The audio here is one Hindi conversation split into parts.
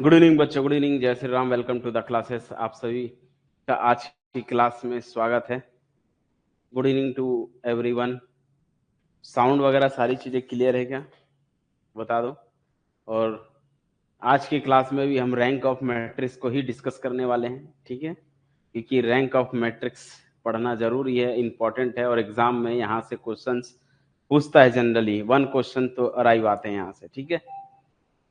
गुड इवनिंग बच्चों, गुड इवनिंग, जय Shri Ram. Welcome to the classes. आप सभी का आज की क्लास में स्वागत है। Good evening to everyone. Sound वगैरह सारी चीज़ें क्लियर है क्या, बता दो। और आज की क्लास में भी हम रैंक ऑफ मैट्रिक्स को ही डिस्कस करने वाले हैं, ठीक है, क्योंकि रैंक ऑफ मैट्रिक्स पढ़ना जरूरी है, इंपॉर्टेंट है, और एग्जाम में यहाँ से क्वेश्चंस पूछता है। जनरली 1 क्वेश्चन तो अराइव आते हैं यहाँ से, ठीक है।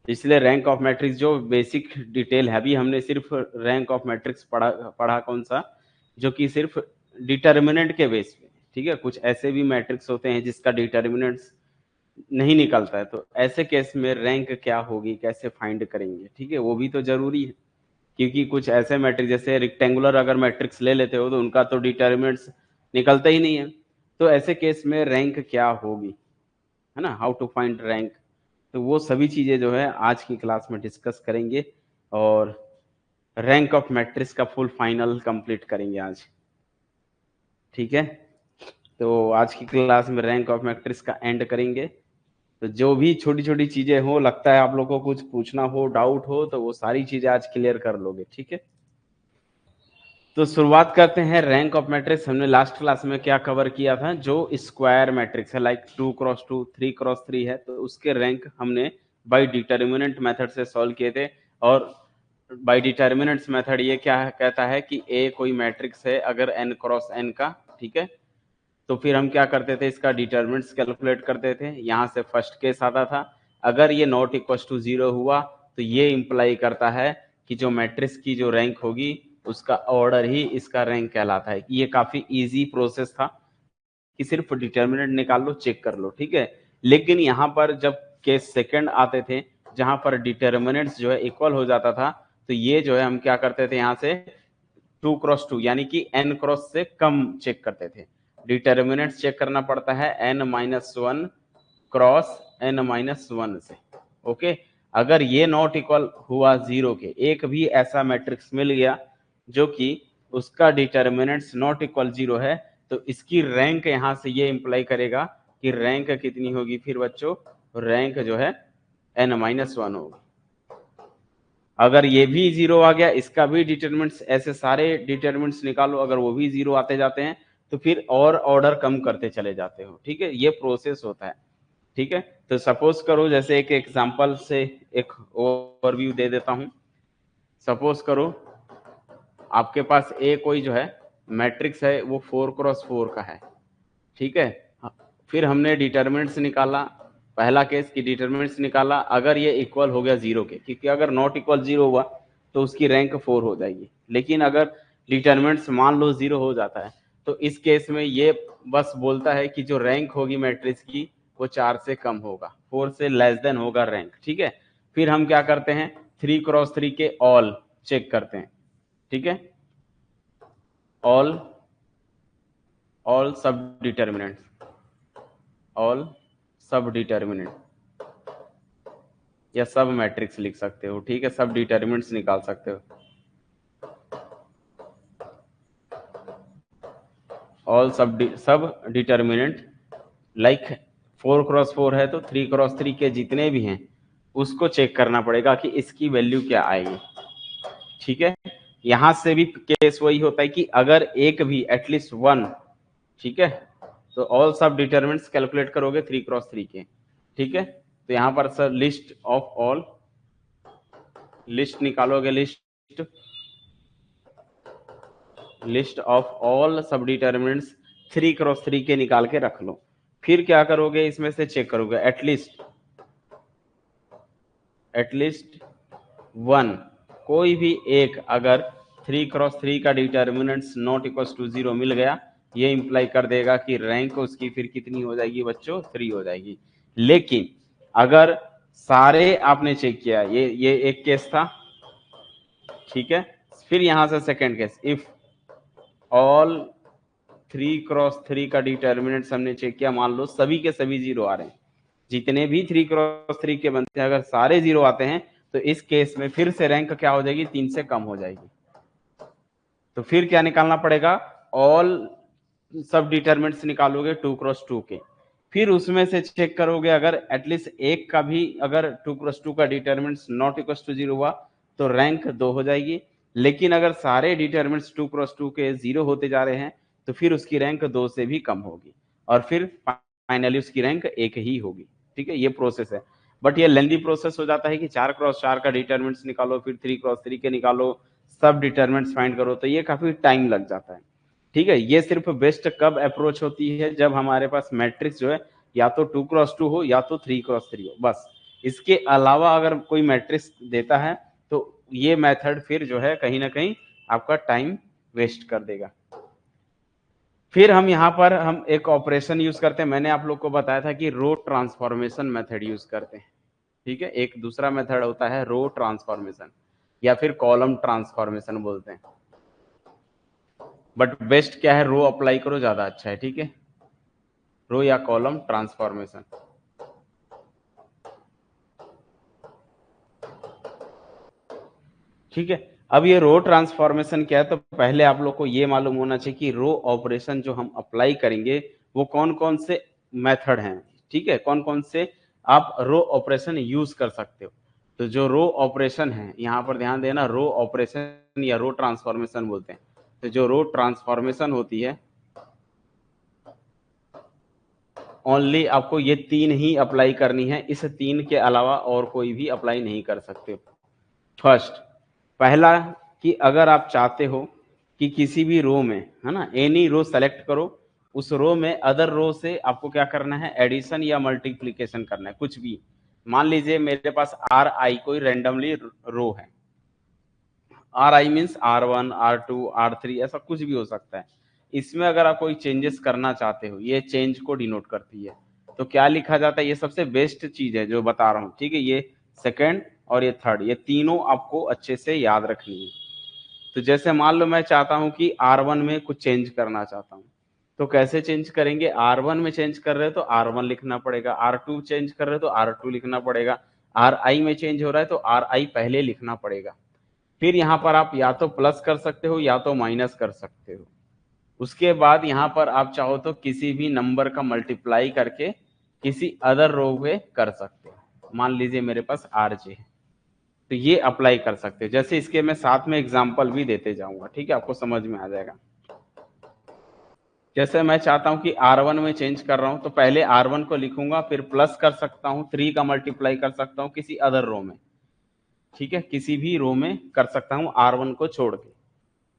इसलिए रैंक ऑफ मैट्रिक्स जो बेसिक डिटेल है, अभी हमने सिर्फ रैंक ऑफ मैट्रिक्स पढ़ा कौन सा, जो कि सिर्फ डिटर्मिनेंट के बेस पे, ठीक है। कुछ ऐसे भी मैट्रिक्स होते हैं जिसका डिटर्मिनेंट्स नहीं निकलता है, तो ऐसे केस में रैंक क्या होगी, कैसे फाइंड करेंगे, ठीक है, वो भी तो जरूरी है। क्योंकि कुछ ऐसे मैट्रिक्स जैसे रेक्टेंगुलर अगर मैट्रिक्स ले लेते हो तो उनका तो डिटर्मिनेंट्स निकलता ही नहीं है, तो ऐसे केस में रैंक क्या होगी, है ना, हाउ टू फाइंड रैंक। तो वो सभी चीजें जो है आज की क्लास में डिस्कस करेंगे और रैंक ऑफ मैट्रिक्स का फुल फाइनल कंप्लीट करेंगे आज, ठीक है। तो आज की क्लास में रैंक ऑफ मैट्रिक्स का एंड करेंगे। तो जो भी छोटी छोटी चीजें हो, लगता है आप लोगों को कुछ पूछना हो, डाउट हो, तो वो सारी चीजें आज क्लियर कर लोगे, ठीक है। तो शुरुआत करते हैं रैंक ऑफ मैट्रिक्स। हमने लास्ट क्लास में क्या कवर किया था, जो स्क्वायर मैट्रिक्स है, लाइक 2x2 3x3 है, तो उसके रैंक हमने बाय डिटर्मिनेंट मेथड से सॉल्व किए थे। और बाय डिटर्मिनेंट्स मेथड ये क्या कहता है कि ए कोई मैट्रिक्स है अगर n क्रॉस n का, ठीक है, तो फिर हम क्या करते थे, इसका डिटर्मिनेंट्स कैलकुलेट करते थे। यहाँ से फर्स्ट केस आता था, अगर ये नॉट इक्वल टू 0 हुआ तो ये इंप्लाई करता है कि जो मैट्रिक्स की जो रैंक होगी उसका ऑर्डर ही इसका रैंक कहलाता है। ये काफी इजी प्रोसेस था कि सिर्फ डिटर्मिनेंट निकाल लो, चेक कर लो, ठीक है। लेकिन यहाँ पर जब केस सेकंड आते थे, जहां पर डिटर्मिनेंट्स जो है इक्वल हो जाता था, तो ये जो है हम क्या करते थे, यहाँ से 2x2 यानी कि n क्रॉस से कम चेक करते थे। डिटर्मिनेंट्स चेक करना पड़ता है n-1 क्रॉस n-1 से, ओके। अगर ये नॉट इक्वल हुआ 0 के, एक भी ऐसा मैट्रिक्स मिल गया जो कि उसका डिटर्मिनेंट्स नॉट इक्वल 0 है, तो इसकी रैंक यहां से ये इंप्लाई करेगा कि रैंक कितनी होगी फिर बच्चों, रैंक जो है n-1 होगी। अगर ये भी 0 आ गया, इसका भी डिटर्मिनेंट्स, ऐसे सारे डिटर्मिनेंट्स निकालो, अगर वो भी 0 आते जाते हैं तो फिर और ऑर्डर कम करते चले जाते हो, ठीक है। ये प्रोसेस होता है, ठीक है। तो सपोज करो, जैसे एक एग्जांपल से एक ओवरव्यू दे देता हूं। सपोज करो आपके पास ए कोई जो है मैट्रिक्स है, वो 4x4 का है, ठीक है। फिर हमने डिटर्मिनेंट्स निकाला, पहला केस की डिटर्मिनेंट्स निकाला, अगर ये इक्वल हो गया 0 के, क्योंकि अगर नॉट इक्वल 0 हुआ तो उसकी रैंक 4 हो जाएगी। लेकिन अगर डिटर्मिनेंट्स मान लो 0 हो जाता है, तो इस केस में ये बस बोलता है कि जो रैंक होगी मैट्रिक्स की वो 4 से कम होगा, 4 से लेस देन होगा रैंक, ठीक है। फिर हम क्या करते हैं, 3x3 के ऑल चेक करते हैं, ठीक है, ऑल सब डिटर्मिनेंट, ऑल सब डिटर्मिनेंट या सब मैट्रिक्स लिख सकते हो, ठीक है, सब डिटर्मिनेंट्स निकाल सकते हो। ऑल सब डिटर्मिनेंट, लाइक 4x4 है तो 3x3 के जितने भी हैं उसको चेक करना पड़ेगा कि इसकी वैल्यू क्या आएगी, ठीक है। यहां से भी केस वही होता है कि अगर एक भी एटलीस्ट 1, ठीक है, तो ऑल सब डिटर्मिनेंट्स कैलकुलेट करोगे 3x3 के, ठीक है। तो यहां पर sir list of all, list निकालोगे, लिस्ट ऑफ ऑल सब डिटर्मिनेंट्स 3x3 के निकाल के रख लो। फिर क्या करोगे, इसमें से चेक करोगे एटलीस्ट 1, कोई भी एक अगर 3x3 का डिटर्मिनेंट्स नॉट इक्वल टू 0 मिल गया, ये इंप्लाई कर देगा कि रैंक उसकी फिर कितनी हो जाएगी बच्चों, 3 हो जाएगी। लेकिन अगर सारे आपने चेक किया, ये एक केस था, ठीक है। फिर यहां से second case, if all 3x3 का डिटर्मिनेंट्स हमने चेक किया, मान लो सभी के सभी 0 आ रहे हैं, जितने भी 3x3 के बनते हैं अगर सारे 0 आते हैं, तो इस केस में फिर से रैंक क्या हो जाएगी, 3 से कम हो जाएगी। तो फिर क्या निकालना पड़ेगा, ऑल सब डिटर्मिनेंट्स निकालोगे 2x2 के, फिर उसमें से चेक करोगे अगर एटलीस्ट एक का भी अगर 2x2 का डिटर्मिनेंट्स नॉट इक्वल टू 0 हुआ, तो रैंक 2 हो जाएगी। लेकिन अगर सारे डिटरमिनेंट्स 2 क्रॉस 2 के 0 होते जा रहे हैं तो फिर उसकी रैंक 2 से भी कम होगी और फिर फाइनली उसकी रैंक 1 ही होगी। ठीक है, ये प्रोसेस है। बट ये लेंदी प्रोसेस हो जाता है कि 4 क्रॉस 4 का डिटरमिनेंट्स निकालो, फिर 3 क्रॉस 3 के निकालो, सब डिटरमिनेंट्स फाइंड करो, तो ये काफी टाइम लग जाता है। ठीक है, ये सिर्फ बेस्ट कब अप्रोच होती है, जब हमारे पास मैट्रिक्स जो है या तो 2 क्रॉस 2 हो या तो 3 क्रॉस 3 हो, बस। इसके अलावा अगर कोई मैट्रिक्स देता है तो ये मेथड फिर जो है कहीं ना कहीं आपका टाइम वेस्ट कर देगा। फिर हम यहाँ पर हम एक ऑपरेशन यूज करते हैं, मैंने आप लोग को बताया था कि रो ट्रांसफॉर्मेशन मेथड यूज करते हैं। ठीक है, एक दूसरा मेथड होता है रो ट्रांसफॉर्मेशन या फिर कॉलम ट्रांसफॉर्मेशन बोलते हैं, बट बेस्ट क्या है, रो अप्लाई करो, ज्यादा अच्छा है। ठीक है, रो या कॉलम ट्रांसफॉर्मेशन। ठीक है, अब ये रो ट्रांसफॉर्मेशन क्या है, तो पहले आप लोग को ये मालूम होना चाहिए कि रो ऑपरेशन जो हम अप्लाई करेंगे वो कौन कौन से मेथड हैं। ठीक है, कौन कौन से आप रो ऑपरेशन यूज कर सकते हो। तो जो रो ऑपरेशन है, यहाँ पर ध्यान देना, रो ऑपरेशन या रो ट्रांसफॉर्मेशन बोलते हैं। तो जो रो ट्रांसफॉर्मेशन होती है, ओनली आपको ये 3 ही अप्लाई करनी है, इस 3 के अलावा और कोई भी अप्लाई नहीं कर सकते। फर्स्ट, पहला, कि अगर आप चाहते हो कि किसी भी रो में, है ना, एनी रो सेलेक्ट करो, उस रो में अदर रो से आपको क्या करना है, एडिशन या मल्टीप्लीकेशन करना है, कुछ भी। मान लीजिए मेरे पास आर आई कोई रेंडमली रो है, are I means R1 R2 R3 ऐसा कुछ भी हो सकता है। इसमें अगर आप कोई चेंजेस करना चाहते हो, ये चेंज को डिनोट करती है, तो क्या लिखा जाता है, ये सबसे बेस्ट चीज है जो बता रहा हूँ। ठीक है, ये सेकेंड और ये थर्ड, ये तीनों आपको अच्छे से याद रखनी है। तो जैसे मान लो मैं चाहता हूं कि R1 में कुछ चेंज करना चाहता हूं, तो कैसे चेंज करेंगे, R1 में चेंज कर रहे हो तो R1 लिखना पड़ेगा, R2 चेंज कर रहे हो तो R2 लिखना पड़ेगा, RI में चेंज हो रहा है तो RI पहले लिखना पड़ेगा। फिर यहाँ पर आप या तो प्लस कर सकते हो या तो माइनस कर सकते हो। उसके बाद यहाँ पर आप चाहो तो किसी भी नंबर का मल्टीप्लाई करके किसी अदर रो पे कर सकते हो। मान लीजिए मेरे पास RJ है, तो ये अप्लाई कर सकते हो। जैसे इसके मैं साथ में एग्जांपल भी देते जाऊंगा, ठीक है, आपको समझ में आ जाएगा। जैसे मैं चाहता हूं कि R1 में चेंज कर रहा हूं, तो पहले R1 को लिखूंगा, फिर प्लस कर सकता हूं, 3 का मल्टीप्लाई कर सकता हूं किसी अदर रो में। ठीक है, किसी भी रो में कर सकता हूं R1 को छोड़ के।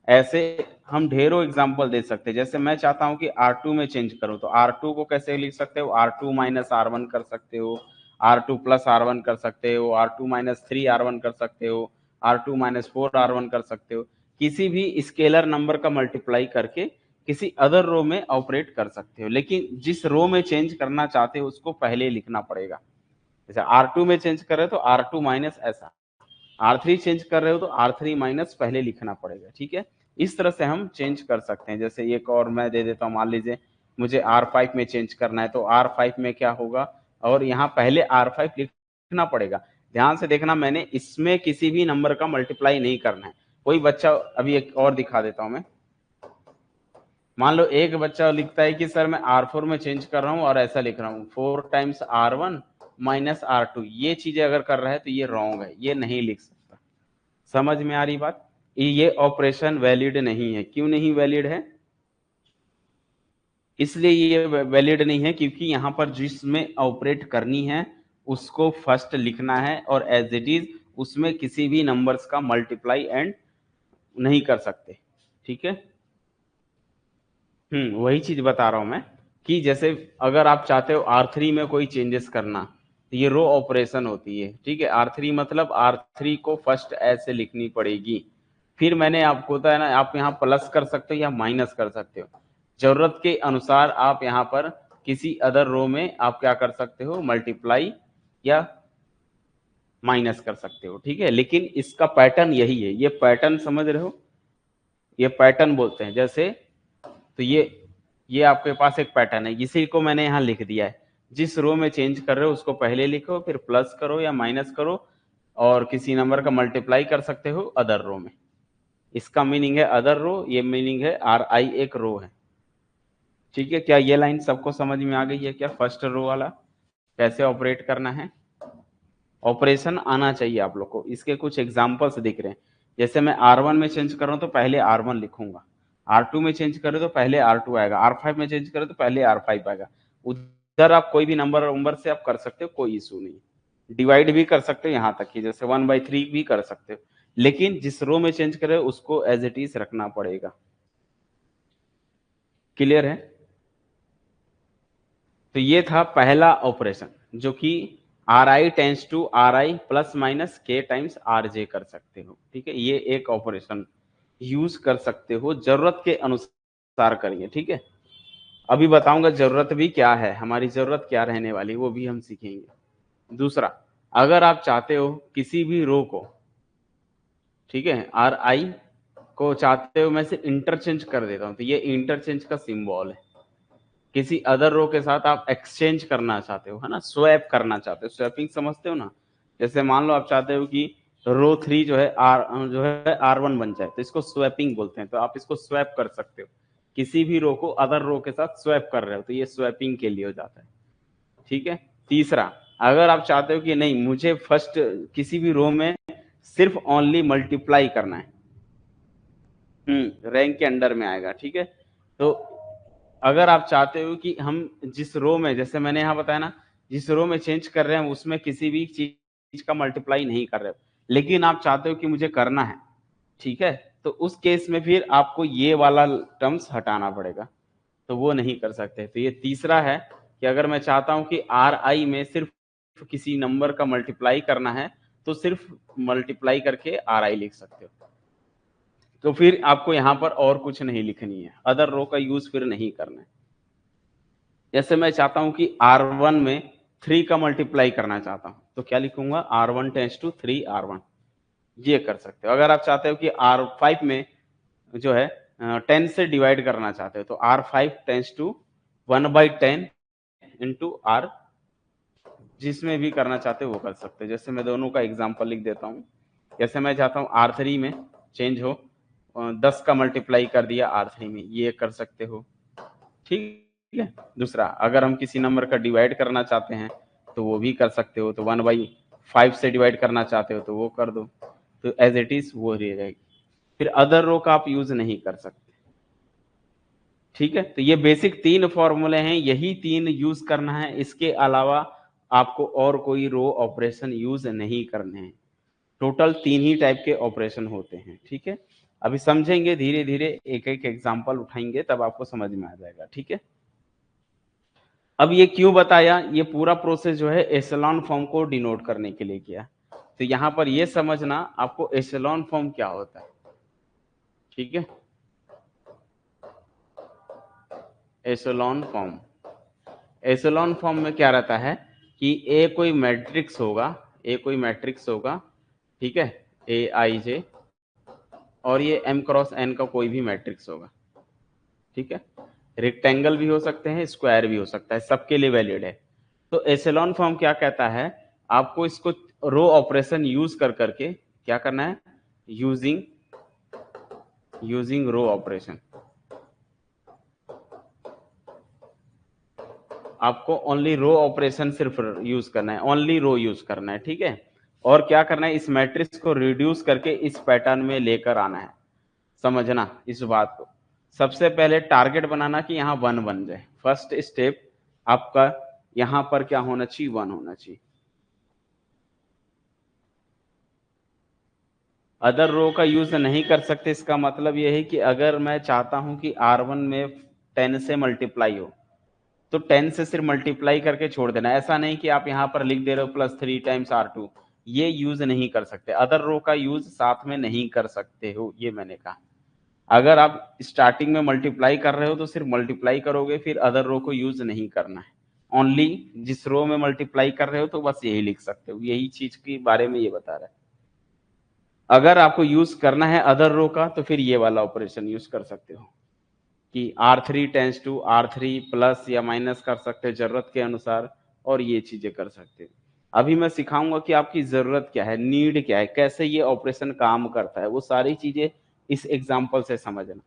ऐसे हम ढेरों एग्जाम्पल दे सकते हैं। जैसे मैं चाहता हूं कि R2 में चेंज करूं, तो R2 को कैसे लिख सकते हो, R2 माइनस R1 कर सकते हो, R2 प्लस R1 कर सकते हो, R2 माइनस 3R1 कर सकते हो, R2 माइनस 4R1 कर सकते हो। किसी भी स्केलर नंबर का मल्टीप्लाई करके किसी अदर रो में ऑपरेट कर सकते हो, लेकिन जिस रो में चेंज करना चाहते हो उसको पहले लिखना पड़ेगा। जैसे R2 में चेंज कर रहे हो तो R2 माइनस ऐसा, R3 चेंज कर रहे हो तो R3 माइनस पहले लिखना पड़ेगा। ठीक है, इस तरह से हम चेंज कर सकते हैं। जैसे एक और मैं दे देता हूँ, मान लीजिए मुझे R5 में चेंज करना है, तो R5 में क्या होगा, और यहाँ पहले R5 लिखना पड़ेगा। ध्यान से देखना, मैंने इसमें किसी भी नंबर का मल्टीप्लाई नहीं करना है। कोई बच्चा, अभी एक और दिखा देता हूँ मैं। मान लो एक बच्चा लिखता है कि सर मैं R4 में चेंज कर रहा हूँ और ऐसा लिख रहा हूँ 4 टाइम्स R1 माइनस R2, ये चीजें अगर कर रहा है तो ये रॉन्ग है, ये नहीं लिख सकता। समझ में आ रही बात, ये ऑपरेशन वैलिड नहीं है। क्यों नहीं वैलिड है, इसलिए ये वैलिड नहीं है क्योंकि यहाँ पर जिसमें ऑपरेट करनी है उसको फर्स्ट लिखना है, और एज इट इज उसमें किसी भी नंबर्स का मल्टीप्लाई एंड नहीं कर सकते। ठीक है, वही चीज बता रहा हूं मैं, कि जैसे अगर आप चाहते हो R3 में कोई चेंजेस करना, तो ये रो ऑपरेशन होती है। ठीक है, R3 मतलब R3 को फर्स्ट ऐसे लिखनी पड़ेगी। फिर मैंने आपको होता है ना, आप यहाँ प्लस कर सकते हो या माइनस कर सकते हो, जरूरत के अनुसार आप यहाँ पर किसी अदर रो में आप क्या कर सकते हो, मल्टीप्लाई या माइनस कर सकते हो। ठीक है, लेकिन इसका पैटर्न यही है, ये पैटर्न समझ रहे हो, ये पैटर्न बोलते हैं। जैसे तो ये आपके पास एक पैटर्न है, इसी को मैंने यहाँ लिख दिया है। जिस रो में चेंज कर रहे हो उसको पहले लिखो, फिर प्लस करो या माइनस करो, और किसी नंबर का मल्टीप्लाई कर सकते हो अदर रो में। इसका मीनिंग है अदर रो, ये मीनिंग है RI एक रो है। ठीक है, क्या ये लाइन सबको समझ में आ गई है क्या, फर्स्ट रो वाला कैसे ऑपरेट करना है। ऑपरेशन आना चाहिए आप लोग को। इसके कुछ एग्जांपल्स दिख रहे हैं, जैसे मैं R1 में चेंज कर रहा हूँ तो पहले R1 लिखूंगा, R2 में चेंज करें तो पहले R2 आएगा, R5 में चेंज करें तो पहले R5 आएगा। उधर आप कोई भी नंबर से आप कर सकते हो, कोई इशू नहीं। डिवाइड भी कर सकते हो यहाँ तक कि जैसे 1/3 भी कर सकते हो, लेकिन जिस रो में चेंज करे उसको एज इट इज रखना पड़ेगा। क्लियर है? तो ये था पहला ऑपरेशन, जो कि Ri tends to Ri plus minus K times Rj कर सकते हो। ठीक है, ये एक ऑपरेशन यूज कर सकते हो, जरूरत के अनुसार करिए। ठीक है, अभी बताऊंगा जरूरत भी क्या है, हमारी जरूरत क्या रहने वाली, वो भी हम सीखेंगे। दूसरा, अगर आप चाहते हो किसी भी रो को, ठीक है, Ri को चाहते हो मैं से इंटरचेंज कर देता हूं, तो ये इंटरचेंज का सिंबल है। किसी अदर रो के साथ आप एक्सचेंज करना चाहते हो, है ना, स्वैप करना चाहते हो, स्वैपिंग समझते हो ना। जैसे मान लो आप चाहते हो कि रो 3 जो है R1 बन जाए, तो इसको स्वैपिंग बोलते हैं। तो आप इसको स्वैप कर सकते हो, किसी भी रो को अदर रो के साथ स्वैप कर रहे हो, तो ये स्वैपिंग के लिए हो जाता है। ठीक है। तीसरा, अगर आप चाहते हो कि नहीं मुझे फर्स्ट किसी भी रो में सिर्फ ओनली मल्टीप्लाई करना है, रैंक के अंडर में आएगा। ठीक है, तो अगर आप चाहते हो कि हम जिस रो में, जैसे मैंने यहाँ बताया ना, जिस रो में चेंज कर रहे हैं उसमें किसी भी चीज का मल्टीप्लाई नहीं कर रहे हो, लेकिन आप चाहते हो कि मुझे करना है, ठीक है, तो उस केस में फिर आपको ये वाला टर्म्स हटाना पड़ेगा, तो वो नहीं कर सकते। तो ये तीसरा है कि अगर मैं चाहता हूं कि Ri में सिर्फ किसी नंबर का मल्टीप्लाई करना है, तो सिर्फ मल्टीप्लाई करके Ri लिख सकते हो। तो फिर आपको यहाँ पर और कुछ नहीं लिखनी है, अदर रो का यूज फिर नहीं करना है। जैसे मैं चाहता हूं कि R1 में 3 का मल्टीप्लाई करना चाहता हूं, तो क्या लिखूंगा, R1 टेंस टू 3R1, ये कर सकते हो। अगर आप चाहते हो कि R5 में जो है 10 से डिवाइड करना चाहते हो, तो R5 tense to 1/10 into R, जिसमें भी करना चाहते हो वो कर सकते हो। जैसे मैं दोनों का एग्जाम्पल लिख देता हूँ। जैसे मैं चाहता हूँ R3 में चेंज हो, 10 का मल्टीप्लाई कर दिया R3 में, ये कर सकते हो। ठीक है। दूसरा, अगर हम किसी नंबर का डिवाइड करना चाहते हैं तो वो भी कर सकते हो, तो 1/5 से डिवाइड करना चाहते हो तो वो कर दो, तो एज इट इज वो रह जाएगी। फिर अदर रो का आप यूज नहीं कर सकते। ठीक है, तो ये बेसिक 3 फॉर्मूले हैं, यही 3 यूज करना है, इसके अलावा आपको और कोई रो ऑपरेशन यूज नहीं करने हैं। टोटल 3 ही टाइप के ऑपरेशन होते हैं। ठीक है, अभी समझेंगे धीरे धीरे, एक एक एग्जाम्पल उठाएंगे तब आपको समझ में आ जाएगा। ठीक है, अब ये क्यों बताया, ये पूरा प्रोसेस जो है एशेलॉन फॉर्म को डिनोट करने के लिए किया। तो यहां पर ये समझना आपको एशेलॉन फॉर्म क्या होता है। ठीक है, एशेलॉन फॉर्म, एशेलॉन फॉर्म में क्या रहता है कि ए कोई मैट्रिक्स होगा, ए कोई मैट्रिक्स होगा, ठीक है, Aij, और ये m क्रॉस n का कोई भी मैट्रिक्स होगा। ठीक है, रेक्टेंगल भी हो सकते हैं, स्क्वायर भी हो सकता है, सबके लिए वैलिड है। तो एशेलॉन फॉर्म क्या कहता है, आपको इसको रो ऑपरेशन यूज कर करके क्या करना है, यूजिंग रो ऑपरेशन, आपको ओनली रो ऑपरेशन सिर्फ यूज करना है, ओनली रो यूज करना है। ठीक है, और क्या करना है, इस मैट्रिक्स को रिड्यूस करके इस पैटर्न में लेकर आना है। समझना इस बात को, सबसे पहले टारगेट बनाना कि यहाँ 1 बन जाए। फर्स्ट स्टेप आपका यहाँ पर क्या होना चाहिए, 1 होना चाहिए। अदर रो का यूज नहीं कर सकते, इसका मतलब यह है कि अगर मैं चाहता हूं कि R1 में 10 से मल्टीप्लाई हो, तो 10 से सिर्फ मल्टीप्लाई करके छोड़ देना। ऐसा नहीं कि आप यहाँ पर लिख दे रहे हो +3 टाइम्स R2, ये यूज नहीं कर सकते, अदर रो का यूज साथ में नहीं कर सकते हो, ये मैंने कहा। अगर आप स्टार्टिंग में मल्टीप्लाई कर रहे हो तो सिर्फ मल्टीप्लाई करोगे, फिर अदर रो को यूज नहीं करना है। ओनली जिस रो में मल्टीप्लाई कर रहे हो तो बस यही लिख सकते हो, यही चीज के बारे में ये बता रहा है। अगर आपको यूज करना है अदर रो का, तो फिर ये वाला ऑपरेशन यूज कर सकते हो कि R3 tends to R3 plus या माइनस कर सकते हो जरूरत के अनुसार, और ये चीजें कर सकते हो। अभी मैं सिखाऊंगा कि आपकी जरूरत क्या है, नीड क्या है, कैसे ये ऑपरेशन काम करता है, वो सारी चीजें इस एग्जाम्पल से समझना।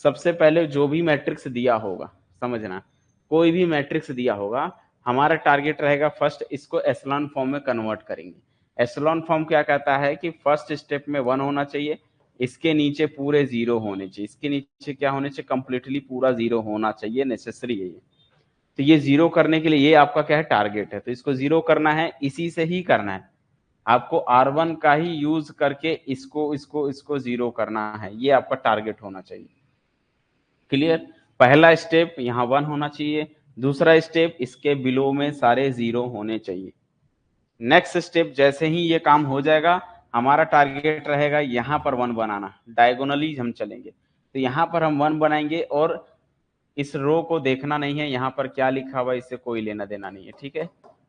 सबसे पहले जो भी मैट्रिक्स दिया होगा, समझना, कोई भी मैट्रिक्स दिया होगा, हमारा टारगेट रहेगा फर्स्ट इसको एशेलॉन फॉर्म में कन्वर्ट करेंगे। एशेलॉन फॉर्म क्या कहता है कि फर्स्ट स्टेप में 1 होना चाहिए, इसके नीचे पूरे 0 होने चाहिए, इसके नीचे क्या होने चाहिए, कंप्लीटली पूरा 0 होना चाहिए, नेसेसरी है ये। तो ये 0 करने के लिए ये आपका क्या है, टारगेट है। तो इसको 0 करना है, इसी से ही करना है आपको, R1 का ही यूज करके इसको 0 करना है, ये आपका टारगेट होना चाहिए। क्लियर? पहला स्टेप यहाँ 1 होना चाहिए, दूसरा स्टेप इसके बिलो में सारे 0 होने चाहिए। नेक्स्ट स्टेप जैसे ही ये काम हो जाएगा, हमारा टारगेट रहेगा यहाँ पर 1 बनाना, डायगोनली हम चलेंगे। तो यहाँ पर हम 1 बनाएंगे और इस रो को देखना नहीं है, यहाँ पर क्या लिखा हुआ है इससे कोई लेना देना नहीं है, ठीक है।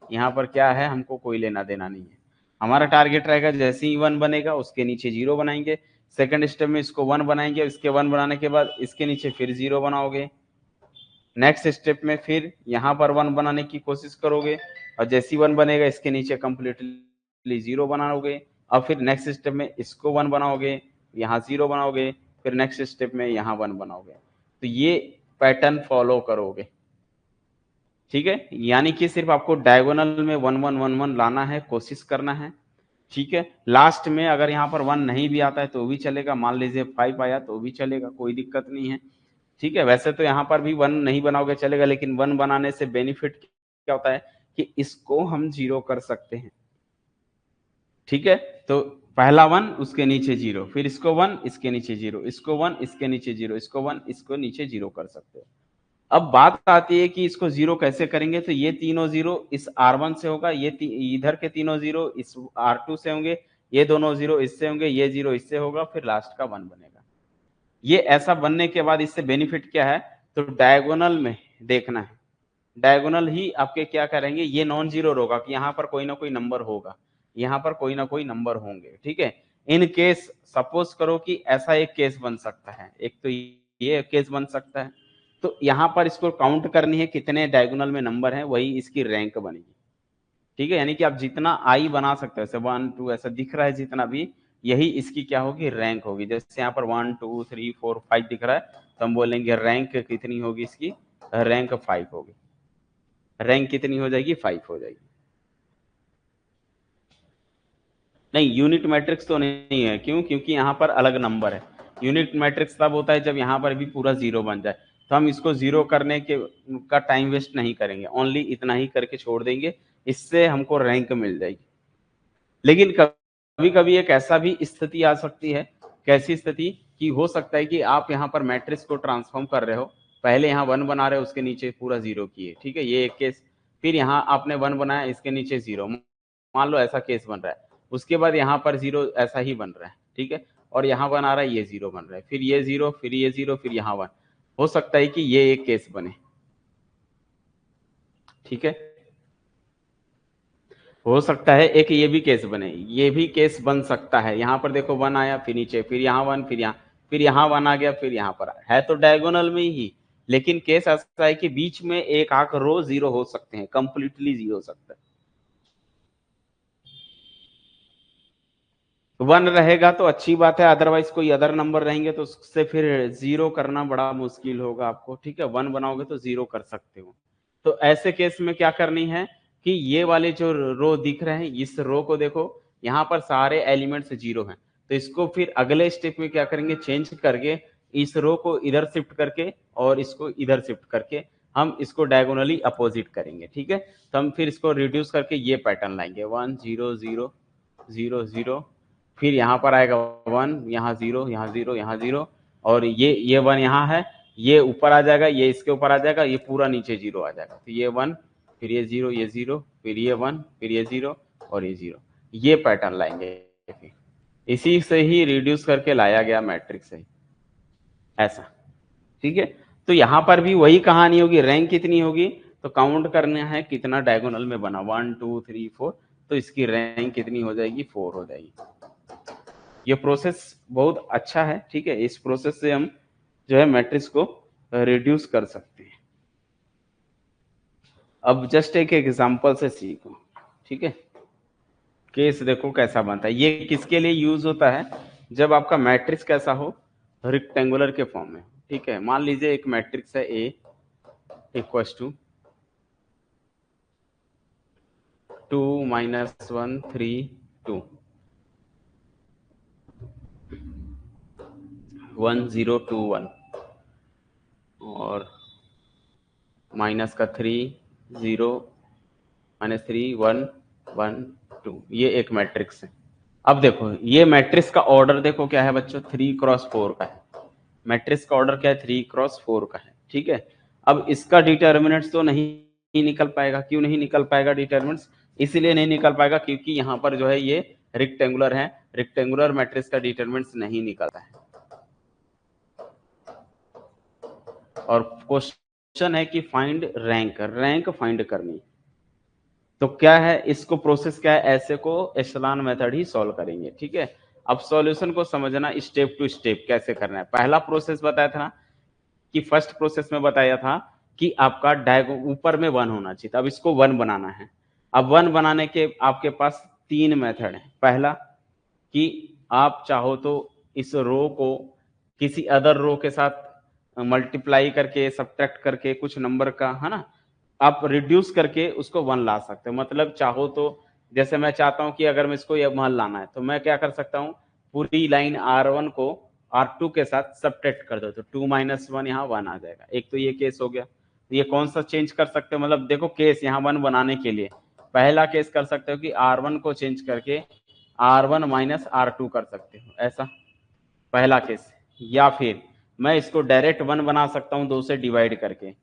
यहाँ पर क्या है, हमको कोई लेना देना नहीं है। हमारा टारगेट रहेगा जैसे ही 1 बनेगा उसके नीचे 0 बनाएंगे, सेकंड स्टेप में इसको 1 बनाएंगे, इसके 1 बनाने के बाद इसके नीचे फिर 0 बनाओगे, नेक्स्ट स्टेप में फिर यहाँ पर 1 बनाने की कोशिश करोगे, और जैसे ही 1 बनेगा इसके नीचे कंप्लीटली 0 बनाओगे, और फिर नेक्स्ट स्टेप में इसको 1 बनाओगे, यहाँ 0 बनाओगे, फिर नेक्स्ट स्टेप में यहाँ 1 बनाओगे। तो ये पैटर्न फॉलो करोगे, ठीक है। यानी कि सिर्फ आपको डायगोनल में 1 1 1 1 लाना है, कोशिश करना है, ठीक है। लास्ट में अगर यहाँ पर 1 नहीं भी आता है तो भी चलेगा, मान लीजिए 5 आया तो भी चलेगा, कोई दिक्कत नहीं है, ठीक है। वैसे तो यहाँ पर भी 1 नहीं बनाओगे चलेगा, लेकिन 1 बनाने से बेनिफिट क्या होता है कि इसको हम 0 कर सकते हैं, ठीक है। तो पहला 1 उसके नीचे 0, फिर इसको 1 इसके नीचे 0, इसको 1 इसके नीचे 0, इसको 1 इसको नीचे 0 कर सकते हो। अब बात आती है कि इसको 0 कैसे करेंगे, तो ये तीनों 0 इस R1 से होगा, ये इधर के तीनों 0 इस R2 से होंगे, ये दोनों 0 इससे होंगे, ये 0 इससे होगा, फिर लास्ट का 1 बनेगा। ये ऐसा बनने के बाद इससे बेनिफिट क्या है, तो डायगोनल में देखना है, डायगोनल ही आपके क्या करेंगे, ये नॉन जीरो होगा कि यहाँ पर कोई ना कोई नंबर होगा, यहाँ पर कोई ना कोई नंबर होंगे, ठीक है। इन केस सपोज करो कि ऐसा एक केस बन सकता है, एक तो ये केस बन सकता है, तो यहाँ पर इसको काउंट करनी है कितने डायगोनल में नंबर है, वही इसकी रैंक बनेगी, ठीक है। यानी कि आप जितना आई बना सकते हो, जैसे 1 2 ऐसा दिख रहा है जितना भी, यही इसकी क्या होगी, रैंक होगी। जैसे यहाँ पर 1 2 3 4 5 दिख रहा है, तो हम बोलेंगे रैंक कितनी होगी इसकी, रैंक 5 होगी, रैंक कितनी हो जाएगी, 5 हो जाएगी। नहीं, यूनिट मैट्रिक्स तो नहीं है, क्यों, क्योंकि यहाँ पर अलग नंबर है। यूनिट मैट्रिक्स तब होता है जब यहाँ पर भी पूरा 0 बन जाए, तो हम इसको 0 करने के का टाइम वेस्ट नहीं करेंगे, ओनली इतना ही करके छोड़ देंगे, इससे हमको रैंक मिल जाएगी। लेकिन कभी कभी एक ऐसा भी स्थिति आ सकती है, कैसी स्थिति, कि हो सकता है कि आप यहाँ पर मैट्रिक्स को ट्रांसफॉर्म कर रहे हो, पहले यहाँ 1 बना रहे हो, उसके नीचे पूरा 0 किए, ठीक है, ये एक केस। फिर यहाँ आपने 1 बनाया, इसके नीचे 0, मान लो ऐसा केस बन रहा है, उसके बाद यहाँ पर 0 ऐसा ही बन रहा है, ठीक है, और यहाँ बना रहा है, ये 0 बन रहा है, फिर ये 0, फिर ये 0, फिर यहाँ 1, हो सकता है कि ये एक केस बने, ठीक है। हो सकता है एक ये भी केस बने, ये भी केस बन सकता है, यहाँ पर देखो 1 आया, फिर नीचे, फिर यहाँ 1, फिर यहाँ 1 आ गया, फिर यहाँ पर है तो डायगोनल में ही, लेकिन केस ऐसा है कि बीच में एक आख रो 0 हो सकते हैं, कंप्लीटली 0 हो सकता है। 1 रहेगा तो अच्छी बात है, अदरवाइज कोई अदर नंबर रहेंगे तो उससे फिर 0 करना बड़ा मुश्किल होगा आपको, ठीक है। 1 बनाओगे तो 0 कर सकते हो। तो ऐसे केस में क्या करनी है कि ये वाले जो रो दिख रहे हैं, इस रो को देखो, यहाँ पर सारे एलिमेंट्स 0 हैं, तो इसको फिर अगले स्टेप में क्या करेंगे, चेंज करके इस रो को इधर शिफ्ट करके और इसको इधर शिफ्ट करके हम इसको डायगोनली अपोजिट करेंगे, ठीक है। तो हम फिर इसको रिड्यूस करके ये पैटर्न लाएंगे, 1 0 0 0 0, फिर यहाँ पर आएगा 1, यहाँ 0, यहाँ 0, यहाँ 0, और ये 1 यहाँ है, ये ऊपर आ जाएगा, ये इसके ऊपर आ जाएगा, ये पूरा नीचे 0 आ जाएगा, तो ये 1, फिर ये 0, ये 0, फिर ये 1, फिर ये 0 और ये 0, ये पैटर्न लाएंगे। फिर इसी से ही रिड्यूस करके लाया गया मैट्रिक्स से, ऐसा, ठीक है। तो यहाँ पर भी वही कहानी होगी, रैंक कितनी होगी, तो काउंट करना है कितना डायगोनल में बना, 1 2 3 4, तो इसकी रैंक कितनी हो जाएगी, 4 हो जाएगी। ये प्रोसेस बहुत अच्छा है, ठीक है, इस प्रोसेस से हम जो है मैट्रिक्स को रिड्यूस कर सकते हैं। अब जस्ट एक एग्जांपल से सीखो, ठीक है। केस देखो कैसा बनता है, ये किसके लिए यूज होता है, जब आपका मैट्रिक्स कैसा हो, रेक्टेंगुलर के फॉर्म में, ठीक है। मान लीजिए एक मैट्रिक्स है A इक्वल्स टू 2 -1 3 2 1 0 2 1 और माइनस का 3 0 -3 1 1 2, ये एक मैट्रिक्स है। अब देखो ये मैट्रिक्स का ऑर्डर देखो क्या है बच्चों, 3x4 का है। मैट्रिक्स का ऑर्डर क्या है, 3x4 का है। ठीक है, अब इसका डिटर्मिनेंट्स तो नहीं निकल पाएगा। क्यों नहीं निकल पाएगा डिटर्मिनेंट्स? इसीलिए नहीं निकल पाएगा क्योंकि यहाँ पर जो है ये रेक्टेंगुलर है, रेक्टेंगुलर मैट्रिक्स का डिटर्मिनेंट्स नहीं निकलता है। और क्वेश्चन है कि फाइंड रैंक, रैंक फाइंड करनी। तो क्या है इसको प्रोसेस क्या है, ऐसे को एशेलॉन मेथड ही सॉल्व करेंगे। ठीक है, अब सॉल्यूशन को समझना स्टेप टू स्टेप कैसे करना है। पहला प्रोसेस बताया था ना कि फर्स्ट प्रोसेस में बताया था कि आपका ऊपर में 1 होना चाहिए था। अब इसको 1 बनाना है। अब 1 बनाने के आपके पास 3 मेथड है। पहला कि आप चाहो तो इस रो को किसी अदर रो के साथ मल्टीप्लाई करके सब्ट्रैक्ट करके कुछ नंबर का, है ना, आप रिड्यूस करके उसको 1 ला सकते हो। मतलब चाहो तो जैसे मैं चाहता हूं कि अगर मैं इसको ये 1 लाना है तो मैं क्या कर सकता हूं, पूरी लाइन R1 को R2 के साथ सब्ट्रैक्ट कर दो तो 2 - 1 यहाँ 1 आ जाएगा। एक तो ये केस हो गया। ये कौन सा चेंज कर सकते हो, मतलब देखो केस यहाँ 1 बनाने के लिए पहला केस कर सकते हो कि R1 को चेंज करके R1 - R2 कर सकते हो, ऐसा पहला केस। या फिर मैं इसको डायरेक्ट 1 बना सकता हूं 2 से डिवाइड करके,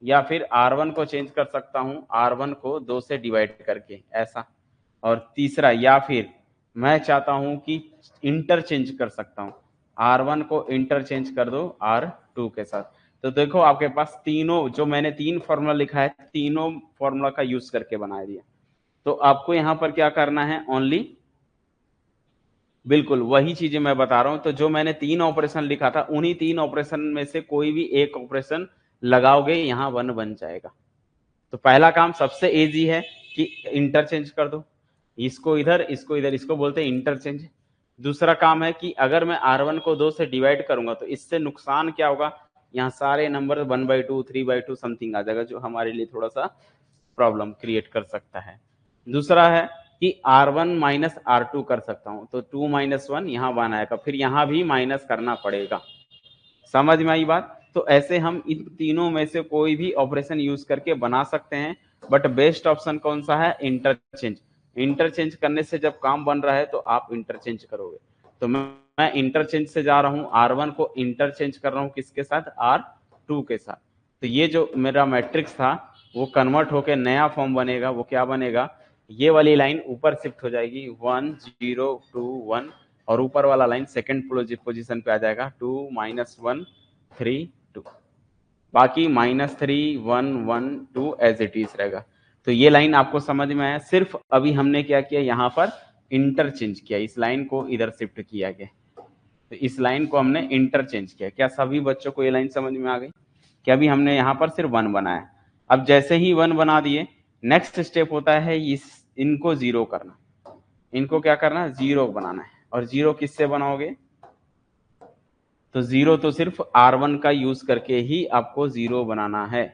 या फिर R1 को चेंज कर सकता हूं R1 को 2 से डिवाइड करके, ऐसा। और तीसरा, या फिर मैं चाहता हूं कि इंटरचेंज कर सकता हूं, R1 को इंटरचेंज कर दो R2 के साथ। तो देखो आपके पास तीनों जो मैंने 3 फॉर्मूला लिखा है, तीनों फॉर्मूला का यूज करके बना दिया। तो आपको यहां पर क्या करना है, ओनली बिल्कुल वही चीजें मैं बता रहा हूं। तो जो मैंने 3 ऑपरेशन लिखा था उन्हीं 3 ऑपरेशन में से कोई भी एक ऑपरेशन लगाओगे, यहां 1 बन जाएगा। तो पहला काम सबसे इजी है कि इंटरचेंज कर दो, इसको इधर इसको इधर, इसको बोलते हैं इंटरचेंज। दूसरा काम है कि अगर मैं R1 को 2 से डिवाइड करूंगा तो इससे नुकसान क्या होगा, यहाँ सारे नंबर 1/2 3/2 समथिंग आ जाएगा, जो हमारे लिए थोड़ा सा प्रॉब्लम क्रिएट कर सकता है। दूसरा है कि R1 - R2 कर सकता हूं, तो 2 - 1 यहाँ 1 आएगा, फिर यहाँ भी माइनस करना पड़ेगा। समझ में आई बात? तो ऐसे हम इन तीनों में से कोई भी ऑपरेशन यूज करके बना सकते हैं, बट बेस्ट ऑप्शन कौन सा है, इंटरचेंज। इंटरचेंज करने से जब काम बन रहा है तो आप इंटरचेंज करोगे। तो मैं इंटरचेंज से जा रहा हूं, R1 को इंटरचेंज कर रहा हूं किसके साथ, R2 के साथ। तो ये जो मेरा मैट्रिक्स था वो कन्वर्ट होकर नया फॉर्म बनेगा। वो क्या बनेगा, ये वाली लाइन ऊपर शिफ्ट हो जाएगी 1 0 2 1, और ऊपर वाला लाइन सेकंड पोजीशन पे आ जाएगा 2 - 1 3 2, बाकी -3 1 1 2 एज इट इज रहेगा। तो ये लाइन आपको समझ में आया। सिर्फ अभी हमने क्या किया, यहाँ पर इंटरचेंज किया, इस लाइन को इधर शिफ्ट किया गया। तो इस लाइन को हमने इंटरचेंज किया। क्या सभी बच्चों को ये लाइन समझ में आ गई कि अभी हमने यहाँ पर सिर्फ 1 बनाया। अब जैसे ही 1 बना दिए, नेक्स्ट स्टेप होता है इनको 0 करना। इनको क्या करना, 0 बनाना है। और 0 किससे बनाओगे, तो 0 तो सिर्फ R1 का यूज करके ही आपको 0 बनाना है।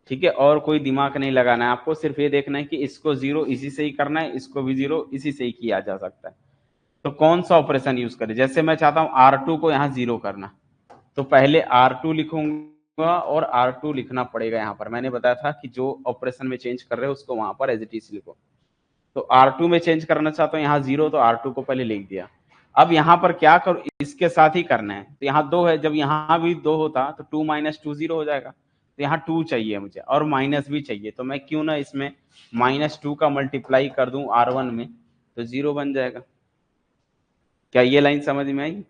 ठीक है, और कोई दिमाग नहीं लगाना है आपको, सिर्फ ये देखना है कि इसको 0 इसी से ही करना है, इसको भी 0 इसी से ही किया जा सकता है। तो कौन सा ऑपरेशन यूज करें, जैसे मैं चाहता हूं R2 को यहाँ 0 करना, तो पहले R2 लिखूंगा और R2 लिखना पड़ेगा। यहाँ पर मैंने बताया था कि जो ऑपरेशन में चेंज कर रहे हो उसको वहां पर एज इट इज लिखो। तो R2 में चेंज करना चाहता हूँ यहाँ 0, तो R2 को पहले लिख दिया। अब यहाँ पर क्या करो, इसके साथ ही करना है। तो यहाँ 2 है, जब यहाँ भी 2 होता तो 2 - 2 0 हो जाएगा। तो यहाँ 2 चाहिए मुझे और माइनस भी चाहिए, तो मैं क्यों ना इसमें -2 का मल्टीप्लाई कर दूं R1 में, तो 0 बन जाएगा। क्या ये लाइन समझ में आई?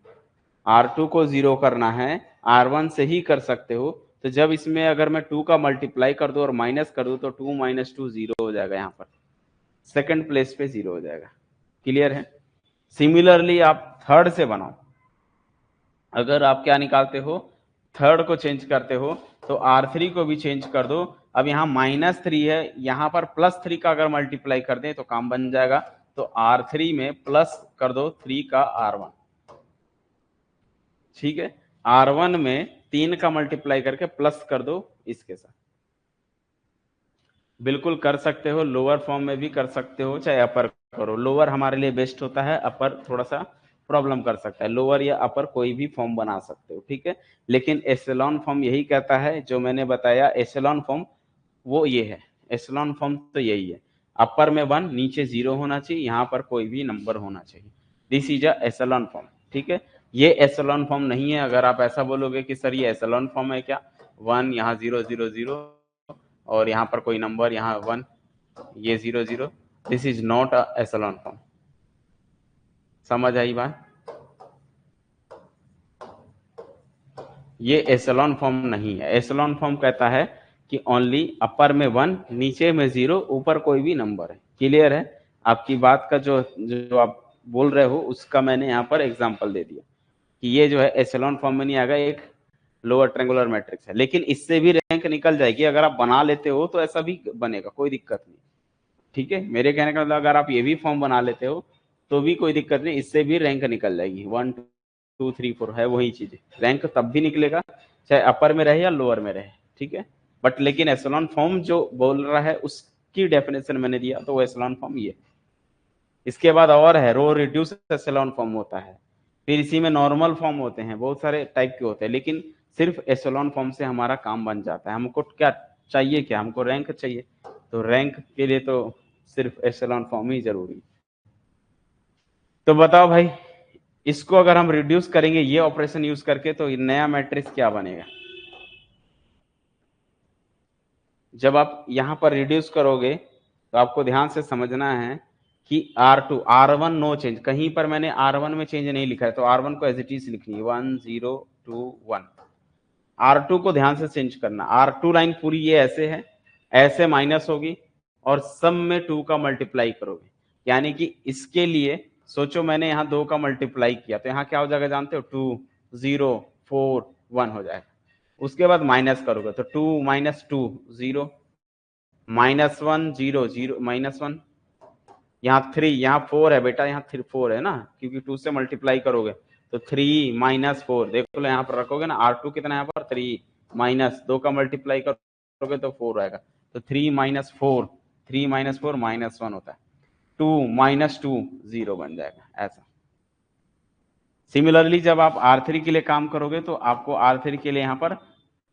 R2 को 0 करना है, R1 से ही कर सकते हो। तो जब इसमें अगर मैं 2 का मल्टीप्लाई कर दूं और माइनस कर दूं तो 2 - 2 0 हो जाएगा, यहाँ पर सेकंड प्लेस पे 0 हो जाएगा। क्लियर है? सिमिलरली आप थर्ड से बनाओ। अगर आप क्या निकालते हो, थर्ड को चेंज करते हो, तो R3 को भी चेंज कर दो। अब यहाँ -3 है, यहाँ पर +3 का अगर मल्टीप्लाई कर दें तो काम बन जाएगा। तो R3 में प्लस कर दो 3 का R1। ठीक है, R1 में 3 का मल्टीप्लाई करके प्लस कर दो इसके साथ। बिल्कुल कर सकते हो, लोअर फॉर्म में भी कर सकते हो, चाहे अपर करो। लोअर हमारे लिए बेस्ट होता है, अपर थोड़ा सा प्रॉब्लम कर सकता है। लोअर या अपर कोई भी फॉर्म बना सकते हो, ठीक है। लेकिन एसेलॉन फॉर्म यही कहता है, जो मैंने बताया एसेलॉन फॉर्म वो ये है। एसेलॉन फॉर्म तो यही है, अपर में 1 नीचे 0 होना चाहिए, यहाँ पर कोई भी नंबर होना चाहिए। This is a echelon form, ठीक है। ये एसेलॉन फॉर्म नहीं है। अगर आप ऐसा बोलोगे कि सर ये एसेलॉन फॉर्म है क्या, 1 यहाँ 0 0 0 और यहाँ पर कोई नंबर, यहाँ 1 ये 0 0, this is not a echelon form. समझ आई बात? ये एसेलॉन फॉर्म नहीं है। एसेलॉन फॉर्म कहता है कि ओनली अपर में 1 नीचे में 0 ऊपर कोई भी नंबर है। क्लियर है? आपकी बात का जो आप बोल रहे हो उसका मैंने यहाँ पर एग्जांपल दे दिया कि ये जो है एसेलॉन फॉर्म में नहीं आएगा, एक लोअर ट्रायंगुलर मैट्रिक्स है। लेकिन इससे भी रैंक निकल जाएगी, अगर आप बना लेते हो तो ऐसा भी बनेगा, कोई दिक्कत नहीं, ठीक है। मेरे कहने का मतलब अगर आप ये भी फॉर्म बना लेते हो तो भी कोई दिक्कत नहीं, इससे भी रैंक निकल जाएगी। 1 2 3 4 है वही चीज, रैंक तब भी निकलेगा चाहे अपर में रहे या लोअर में रहे, ठीक है। बट लेकिन एसलॉन फॉर्म जो बोल रहा है उसकी डेफिनेशन मैंने दिया, तो वो एसलॉन फॉर्म ये। इसके बाद और है रो रिड्यूस एसलॉन फॉर्म होता है, फिर इसी में नॉर्मल फॉर्म होते हैं, बहुत सारे टाइप के होते हैं, लेकिन सिर्फ एसलॉन फॉर्म से हमारा काम बन जाता है। हमको क्या चाहिए, क्या हमको रैंक चाहिए, तो रैंक के लिए तो सिर्फ एसलॉन फॉर्म ही जरूरी। तो बताओ भाई, इसको अगर हम रिड्यूस करेंगे ये ऑपरेशन यूज करके, तो नया मैट्रिक्स क्या बनेगा? जब आप यहां पर रिड्यूस करोगे तो आपको ध्यान से समझना है कि R2 R1 नो चेंज, कहीं पर मैंने R1 में चेंज नहीं लिखा है, तो R1 को एज इट इज लिखनी है 1 0 2 1। R2 को ध्यान से चेंज करना। R2 लाइन पूरी ये ऐसे है, ऐसे माइनस होगी और सम में 2 का मल्टीप्लाई करोगे, यानी कि इसके लिए सोचो मैंने यहाँ 2 का मल्टीप्लाई किया तो यहाँ क्या हो जाएगा जानते हो, 2 0 4 1 हो जाएगा। उसके बाद माइनस करोगे तो 2 माइनस 2 0 माइनस 1 0 0 माइनस 1, यहाँ 3, यहाँ 4 है बेटा, यहाँ 3 4 है ना, क्योंकि 2 से मल्टीप्लाई करोगे तो 3 माइनस 4, देख लो यहाँ पर रखोगे ना, R2 कितना है यहाँ पर 3 माइनस 2 का मल्टीप्लाई करोगे तो 4 आएगा, तो 3 माइनस 4, 3 माइनस 4 माइनस 1 होता है, 2 माइनस 2 0 बन जाएगा ऐसा। सिमिलरली जब आप R3 के लिए काम करोगे तो आपको R3 के लिए यहाँ पर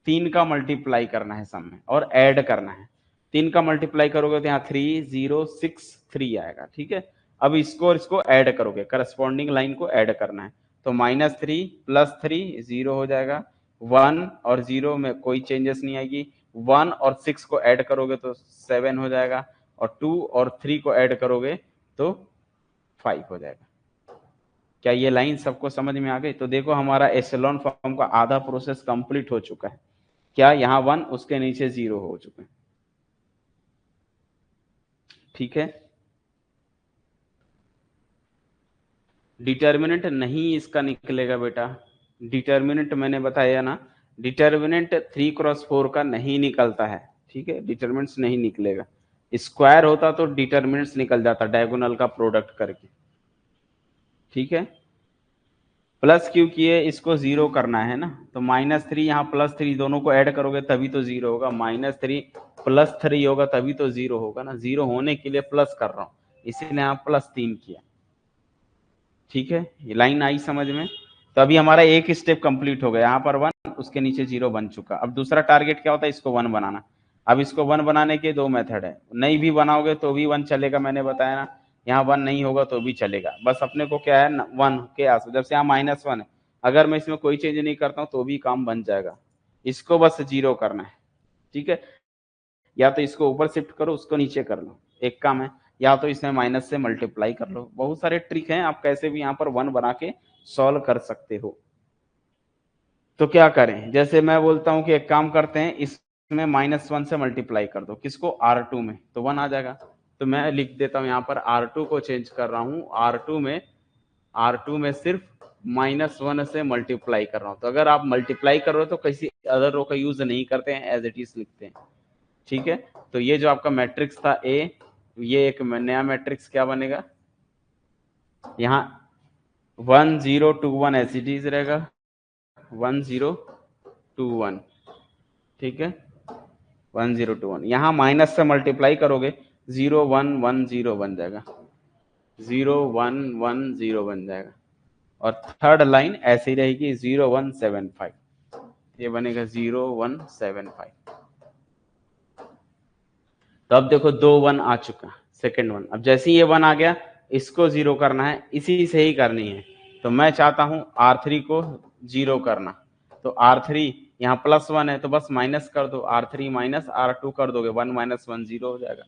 3 का मल्टीप्लाई करना है सम में और ऐड करना है। 3 का मल्टीप्लाई करोगे तो यहाँ 3 0 6 3 आएगा, ठीक है। अब इसको और इसको ऐड करोगे, करस्पॉन्डिंग लाइन को ऐड करना है, तो -3 +3 0 हो जाएगा। 1 और 0 में कोई चेंजेस नहीं आएगी। 1 और 6 को ऐड करोगे तो 7 हो जाएगा, और 2 और 3 को ऐड करोगे तो 5 हो जाएगा। क्या ये लाइन सबको समझ में आ गई? तो देखो हमारा एसेलॉन फॉर्म का आधा प्रोसेस कंप्लीट हो चुका है। क्या यहाँ 1 उसके नीचे 0 हो चुके हैं, ठीक है। डिटर्मिनेंट नहीं इसका निकलेगा बेटा, डिटर्मिनेंट मैंने बताया ना, डिटर्मिनेंट 3x4 का नहीं निकलता है, ठीक है। डिटर्मिनेंट्स नहीं निकलेगा, स्क्वायर होता तो डिटर्मिनेंट्स निकल जाता डायगोनल का प्रोडक्ट करके, ठीक है। प्लस क्यों किए, इसको 0 करना है ना, तो -3 यहाँ +3 दोनों को ऐड करोगे तभी तो 0 होगा, -3 +3 होगा तभी तो 0 होगा ना, 0 होने के लिए प्लस कर रहा हूँ, इसीलिए यहाँ +3 किया, ठीक है। ये लाइन आई समझ में? तो अभी हमारा एक स्टेप कंप्लीट हो गया, यहाँ पर 1 उसके नीचे 0 बन चुका। अब दूसरा टारगेट क्या होता है, इसको 1 बनाना। अब इसको 1 बनाने के 2 मेथड है, नहीं भी बनाओगे तो भी 1 चलेगा, मैंने बताया ना, यहाँ 1 नहीं होगा तो भी चलेगा, बस अपने को क्या है 1 के आस, जब से यहाँ -1 है, अगर मैं इसमें कोई चेंज नहीं करता हूँ तो भी काम बन जाएगा, इसको बस 0 करना है, ठीक है। या तो इसको ऊपर शिफ्ट करो, उसको नीचे कर लो, एक काम है, या तो इसमें माइनस से मल्टीप्लाई कर लो, बहुत सारे ट्रिक हैं, आप कैसे भी यहाँ पर 1 बना के सॉल्व कर सकते हो। तो क्या करें, जैसे मैं बोलता हूँ कि एक काम करते हैं, इसमें -1 से मल्टीप्लाई कर दो, किसको, R2 में, तो 1 आ जाएगा। तो मैं लिख देता हूँ यहाँ पर R2 को चेंज कर रहा हूँ, R2 में सिर्फ -1 से मल्टीप्लाई कर रहा हूँ। तो अगर आप मल्टीप्लाई कर रहे हो तो किसी अदर रो का यूज नहीं करते हैं, एज इट इज लिखते हैं, ठीक है। तो ये जो आपका मैट्रिक्स था A, ये एक नया मैट्रिक्स क्या बनेगा, यहाँ 1 0 2 1 एज इट इज रहेगा, 1 0 2 1, ठीक है। 1021, यहाँ माइनस से मल्टीप्लाई करोगे 0110 बन जाएगा, 0110 बन जाएगा। और थर्ड लाइन ऐसे ही रहेगी 0175, ये बनेगा 0175। तो अब देखो 2 1 आ चुका, सेकेंड वन। अब जैसे ही ये 1 आ गया, इसको 0 करना है, इसी से ही करनी है। तो मैं चाहता हूं R3 को 0 करना। तो R3 यहाँ +1 है तो बस माइनस कर दो, R3 माइनस R2 कर दोगे, 1 - 1 0 हो जाएगा।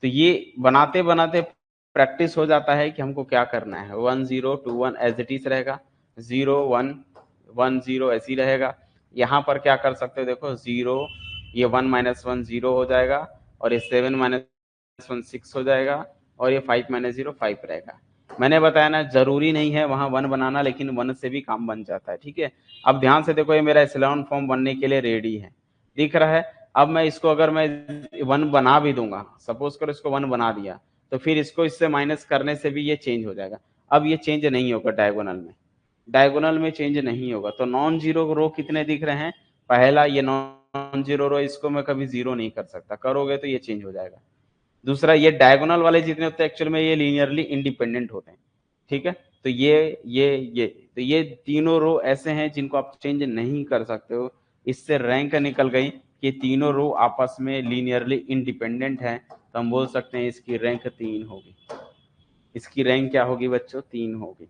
तो ये बनाते बनाते प्रैक्टिस हो जाता है कि हमको क्या करना है। 1 0 2 1 एज इट इज रहेगा, 0 1 1 0 ऐसे ही रहेगा। यहाँ पर क्या कर सकते हो, देखो 0, ये 1 - 1 0 हो जाएगा, और ये 7 - 1 6 हो जाएगा, और ये 5 - 0 5 रहेगा। मैंने बताया ना, जरूरी नहीं है वहां 1 बनाना, लेकिन 1 से भी काम बन जाता है। ठीक है, अब ध्यान से देखो, ये मेरा एप्सिलॉन फॉर्म बनने के लिए रेडी है, दिख रहा है। अब मैं इसको अगर मैं 1 बना भी दूंगा, सपोज करो इसको 1 बना दिया, तो फिर इसको इससे माइनस करने से भी ये चेंज हो जाएगा। अब ये चेंज नहीं होगा डायगोनल में, डायगोनल में चेंज नहीं होगा। तो नॉन जीरो रो कितने दिख रहे हैं, पहला ये नॉन जीरो रो, इसको मैं कभी जीरो नहीं कर सकता, करोगे तो ये चेंज हो जाएगा। दूसरा, ये डायगोनल वाले जितने होते हैं एक्चुअल में ये लीनियरली इंडिपेंडेंट होते हैं। ठीक है, तो ये तो ये तीनों रो ऐसे हैं जिनको आप चेंज नहीं कर सकते हो। इससे रैंक निकल गई कि तीनों रो आपस में लीनियरली इंडिपेंडेंट है, तो हम बोल सकते हैं इसकी रैंक 3 होगी। इसकी रैंक क्या होगी बच्चों, 3 होगी।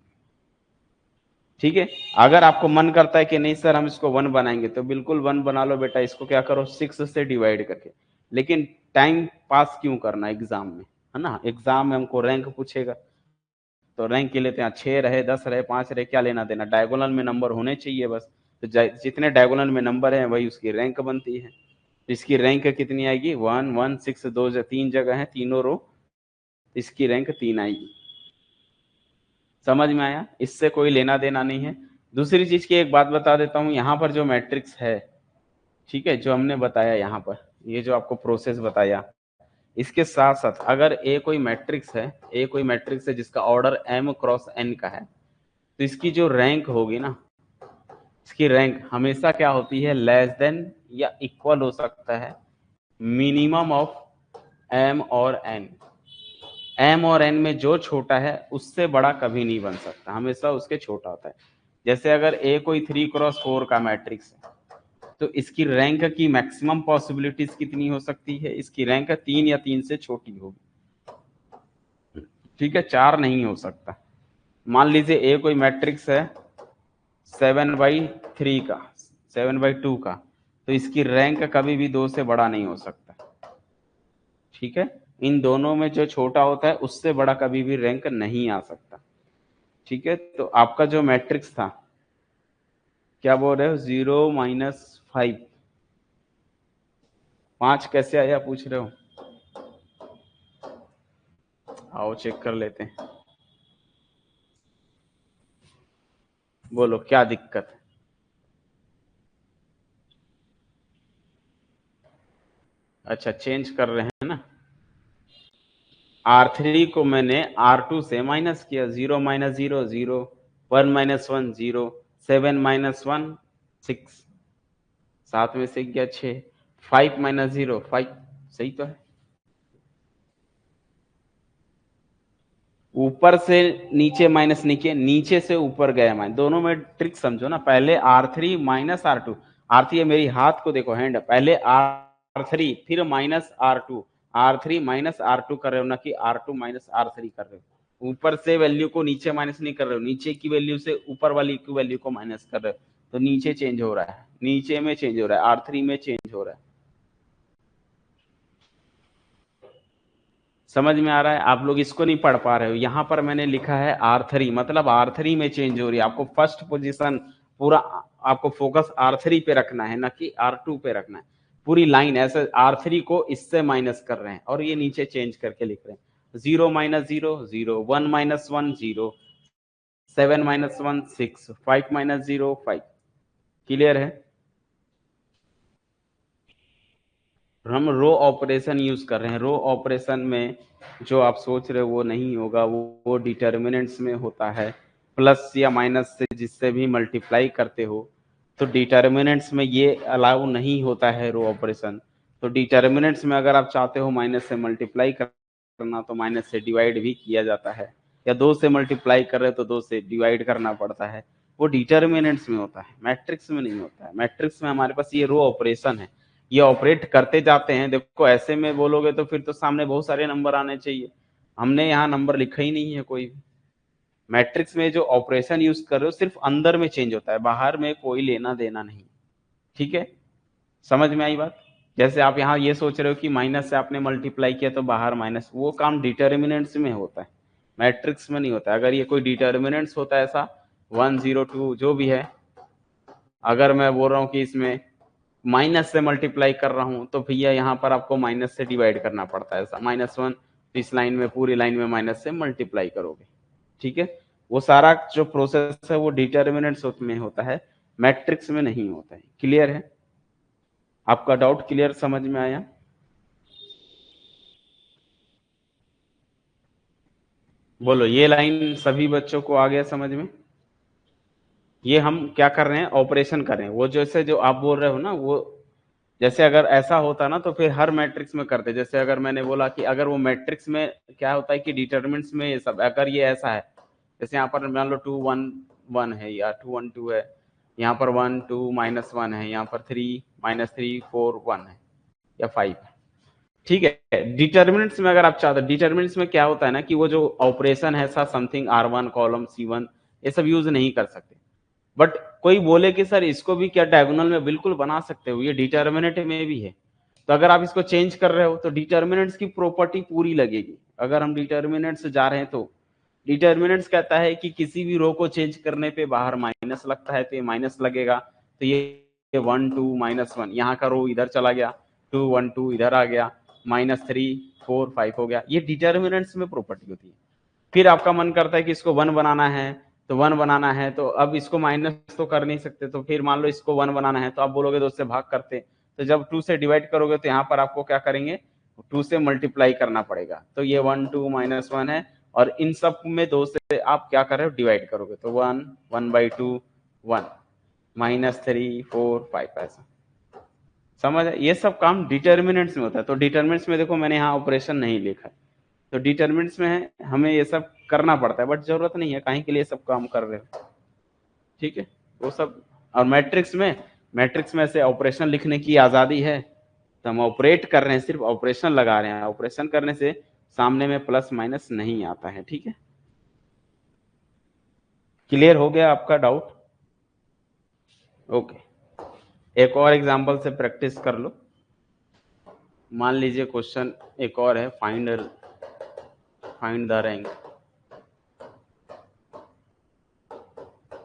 ठीक है, अगर आपको मन करता है कि नहीं सर हम इसको 1 बनाएंगे, तो बिल्कुल 1 बना लो बेटा। इसको क्या करो, 6 से डिवाइड करके। लेकिन टाइम पास क्यों करना एग्जाम में, है ना। एग्जाम में हमको रैंक पूछेगा, तो रैंक के लिए तो यहाँ 6 रहे, 10 रहे, 5 रहे, क्या लेना देना, डायगोनल में नंबर होने चाहिए बस। तो जितने डायगोनल में नंबर है वही उसकी रैंक बनती है। तो इसकी रैंक कितनी आएगी, 1 1 6 2 3 जगह है, तीनों रो, इसकी रैंक 3 आएगी। समझ में आया, इससे कोई लेना देना नहीं है। दूसरी चीज की एक बात बता देता हूं, यहाँ पर जो मैट्रिक्स है, ठीक है, जो हमने बताया यहाँ पर, ये जो आपको प्रोसेस बताया, इसके साथ साथ अगर ए कोई मैट्रिक्स है, ए कोई मैट्रिक्स है जिसका ऑर्डर m क्रॉस n का है, तो इसकी जो रैंक होगी ना, इसकी रैंक हमेशा क्या होती है, लेस देन या इक्वल हो सकता है मिनिमम ऑफ m और n। m और n में जो छोटा है उससे बड़ा कभी नहीं बन सकता, हमेशा उसके छोटा होता है। जैसे अगर a कोई 3 × 4 का मैट्रिक्स है, तो इसकी रैंक की मैक्सिमम पॉसिबिलिटीज कितनी हो सकती है, इसकी रैंक 3 या 3 से छोटी होगी। ठीक है, 4 नहीं हो सकता। मान लीजिए a कोई मैट्रिक्स है 7/3 का, 7/2 का, तो इसकी रैंक कभी भी 2 से बड़ा नहीं हो सकता। ठीक है, इन दोनों में जो छोटा होता है उससे बड़ा कभी भी रैंक नहीं आ सकता। ठीक है, तो आपका जो मैट्रिक्स था, क्या बोल रहे हो, 0 - 5, 5 कैसे आया पूछ रहे हो, आओ चेक कर लेते हैं। बोलो क्या दिक्कत है। अच्छा, चेंज कर रहे हैं ना। R3 को मैंने R2 से माइनस किया, 0 - 0 0, 1 - 1 0, 7 - 1 6, 7 में से गया 6, 5 - 0 5, सही तो है। ऊपर से नीचे माइनस नहीं किया, नीचे से ऊपर गया माइनस, दोनों में ट्रिक समझो ना। पहले R3 - R2, R3 मेरी हाथ को देखो, हैंड, पहले R3 फिर -R2, R3 - R2 कर रहे हो ना, कि R2 - R3 कर रहे हो। ऊपर से वैल्यू को नीचे माइनस नहीं कर रहे हो, नीचे की वैल्यू से ऊपर वाली की वैल्यू को माइनस कर रहे हो, तो नीचे चेंज हो रहा है, नीचे में चेंज हो रहा है, R3 में चेंज हो रहा है। समझ में आ रहा है, आप लोग इसको नहीं पढ़ पा रहे हो। यहाँ पर मैंने लिखा है R3, मतलब R3 में चेंज हो रही है। आपको फर्स्ट पोजीशन पूरा, आपको फोकस R3 पे रखना है, ना कि R2 पे रखना है। पूरी लाइन ऐसे R3 को इससे माइनस कर रहे हैं, और ये नीचे चेंज करके लिख रहे हैं, 0 - 0 0, 1 - 1 0, 7 - 1 6, 5 - 0 5। क्लियर है। हम रो ऑपरेशन यूज कर रहे हैं। रो ऑपरेशन में जो आप सोच रहे हो वो नहीं होगा, वो डिटर्मिनेंट्स में होता है, प्लस या माइनस से जिससे भी मल्टीप्लाई करते हो, तो डिटर्मिनेंट्स में ये अलाउ नहीं होता है रो ऑपरेशन। तो डिटर्मिनेंट्स में अगर आप चाहते हो माइनस से मल्टीप्लाई करना तो माइनस से डिवाइड भी किया जाता है, या 2 से मल्टीप्लाई कर रहे तो 2 से डिवाइड करना पड़ता है। वो डिटर्मिनेंट्स में होता है, मैट्रिक्स में नहीं होता है। मैट्रिक्स में हमारे पास ये रो ऑपरेशन है, ये ऑपरेट करते जाते हैं। देखो ऐसे में बोलोगे तो फिर तो सामने बहुत सारे नंबर आने चाहिए, हमने यहाँ नंबर लिखा ही नहीं है कोई भी। मैट्रिक्स में जो ऑपरेशन यूज कर रहे हो सिर्फ अंदर में चेंज होता है, बाहर में कोई लेना देना नहीं। ठीक है, समझ में आई बात? जैसे आप यहाँ ये सोच रहे हो कि माइनस से आपने मल्टीप्लाई किया तो बाहर माइनस, वो काम डिटर्मिनेंट्स में होता है, मैट्रिक्स में नहीं होता है। अगर ये कोई डिटर्मिनेंट्स होता है ऐसा 1 0 2 जो भी है, अगर मैं बोल रहा हूँ कि इसमें माइनस से मल्टीप्लाई कर रहा हूँ तो भैया यहाँ पर आपको माइनस से डिवाइड करना पड़ता है, ऐसा -1। इस लाइन में पूरी लाइन में माइनस से मल्टीप्लाई करोगे। ठीक है, वो सारा जो प्रोसेस है वो डिटर्मिनेंट्स में होता है, मैट्रिक्स में नहीं होता है। क्लियर है? आपका डाउट क्लियर समझ में आया? बोलो, ये लाइन सभी बच्चों को आ गया समझ में? ये हम क्या कर रहे हैं, ऑपरेशन कर रहे हैं। वो जैसे जो आप बोल रहे हो ना, वो जैसे अगर ऐसा होता ना तो फिर हर मैट्रिक्स में करते। जैसे अगर मैंने बोला कि अगर वो मैट्रिक्स में क्या होता है कि डिटरमिनेंट्स में ये सब, अगर ये ऐसा है, जैसे यहाँ पर मान लो 2 1 1 है या 2 1 2 है, यहाँ पर 1 2 -1 है, यहाँ पर 3 -3 4 1 है या 5 है। ठीक है, डिटर्मिनेंट्स में अगर आप चाहते हो, डिटर्मिनेंट्स में क्या होता है ना कि वो जो ऑपरेशन है ऐसा समथिंग R1 कॉलम C1 ये सब यूज नहीं कर सकते। बट कोई बोले कि सर इसको भी क्या डायगोनल में, बिल्कुल बना सकते हो, ये डिटर्मिनेंट में भी है। तो अगर आप इसको चेंज कर रहे हो तो डिटर्मिनेंट्स की प्रॉपर्टी पूरी लगेगी। अगर हम डिटर्मिनेंट्स जा रहे हैं तो डिटर्मिनेंट्स कहता है कि किसी भी रो को चेंज करने पे बाहर माइनस लगता है, तो ये माइनस लगेगा। तो ये 1 2 -1 यहाँ का रो इधर चला गया, 2 1 2 इधर आ गया, -3 4 5 हो गया। ये डिटर्मिनेंट्स में प्रॉपर्टी होती है। फिर आपका मन करता है कि इसको 1 बनाना है, तो 1 बनाना है तो अब इसको माइनस तो कर नहीं सकते, तो फिर मान लो इसको 1 बनाना है तो आप बोलोगे 2 से भाग करते। तो जब 2 से डिवाइड करोगे तो यहाँ पर आपको क्या करेंगे, 2 से मल्टीप्लाई करना पड़ेगा। तो ये 1 2 -1 है, और इन सब में 2 से आप क्या कर रहे हो, डिवाइड करोगे तो 1 1/2 1 -3 4 5 ऐसा। समझ? ये सब काम डिटर्मिनेंट्स में होता है। तो डिटर्मिनेंट्स में देखो मैंने यहाँ ऑपरेशन नहीं लिखा है, तो डिटर्मिनेंट्स में है, हमें ये सब करना पड़ता है, बट जरूरत नहीं है, काहे के लिए सब काम कर रहे हो। ठीक है, वो सब। और मैट्रिक्स में से ऑपरेशन लिखने की आजादी है, तो हम ऑपरेट कर रहे हैं, सिर्फ ऑपरेशन लगा रहे हैं। ऑपरेशन करने से सामने में प्लस माइनस नहीं आता है। ठीक है, क्लियर हो गया आपका डाउट? ओके, एक और एग्जांपल से प्रैक्टिस कर लो। मान लीजिए क्वेश्चन एक और है, फाइंड द रैंक।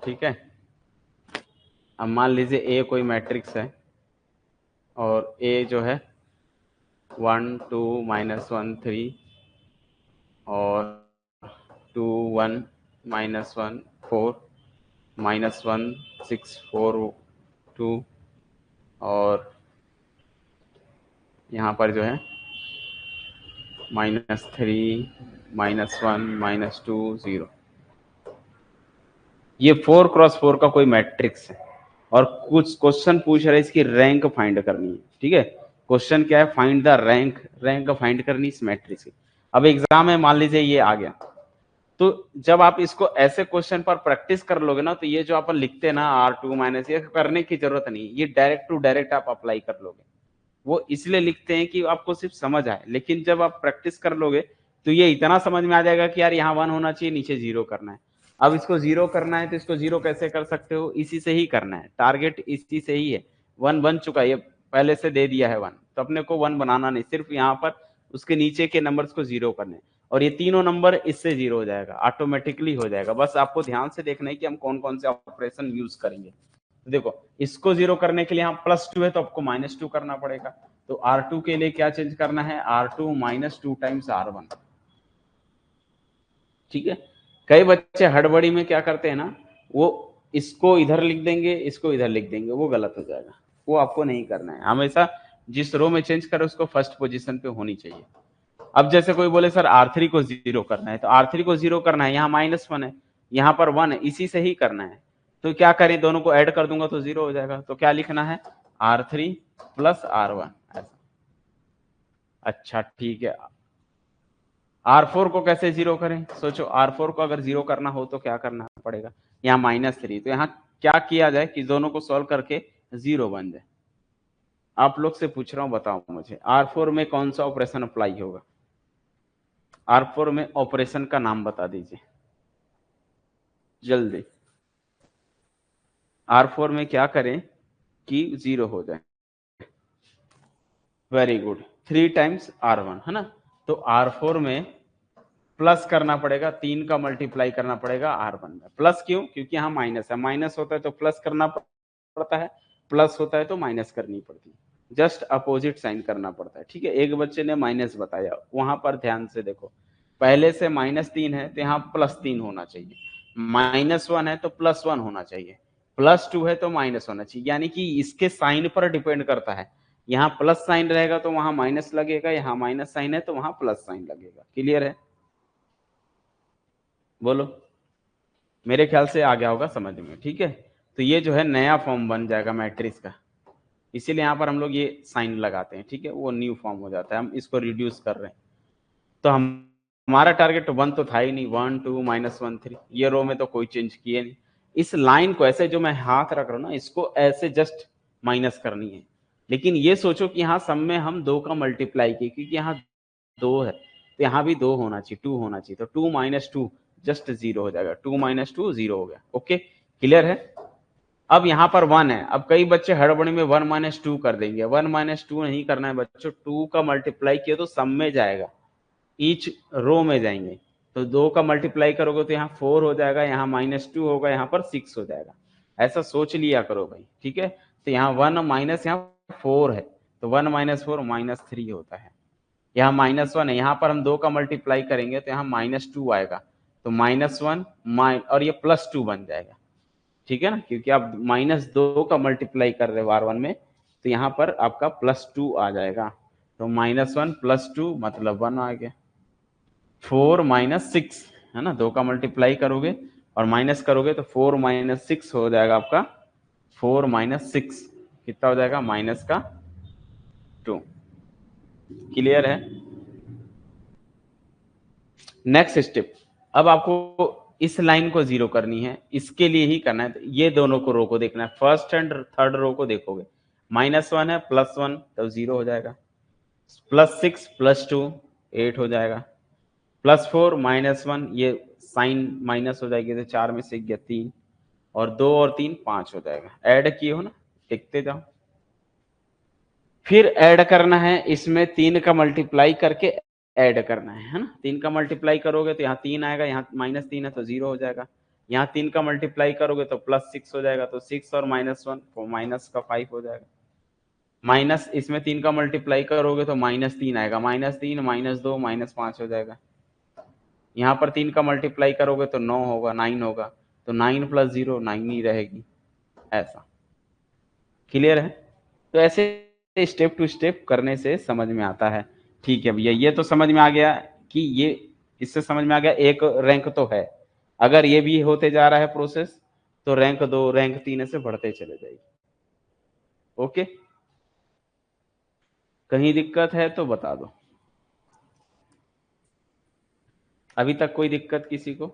ठीक है, अब मान लीजिए ए कोई मैट्रिक्स है, और ए जो है 1 2 -1 3 और 2 1 -1 4 -1 6 4 2, और यहाँ पर जो है -3 -1 -2 0। ये 4x4 का कोई मैट्रिक्स है, और कुछ क्वेश्चन पूछ रहे हैं इसकी रैंक फाइंड करनी है। ठीक है, क्वेश्चन क्या है, फाइंड द रैंक फाइंड करनी इस मैट्रिक्स की। अब एग्जाम है, मान लीजिए ये आ गया, तो जब आप इसको ऐसे क्वेश्चन पर प्रैक्टिस कर लोगे ना, तो ये जो अपन लिखते हैं ना R2 माइनस, ये करने की जरूरत नहीं, ये डायरेक्ट टू डायरेक्ट आप अप्लाई कर लोगे। वो इसलिए लिखते हैं कि आपको सिर्फ समझ आए, लेकिन जब आप प्रैक्टिस कर लोगे तो ये इतना समझ में आ जाएगा कि यार यहाँ 1 होना चाहिए, नीचे 0 करना है। अब इसको 0 करना है तो इसको 0 कैसे कर सकते हो, इसी से ही करना है, टारगेट इसी से ही है। 1 बन चुका है, ये पहले से दे दिया है 1, तो अपने को 1 बनाना नहीं, सिर्फ यहाँ पर उसके नीचे के नंबर्स को 0 करने, और ये तीनों नंबर इससे 0 हो जाएगा, ऑटोमेटिकली हो जाएगा। बस आपको ध्यान से देखना है कि हम कौन कौन से ऑपरेशन यूज करेंगे। देखो, इसको 0 करने के लिए यहाँ +2 है तो आपको -2 करना पड़ेगा। तो R2 के लिए क्या चेंज करना है, R2 -2 टाइम्स R1। ठीक है, कई बच्चे हड़बड़ी में क्या करते हैं ना, वो इसको इधर लिख देंगे, इसको इधर लिख देंगे, वो गलत हो जाएगा। वो आपको नहीं करना है, हमेशा जिस रो में चेंज करे उसको फर्स्ट पोजीशन पे होनी चाहिए। अब जैसे कोई बोले सर R3 को 0 करना है, तो R3 को 0 करना है, यहाँ -1 है, यहाँ पर 1 है, इसी से ही करना है। तो क्या करें, दोनों को ऐड कर दूंगा तो 0 हो जाएगा। तो क्या लिखना है, R3 + R1 ऐसा। अच्छा ठीक है, R4 को कैसे जीरो करें? सोचो, R4 को अगर जीरो करना हो तो क्या करना पड़ेगा? यहाँ -3, तो यहाँ क्या किया जाए कि दोनों को सॉल्व करके जीरो बन जाए? आप लोग से पूछ रहा हूं, बताओ मुझे R4 में कौन सा ऑपरेशन अप्लाई होगा? R4 में ऑपरेशन का नाम बता दीजिए जल्दी। R4 में क्या करें कि जीरो हो जाए? वेरी गुड, 3 टाइम्स R1 है ना। तो R4 में प्लस करना पड़ेगा, 3 का मल्टीप्लाई करना पड़ेगा R1 में। प्लस क्यों? क्योंकि यहाँ माइनस है, माइनस होता है तो प्लस करना पड़ता है, प्लस होता है तो माइनस करनी पड़ती है, जस्ट अपोजिट साइन करना पड़ता है। ठीक है, एक बच्चे ने माइनस बताया, वहां पर ध्यान से देखो, पहले से -3 है तो यहाँ +3 होना चाहिए, -1 है तो +1 होना चाहिए, +2 है तो माइनस होना चाहिए, यानी कि इसके साइन पर डिपेंड करता है। यहाँ प्लस साइन रहेगा तो वहां माइनस लगेगा, यहाँ माइनस साइन है तो वहां प्लस साइन लगेगा। क्लियर है? बोलो, मेरे ख्याल से आ गया होगा समझ में। ठीक है, तो ये जो है नया फॉर्म बन जाएगा मैट्रिक्स का, इसीलिए यहाँ पर हम लोग ये साइन लगाते हैं। ठीक है, वो न्यू फॉर्म हो जाता है, हम इसको रिड्यूस कर रहे हैं। तो हमारा टारगेट 1 तो था ही नहीं, 1 2 -1 3, ये रो में तो कोई चेंज किए नहीं। इस लाइन को ऐसे जो मैं हाथ रख रहा हूँ ना, इसको ऐसे जस्ट माइनस करनी है। लेकिन ये सोचो कि यहाँ सब में हम 2 का मल्टीप्लाई किए, क्योंकि यहाँ 2 है तो यहाँ भी 2 होना चाहिए, 2 होना चाहिए, तो 2 - 2 जस्ट 0 हो जाएगा, 2 - 2 0 हो गया। ओके, क्लियर है? अब यहाँ पर 1 है, अब कई बच्चे हड़बड़ी में 1 - 2 कर देंगे। 1 - 2 नहीं करना है बच्चों, 2 का मल्टीप्लाई किया तो सम में जाएगा, ईच रो में जाएंगे। तो 2 का मल्टीप्लाई करोगे तो यहाँ 4 हो जाएगा, यहाँ -2 होगा, यहाँ पर 6 हो जाएगा। ऐसा सोच लिया करो भाई। ठीक है, तो यहाँ 1 माइनस यहाँ 4 है, तो 1 - 4 -3 होता है। यहाँ -1 है, यहाँ पर हम 2 का मल्टीप्लाई करेंगे तो यहाँ -2 आएगा, तो -1 और ये +2 बन जाएगा। ठीक है ना, क्योंकि आप -2 का मल्टीप्लाई कर रहे हो R1 में, तो यहाँ पर आपका +2 आ जाएगा। तो -1 +2 मतलब 1 आ गया। 4 - 6 है ना, 2 का मल्टीप्लाई करोगे और माइनस करोगे तो 4 - 6 हो जाएगा आपका। 4 - 6 कितना हो जाएगा? -2। क्लियर है? नेक्स्ट स्टेप, अब आपको इस लाइन को जीरो करनी है, इसके लिए ही करना है। ये दोनों को रो को देखना है, फर्स्ट एंड थर्ड रो को देखोगे, -1 है, +1 तो 0 हो जाएगा, +6 +2 8 हो जाएगा, +4 -1 ये साइन माइनस हो जाएगी, तो 4 में से गया 3, और 2 और 3 5 हो जाएगा। ऐड किए हो ना, देखते जाओ। फिर ऐड करना है, इसमें 3 का मल्टीप्लाई करके ऐड करना है ना। 3 का मल्टीप्लाई करोगे तो यहाँ 3 आएगा, यहाँ -3 है तो 0 हो जाएगा, यहाँ 3 का मल्टीप्लाई करोगे तो +6 हो जाएगा, तो 6 और -1 तो माइनस का 5 हो जाएगा। माइनस इसमें 3 का मल्टीप्लाई करोगे तो -3 आएगा, -3 -2 -5 हो जाएगा। यहाँ पर 3 का मल्टीप्लाई करोगे तो 9 होगा, 9 होगा, तो 9 + 0 9 ही रहेगी। ऐसा क्लियर है? तो ऐसे स्टेप टू स्टेप करने से समझ में आता है। ठीक है भैया, ये तो समझ में आ गया कि ये, इससे समझ में आ गया एक रैंक तो है। अगर ये भी होते जा रहा है प्रोसेस, तो रैंक 2 रैंक 3 ऐसे बढ़ते चले जाएगी। ओके, कहीं दिक्कत है तो बता दो। अभी तक कोई दिक्कत किसी को?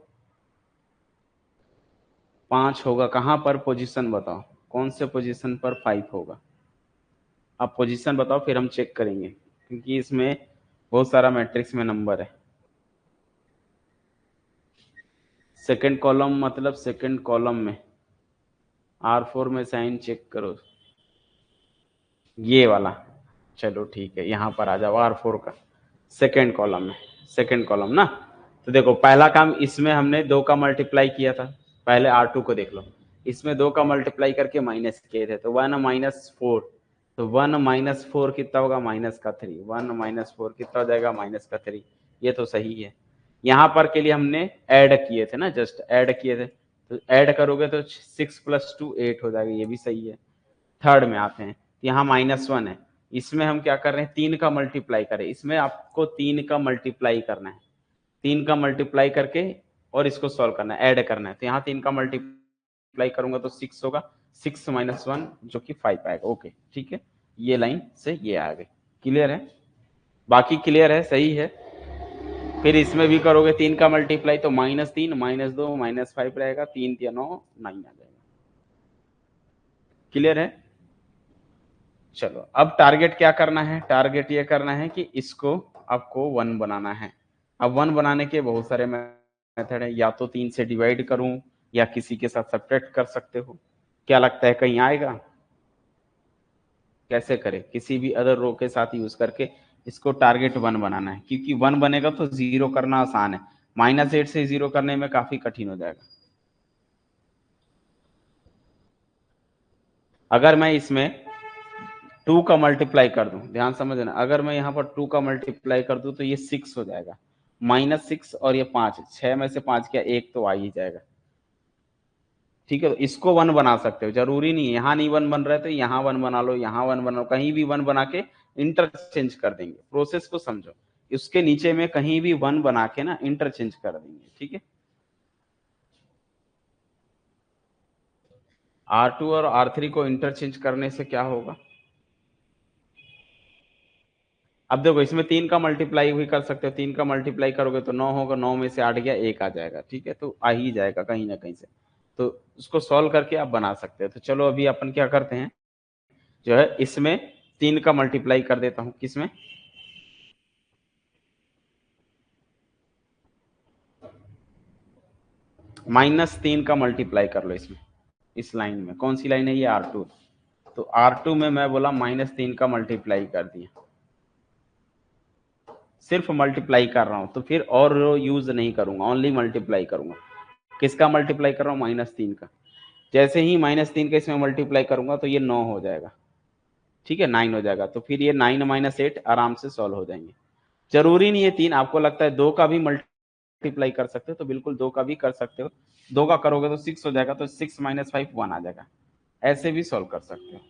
5 होगा, कहां पर पोजीशन बताओ, कौन से पोजीशन पर 5 होगा? आप पोजीशन बताओ, फिर हम चेक करेंगे, क्योंकि इसमें बहुत सारा मैट्रिक्स में नंबर है। सेकंड कॉलम मतलब सेकंड कॉलम में R4 में साइन चेक करो, ये वाला। चलो ठीक है, यहाँ पर आ जाओ R4 का सेकंड कॉलम में, सेकंड कॉलम ना। तो देखो, पहला काम इसमें हमने 2 का मल्टीप्लाई किया था, पहले R2 को देख लो, इसमें 2 का मल्टीप्लाई करके माइनस किए थे, तो 1 - 4, तो 1 - 4 कितना होगा? -3। 1 - 4 कितना हो जाएगा? -3। ये तो सही है। यहाँ पर के लिए हमने ऐड किए थे ना, जस्ट ऐड किए थे, तो ऐड करोगे तो 6 + 2 8 हो जाएगा, ये भी सही है। थर्ड में आते हैं, यहाँ -1 है, इसमें हम क्या कर रहे हैं? 3 का मल्टीप्लाई करें, इसमें आपको 3 का मल्टीप्लाई करना है, 3 का मल्टीप्लाई करके और इसको सॉल्व करना है, ऐड करना है। तो यहाँ 3 का मल्टीप्लाई करूंगा तो 6 होगा, 6 - 1 जो कि 5 आएगा। ओके ठीक है, ये लाइन से ये आ गई। क्लियर है? बाकी क्लियर है, सही है। फिर इसमें भी करोगे 3 का मल्टीप्लाई तो -3 -2 -5 रहेगा, 3 या 9 9 आ जाएगा। क्लियर है। चलो अब टारगेट क्या करना है, टारगेट ये करना है कि इसको आपको 1 बनाना है। अब 1 बनाने के बहुत सारे मेथड है, या तो 3 से डिवाइड करूं या किसी के साथ सब्ट्रैक्ट कर सकते हो। क्या लगता है कहीं आएगा? कैसे करें? किसी भी अदर रो के साथ यूज करके इसको टारगेट 1 बनाना है, क्योंकि 1 बनेगा तो 0 करना आसान है, -8 से 0 करने में काफी कठिन हो जाएगा। अगर मैं इसमें 2 का मल्टीप्लाई कर दूं, ध्यान समझना, अगर मैं यहाँ पर 2 का मल्टीप्लाई कर दूं तो ये 6 हो जाएगा, -6 और ये 5, 6 में से 5 क्या 1 तो आ ही जाएगा। ठीक है, तो इसको 1 बना सकते हो, जरूरी नहीं है यहाँ नहीं 1 बन रहा है तो यहाँ 1 बना लो, यहाँ 1 बना लो, कहीं भी 1 बना के इंटरचेंज कर देंगे। प्रोसेस को समझो, उसके नीचे में कहीं भी 1 बना के ना इंटरचेंज कर देंगे। ठीक है, R2 और R3 को इंटरचेंज करने से क्या होगा? अब देखो इसमें 3 का मल्टीप्लाई भी कर सकते हो, 3 का मल्टीप्लाई करोगे तो 9 होगा, 9 में से 8 गया 1 आ जाएगा। ठीक है, तो आ ही जाएगा कहीं ना कहीं से, तो उसको सॉल्व करके आप बना सकते हो। तो चलो अभी अपन क्या करते हैं, जो है इसमें 3 का मल्टीप्लाई कर देता हूं, किसमें? -3 का मल्टीप्लाई कर लो इसमें, इस लाइन में। कौन सी लाइन है ये? R2। तो R2 में मैं बोला -3 का मल्टीप्लाई कर दिया, सिर्फ मल्टीप्लाई कर रहा हूं, तो फिर और यूज नहीं करूंगा, ओनली मल्टीप्लाई करूंगा। किसका मल्टीप्लाई कर रहा हूं? -3 का। जैसे ही -3 का इसमें मल्टीप्लाई करूंगा तो ये 9 हो जाएगा। ठीक है, 9 हो जाएगा, तो फिर ये 9 - 8 आराम से सॉल्व हो जाएंगे। जरूरी नहीं है 3, आपको लगता है 2 का भी मल्टीप्लाई कर सकते हो तो बिल्कुल 2 का भी कर सकते हो। 2 का करोगे तो 6 हो जाएगा, तो 6 - 5 1 आ जाएगा। ऐसे भी सॉल्व कर सकते हो।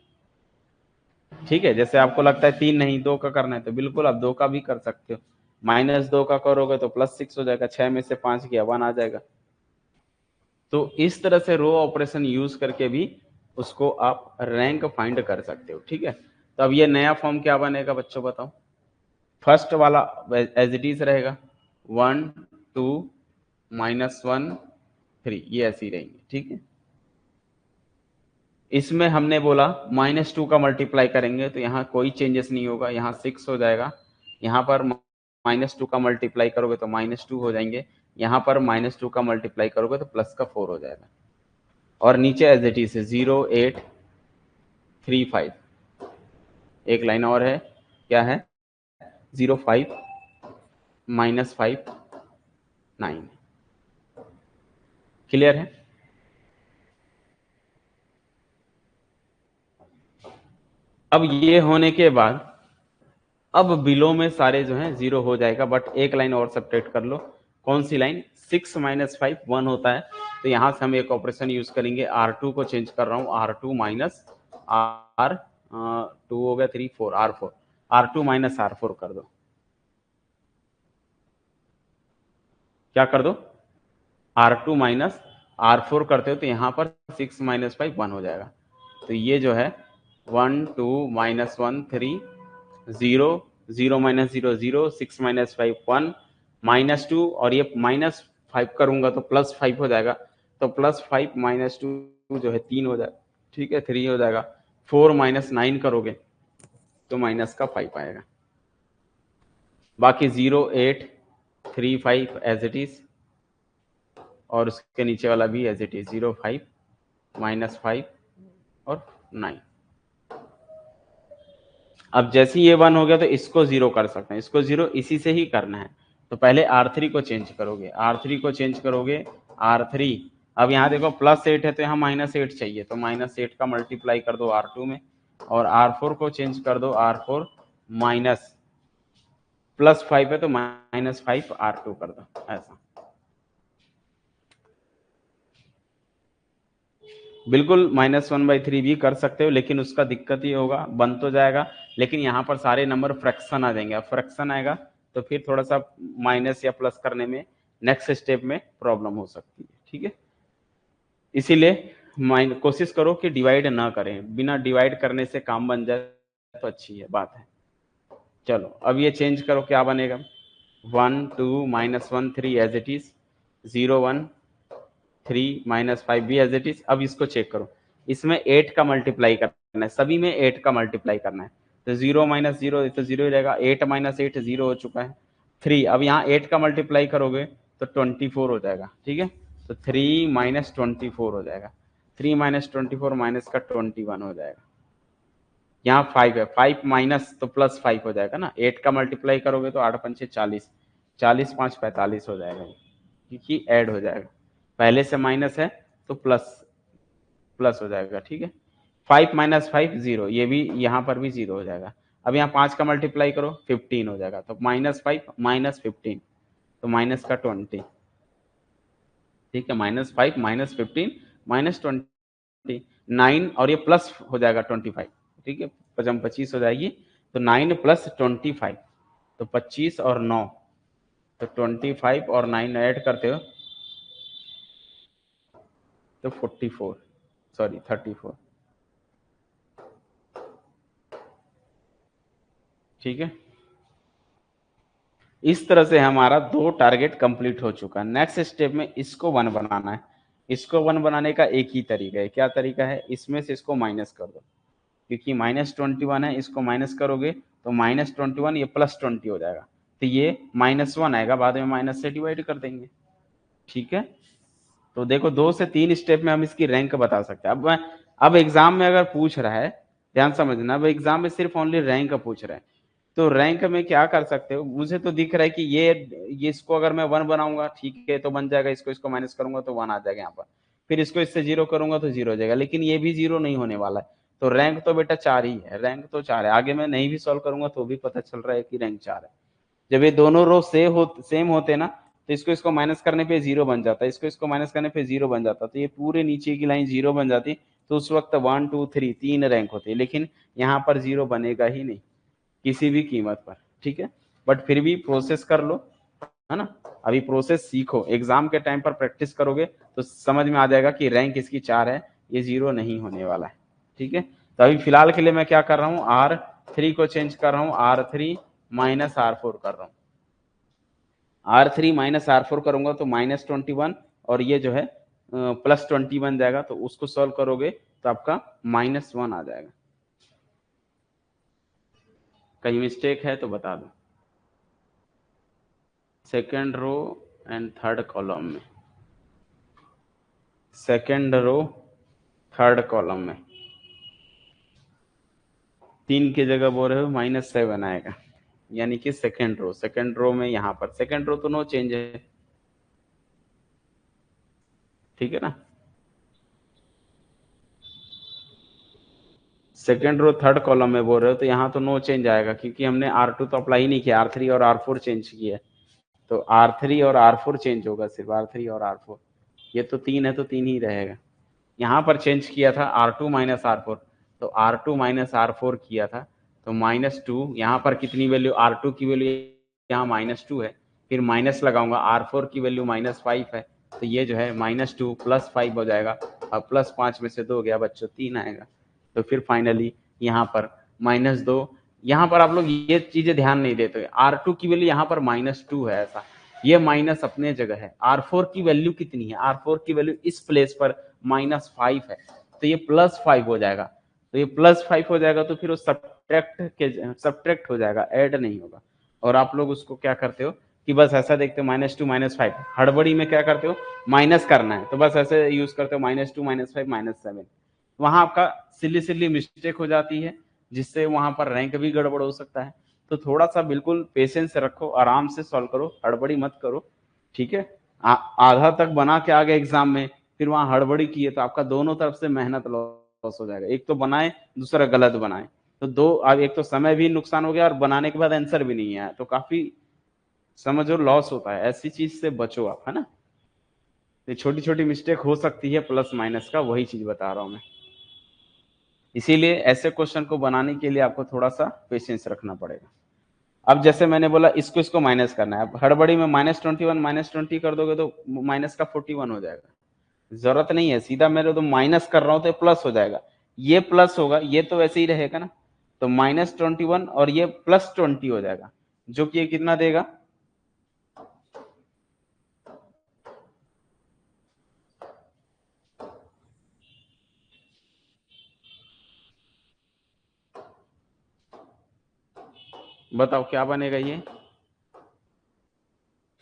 ठीक है, जैसे आपको लगता है 3 नहीं 2 का करना है तो बिल्कुल आप 2 का भी कर सकते हो। -2 का करोगे तो +6 हो जाएगा, 6 में से 5 गया 1 आ जाएगा। तो इस तरह से रो ऑपरेशन यूज करके भी उसको आप रैंक फाइंड कर सकते हो। ठीक है, तो अब ये नया फॉर्म क्या बनेगा बच्चों, बताओ? फर्स्ट वाला एज इट इज रहेगा, 1 2 -1 3, ये ऐसे ही रहेंगे। ठीक है, इसमें हमने बोला -2 का मल्टीप्लाई करेंगे तो यहाँ कोई चेंजेस नहीं होगा, यहाँ 6 हो जाएगा। यहाँ पर -2 का मल्टीप्लाई करोगे तो -2 हो जाएंगे, यहाँ पर -2 का मल्टीप्लाई करोगे तो प्लस का 4 हो जाएगा। और नीचे एज इट इज 0 8 3 5, एक लाइन और है, क्या है? 0 5 -5 9। क्लियर है? अब ये होने के बाद अब बिलो में सारे जो हैं 0 हो जाएगा, बट एक लाइन और सब्ट्रैक्ट कर लो। कौन सी लाइन? 6 - 5 1 होता है, तो यहां से हम एक ऑपरेशन यूज करेंगे, R2 को चेंज कर रहा हूं, R2 R 2 हो गया 3 4 R4, R2 R4 कर दो। क्या कर दो? R2 R4 करते हो तो यहाँ पर 6 - 5 1 हो जाएगा। तो ये जो है 1 2 -1 3 0 0 -0 0 6 - 5 1 -2, और ये -5 करूंगा तो +5 हो जाएगा, तो +5 -2 जो है 3 हो जाएगा। ठीक है, 3 हो जाएगा। 4 - 9 करोगे तो -5 आएगा। बाकी 0 8 3 5 एज इट इज, और उसके नीचे वाला भी एज इट इज 0 5 -5 और 9। अब जैसे ये 1 हो गया तो इसको 0 कर सकते हैं, इसको 0 इसी से ही करना है। तो पहले R3 को चेंज करोगे, R3 को चेंज करोगे, R3, अब यहाँ देखो +8 है तो यहाँ -8 चाहिए, तो -8 का मल्टीप्लाई कर दो R2 में, और R4 को चेंज कर दो, R4 माइनस +5 है तो -5 R2 कर दो, ऐसा। बिल्कुल -1/3 भी कर सकते हो, लेकिन उसका दिक्कत ही होगा, बन तो जाएगा लेकिन यहाँ पर सारे नंबर फ्रैक्शन आ जाएंगे। अब फ्रैक्शन आएगा तो फिर थोड़ा सा माइनस या प्लस करने में नेक्स्ट स्टेप में प्रॉब्लम हो सकती है। ठीक है, इसीलिए कोशिश करो कि डिवाइड ना करें, बिना डिवाइड करने से काम बन जाए तो अच्छी है बात है। चलो अब ये चेंज करो, क्या बनेगा, 1 2 -1 3 एज इट इज, 0 1 3 -5 भी एज इट इज। अब इसको चेक करो, इसमें 8 का मल्टीप्लाई करना है, सभी में 8 का मल्टीप्लाई करना है, तो 0 - 0 तो 0 ही रहेगा, 8 - 8 0 हो चुका है, 3 अब यहाँ 8 का मल्टीप्लाई करोगे तो 24 हो जाएगा, ठीक है, तो 3 - 24 हो जाएगा, 3 - 24 माइनस का 21 हो जाएगा। यहाँ 5 है, 5 माइनस तो प्लस 5 हो जाएगा ना, 8 का मल्टीप्लाई करोगे तो 8 पंचे 40, 40 5 45 हो जाएगा, क्योंकि ऐड हो जाएगा, पहले से माइनस है तो प्लस प्लस हो जाएगा, ठीक है। 5 - 5 0, ये भी यहाँ पर भी 0 हो जाएगा। अब यहाँ 5 का मल्टीप्लाई करो 15 हो जाएगा, तो -5 -15 तो माइनस का 20, ठीक है, -5 -15 -20 9, और ये प्लस हो जाएगा 25, ठीक है, 25 हो जाएगी, तो 9 + 25 तो 25 और 9, तो 25 और 9 ऐड करते हो तो 44, सॉरी 34, ठीक है। इस तरह से हमारा 2 टारगेट कंप्लीट हो चुका है। नेक्स्ट स्टेप में इसको 1 बनाना है। इसको 1 बनाने का एक ही तरीका है, क्या तरीका है, इसमें से इसको माइनस कर दो, क्योंकि -21 है, इसको माइनस करोगे तो -21 ये +20 हो जाएगा, तो ये -1 आएगा, बाद में माइनस से डिवाइड कर देंगे, ठीक है। तो देखो 2 से 3 स्टेप में हम इसकी रैंक बता सकते हैं। अब एग्जाम में अगर पूछ रहा है, ध्यान समझना, अब एग्जाम में सिर्फ ओनली रैंक पूछ रहा है, तो रैंक में क्या कर सकते हो, मुझे तो दिख रहा है कि ये इसको अगर मैं 1 बनाऊंगा, ठीक है, तो बन जाएगा, इसको माइनस करूंगा तो 1 आ जाएगा यहाँ पर, फिर इसको इससे 0 करूंगा तो 0 हो जाएगा, लेकिन ये भी 0 नहीं होने वाला है, तो रैंक तो बेटा 4 ही है, रैंक तो 4 है, आगे मैं नहीं भी सॉल्व करूंगा तो भी पता चल रहा है कि रैंक 4 है। जब ये दोनों रो सेम होते ना, तो इसको माइनस करने पे 0 बन जाता है, इसको माइनस करने पे 0 बन जाता, तो ये पूरे नीचे की लाइन 0 बन जाती, तो उस वक्त 1 2 3 3 रैंक होती है, लेकिन यहाँ पर 0 बनेगा ही नहीं किसी भी कीमत पर, ठीक है। बट फिर भी प्रोसेस कर लो, है ना, अभी प्रोसेस सीखो, एग्जाम के टाइम पर प्रैक्टिस करोगे तो समझ में आ जाएगा कि रैंक इसकी 4 है, ये 0 नहीं होने वाला है, ठीक है। तो अभी फिलहाल के लिए मैं क्या कर रहा हूँ, R3 को चेंज कर रहा हूँ, R3 - R4 कर रहा हूँ, R3 - R4 करूंगा तो -21, और ये जो है +20 बन जाएगा, तो उसको सॉल्व करोगे तो आपका -1 आ जाएगा। कहीं मिस्टेक है तो बता दो। Second row and third column में, सेकेंड रो थर्ड कॉलम में 3 की जगह बोल रहे हो -7 आएगा, यानी कि सेकेंड रो में यहाँ पर सेकेंड रो तो नो चेंज है, ठीक है ना। सेकेंड रो थर्ड कॉलम में बोल रहे हो तो यहाँ तो नो चेंज आएगा, क्योंकि हमने R2 तो अप्लाई नहीं किया, R3 और R4 चेंज किया है, तो R3 और R4 चेंज होगा, सिर्फ R3 और R4, ये तो 3 है तो 3 ही रहेगा। यहाँ पर चेंज किया था R2 - R4, तो R2 - R4 किया था, तो -2, यहाँ पर कितनी वैल्यू, R2 की वैल्यू यहाँ -2 है, फिर माइनस लगाऊंगा, R4 की वैल्यू -5 है, तो ये जो है -2 + 5 हो जाएगा, और +5 में से 2 गया बच्चों, 3 आएगा, तो फिर फाइनली यहाँ पर -2, यहाँ पर आप लोग ये चीजें ध्यान नहीं देते, R2 की वैल्यू यहाँ पर -2 है, ऐसा ये माइनस अपने जगह है, R4 की वैल्यू कितनी है, R4 की वैल्यू इस प्लेस पर -5 है, तो ये +5 हो जाएगा, तो ये +5 हो जाएगा, तो फिर वो सब्ट्रैक्ट हो जाएगा, ऐड नहीं होगा। और आप लोग उसको क्या करते हो कि बस ऐसा देखते हो -2 -5, हड़बड़ी में क्या करते हो, माइनस करना है तो बस ऐसे यूज करते हो -2 -5 -7, वहां आपका सिली मिस्टेक हो जाती है, जिससे वहां पर रैंक भी गड़बड़ हो सकता है। तो थोड़ा सा बिल्कुल पेशेंस रखो, आराम से सॉल्व करो, हड़बड़ी मत करो, ठीक है। आधा तक बना के आ गए एग्जाम में, फिर वहां हड़बड़ी किए तो आपका दोनों तरफ से मेहनत लॉस हो जाएगा, एक तो बनाए दूसरा गलत बनाए, तो दो, अब एक तो समय भी नुकसान हो गया और बनाने के बाद आंसर भी नहीं आया, तो काफी समझो लॉस होता है, ऐसी चीज से बचो आप, है ना। ये छोटी छोटी मिस्टेक हो सकती है प्लस माइनस का, वही चीज बता रहा हूं मैं। इसीलिए ऐसे क्वेश्चन को बनाने के लिए आपको थोड़ा सा पेशेंस रखना पड़ेगा। अब जैसे मैंने बोला इसको माइनस करना है, अब हड़बड़ी में -21 -20 कर दोगे तो माइनस का 41 हो जाएगा, जरूरत नहीं है, सीधा मेरे तो माइनस कर रहा हूं तो प्लस हो जाएगा, ये प्लस होगा, ये तो वैसे ही रहेगा ना, तो -21 और ये +20 हो जाएगा, जो कि ये कितना देगा? बताओ क्या बनेगा ये?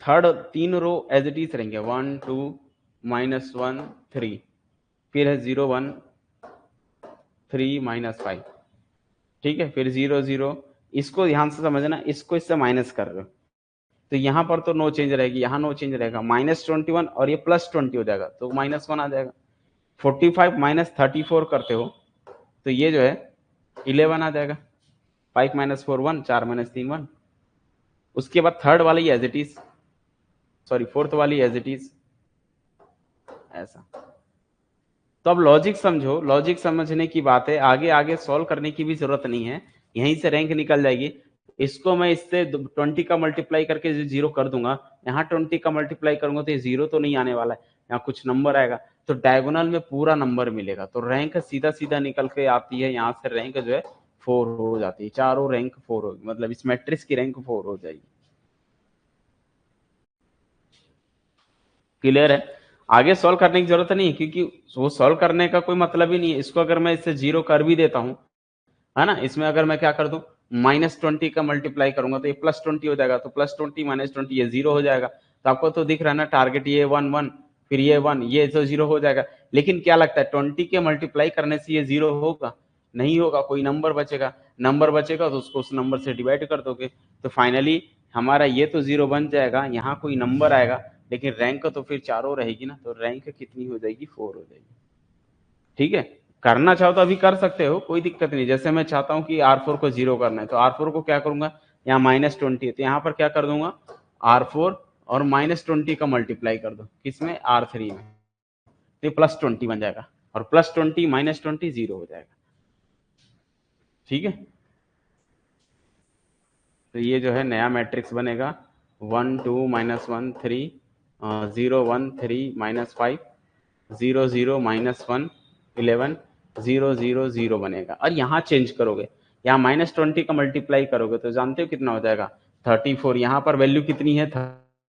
Third 3 row as it is रहेंगे, 1 2 -1 3, फिर है 0 1 3 -5, ठीक है, फिर 0 0। इसको ध्यान से समझना, इसको इससे माइनस कर रहे हो तो यहाँ पर तो नो चेंज रहेगी, यहाँ नो चेंज रहेगा, -21 और ये +20 हो जाएगा तो -1 आ जाएगा। 45 -34 करते हो तो ये जो है 11 आ जाएगा। 5 - 4 1, 4 - 3 1। उसके बाद थर्ड वाली as it is, sorry fourth वाली एज इट इज, ऐसा। तो अब लॉजिक समझो, लॉजिक समझने की बात है, आगे आगे सॉल्व करने की भी जरूरत नहीं है, यहीं से रैंक निकल जाएगी। इसको मैं इससे 20 का मल्टीप्लाई करके 0 कर दूंगा, यहाँ 20 का मल्टीप्लाई करूंगा तो ये 0 तो नहीं आने वाला है, यहाँ कुछ नंबर आएगा, तो डायगोनल में पूरा नंबर मिलेगा, तो रैंक सीधा सीधा निकल के आती है, यहाँ से रैंक जो है 4 हो जाती है, चारों रैंक 4 होगी, मतलब इस मैट्रिक्स की रैंक 4 हो जाएगी। क्लियर है? आगे सॉल्व करने की जरूरत नहीं है, क्योंकि वो सॉल्व करने का कोई मतलब ही नहीं है। इसको अगर मैं इससे 0 कर भी देता हूँ, है ना, इसमें अगर मैं क्या कर दूं, -20 का मल्टीप्लाई करूंगा तो ये +20 हो जाएगा, तो +20 -20 ये 0 हो जाएगा। तो आपको तो दिख रहा है ना, टारगेट ये 1 1, फिर ये 1, ये तो 0 हो जाएगा। लेकिन क्या लगता है 20 के मल्टीप्लाई करने से ये 0 होगा? नहीं होगा, कोई नंबर बचेगा, नंबर बचेगा तो उसको उस नंबर से डिवाइड कर दोगे, तो फाइनली हमारा ये तो 0 बन जाएगा, यहाँ कोई नंबर आएगा, लेकिन रैंक तो फिर चारों रहेगी ना, तो रैंक कितनी हो जाएगी? 4 हो जाएगी। ठीक है, करना चाहो तो अभी कर सकते हो, कोई दिक्कत नहीं। जैसे मैं चाहता हूं कि R4 को 0 करना है, तो R4 को क्या करूंगा, यहाँ -20 है तो यहाँ पर क्या कर दूंगा, R4 और -20 का मल्टीप्लाई कर दो, किसमें? R3 में, तो +20 बन जाएगा, और +20 -20 0 हो जाएगा। ठीक है, तो ये जो है नया मैट्रिक्स बनेगा, 1 2 -1 3 0 1 3 -5 0 0 -1 11 0 0 0 बनेगा। और यहाँ चेंज करोगे, यहाँ -20 का मल्टीप्लाई करोगे तो जानते हो कितना हो जाएगा? 34। यहाँ पर वैल्यू कितनी है?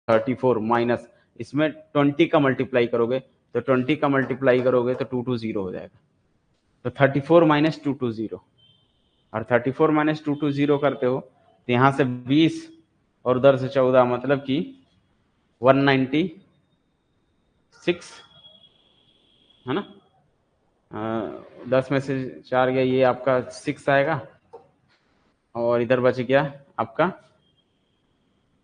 34 माइनस, इसमें 20 का मल्टीप्लाई करोगे तो 20 का मल्टीप्लाई करोगे तो 220 हो जाएगा। तो 34 - 220, और 34 - 220 करते हो तो यहाँ से 20 और उधर से 14, मतलब कि 196, है ना। 10 में से 4 गया, ये आपका 6 आएगा, और इधर बच गया आपका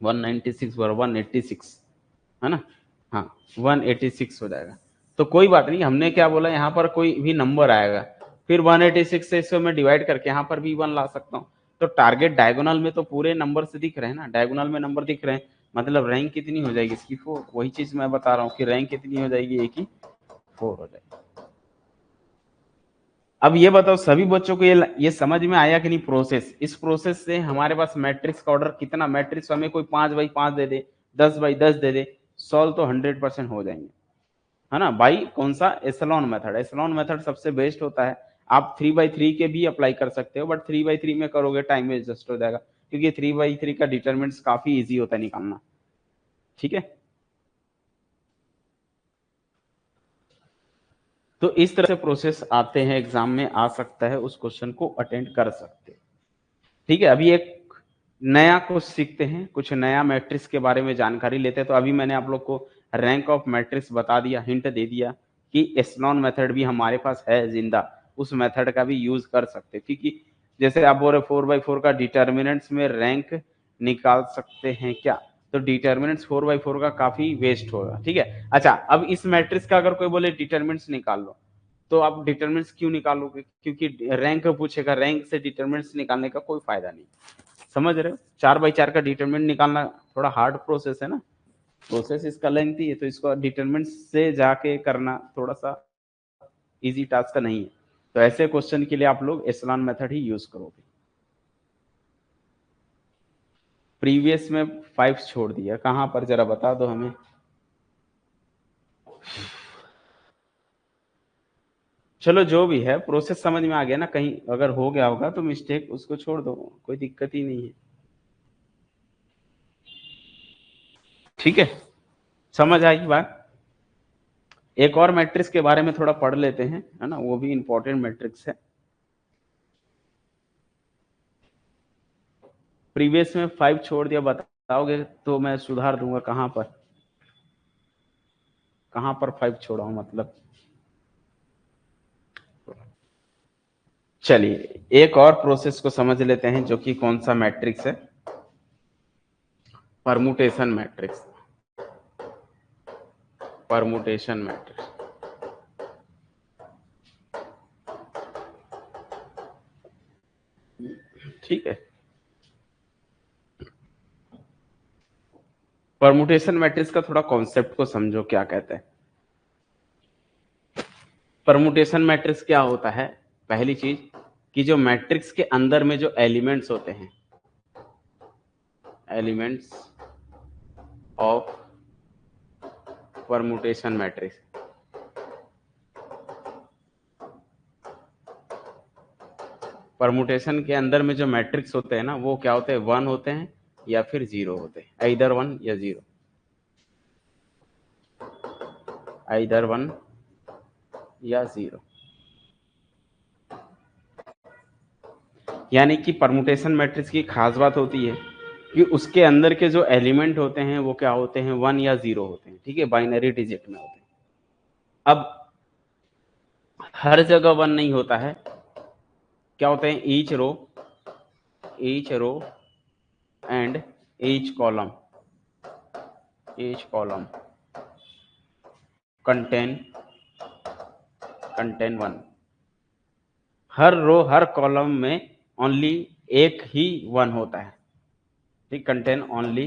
196 और 186, है ना। हाँ, 186 हो जाएगा। तो कोई बात नहीं, हमने क्या बोला, यहाँ पर कोई भी नंबर आएगा, फिर 186 से इसको मैं डिवाइड करके यहाँ पर भी 1 ला सकता हूँ। तो टारगेट डायगोनल में तो पूरे नंबर से दिख रहे हैं ना, डायगोनल में नंबर दिख रहे हैं, मतलब रैंक कितनी हो जाएगी इसकी? 4। वही चीज मैं बता रहा हूँ कि रैंक कितनी हो जाएगी, एक ही 4 हो जाएगी। अब ये बताओ सभी बच्चों को ये समझ में आया कि नहीं प्रोसेस? इस प्रोसेस से हमारे पास मैट्रिक्स का ऑर्डर कितना, मैट्रिक्स हमें कोई 5x5 दे दे, 10x10 दे दे, सॉल्व तो 100% हो जाएंगे, है ना भाई। कौन सा? Echelon method. एसलॉन मेथड सबसे बेस्ट होता है। आप 3x3 के भी अप्लाई कर सकते हो, बट 3x3 में करोगे टाइम एडजस्ट हो जाएगा, क्योंकि 3x3 का डिटरमिनेंट्स काफी इजी होता है निकालना। ठीक है, तो इस तरह से प्रोसेस आते हैं, एग्जाम में आ सकता है, उस क्वेश्चन को अटेंड कर सकते हैं। ठीक है, अभी एक नया कुछ सीखते हैं, कुछ नया मैट्रिक्स के बारे में जानकारी लेते हैं। तो अभी मैंने आप लोग को रैंक ऑफ मैट्रिक्स बता दिया, हिंट दे दिया कि एस्लॉन मेथड भी हमारे पास है जिंदा, उस मेथड का भी यूज कर सकते हैं, क्योंकि जैसे आप बोल रहे 4x4 का डिटर्मिनेंट्स में रैंक निकाल सकते हैं क्या, तो डिटर्मिनेंट्स 4x4 का काफी वेस्ट होगा। ठीक है, अच्छा, अब इस मैट्रिक्स का अगर कोई बोले डिटर्मिनेंट्स निकाल लो, तो आप डिटरमिनेंट्स क्यों निकालोगे? क्योंकि रैंक पूछेगा, रैंक से डिटरमिनेंट्स निकालने का कोई फायदा नहीं। समझ रहे हो? 4x4 का डिटरमिनेंट निकालना थोड़ा हार्ड प्रोसेस है ना, प्रोसेस इसका लेंथी है, तो इसको डिटरमिनेंट से जाके करना थोड़ा सा इजी टास्क नहीं है। तो ऐसे क्वेश्चन के लिए आप लोग एसलॉन मेथड ही यूज करोगे। प्रीवियस में 5 छोड़ दिया, कहां पर जरा बता दो हमें। चलो जो भी है, प्रोसेस समझ में आ गया ना। कहीं अगर हो गया होगा तो मिस्टेक उसको छोड़ दो, कोई दिक्कत ही नहीं है। ठीक है, समझ आई बात। एक और मैट्रिक्स के बारे में थोड़ा पढ़ लेते हैं, है ना, वो भी इंपॉर्टेंट मैट्रिक्स है। प्रीवियस में 5 छोड़ दिया, बताओगे तो मैं सुधार दूंगा। कहां पर 5 छोड़ा हूं मतलब। चलिए एक और प्रोसेस को समझ लेते हैं, जो कि कौन सा मैट्रिक्स है, परमुटेशन मैट्रिक्स। परमुटेशन मैट्रिक्स, ठीक है। परमुटेशन मैट्रिक्स का थोड़ा कॉन्सेप्ट को समझो, क्या कहते हैं। परमुटेशन मैट्रिक्स क्या होता है? पहली चीज कि जो मैट्रिक्स के अंदर में जो एलिमेंट्स होते हैं, elements of permutation matrix, permutation के अंदर में जो मैट्रिक्स होते हैं ना, वो क्या होते हैं, 1 होते हैं या फिर 0 होते हैं। इधर 1 या 0, इधर 1 या 0। यानी कि परमुटेशन मैट्रिक्स की खास बात होती है कि उसके अंदर के जो एलिमेंट होते हैं वो क्या होते हैं, 1 या 0 होते हैं। ठीक है, बाइनरी डिजिट में होते हैं। अब हर जगह 1 नहीं होता है, क्या होते हैं, each row and each column contain 1। हर रो हर कॉलम में ओनली एक ही 1 होता है। ठीक, कंटेन ओनली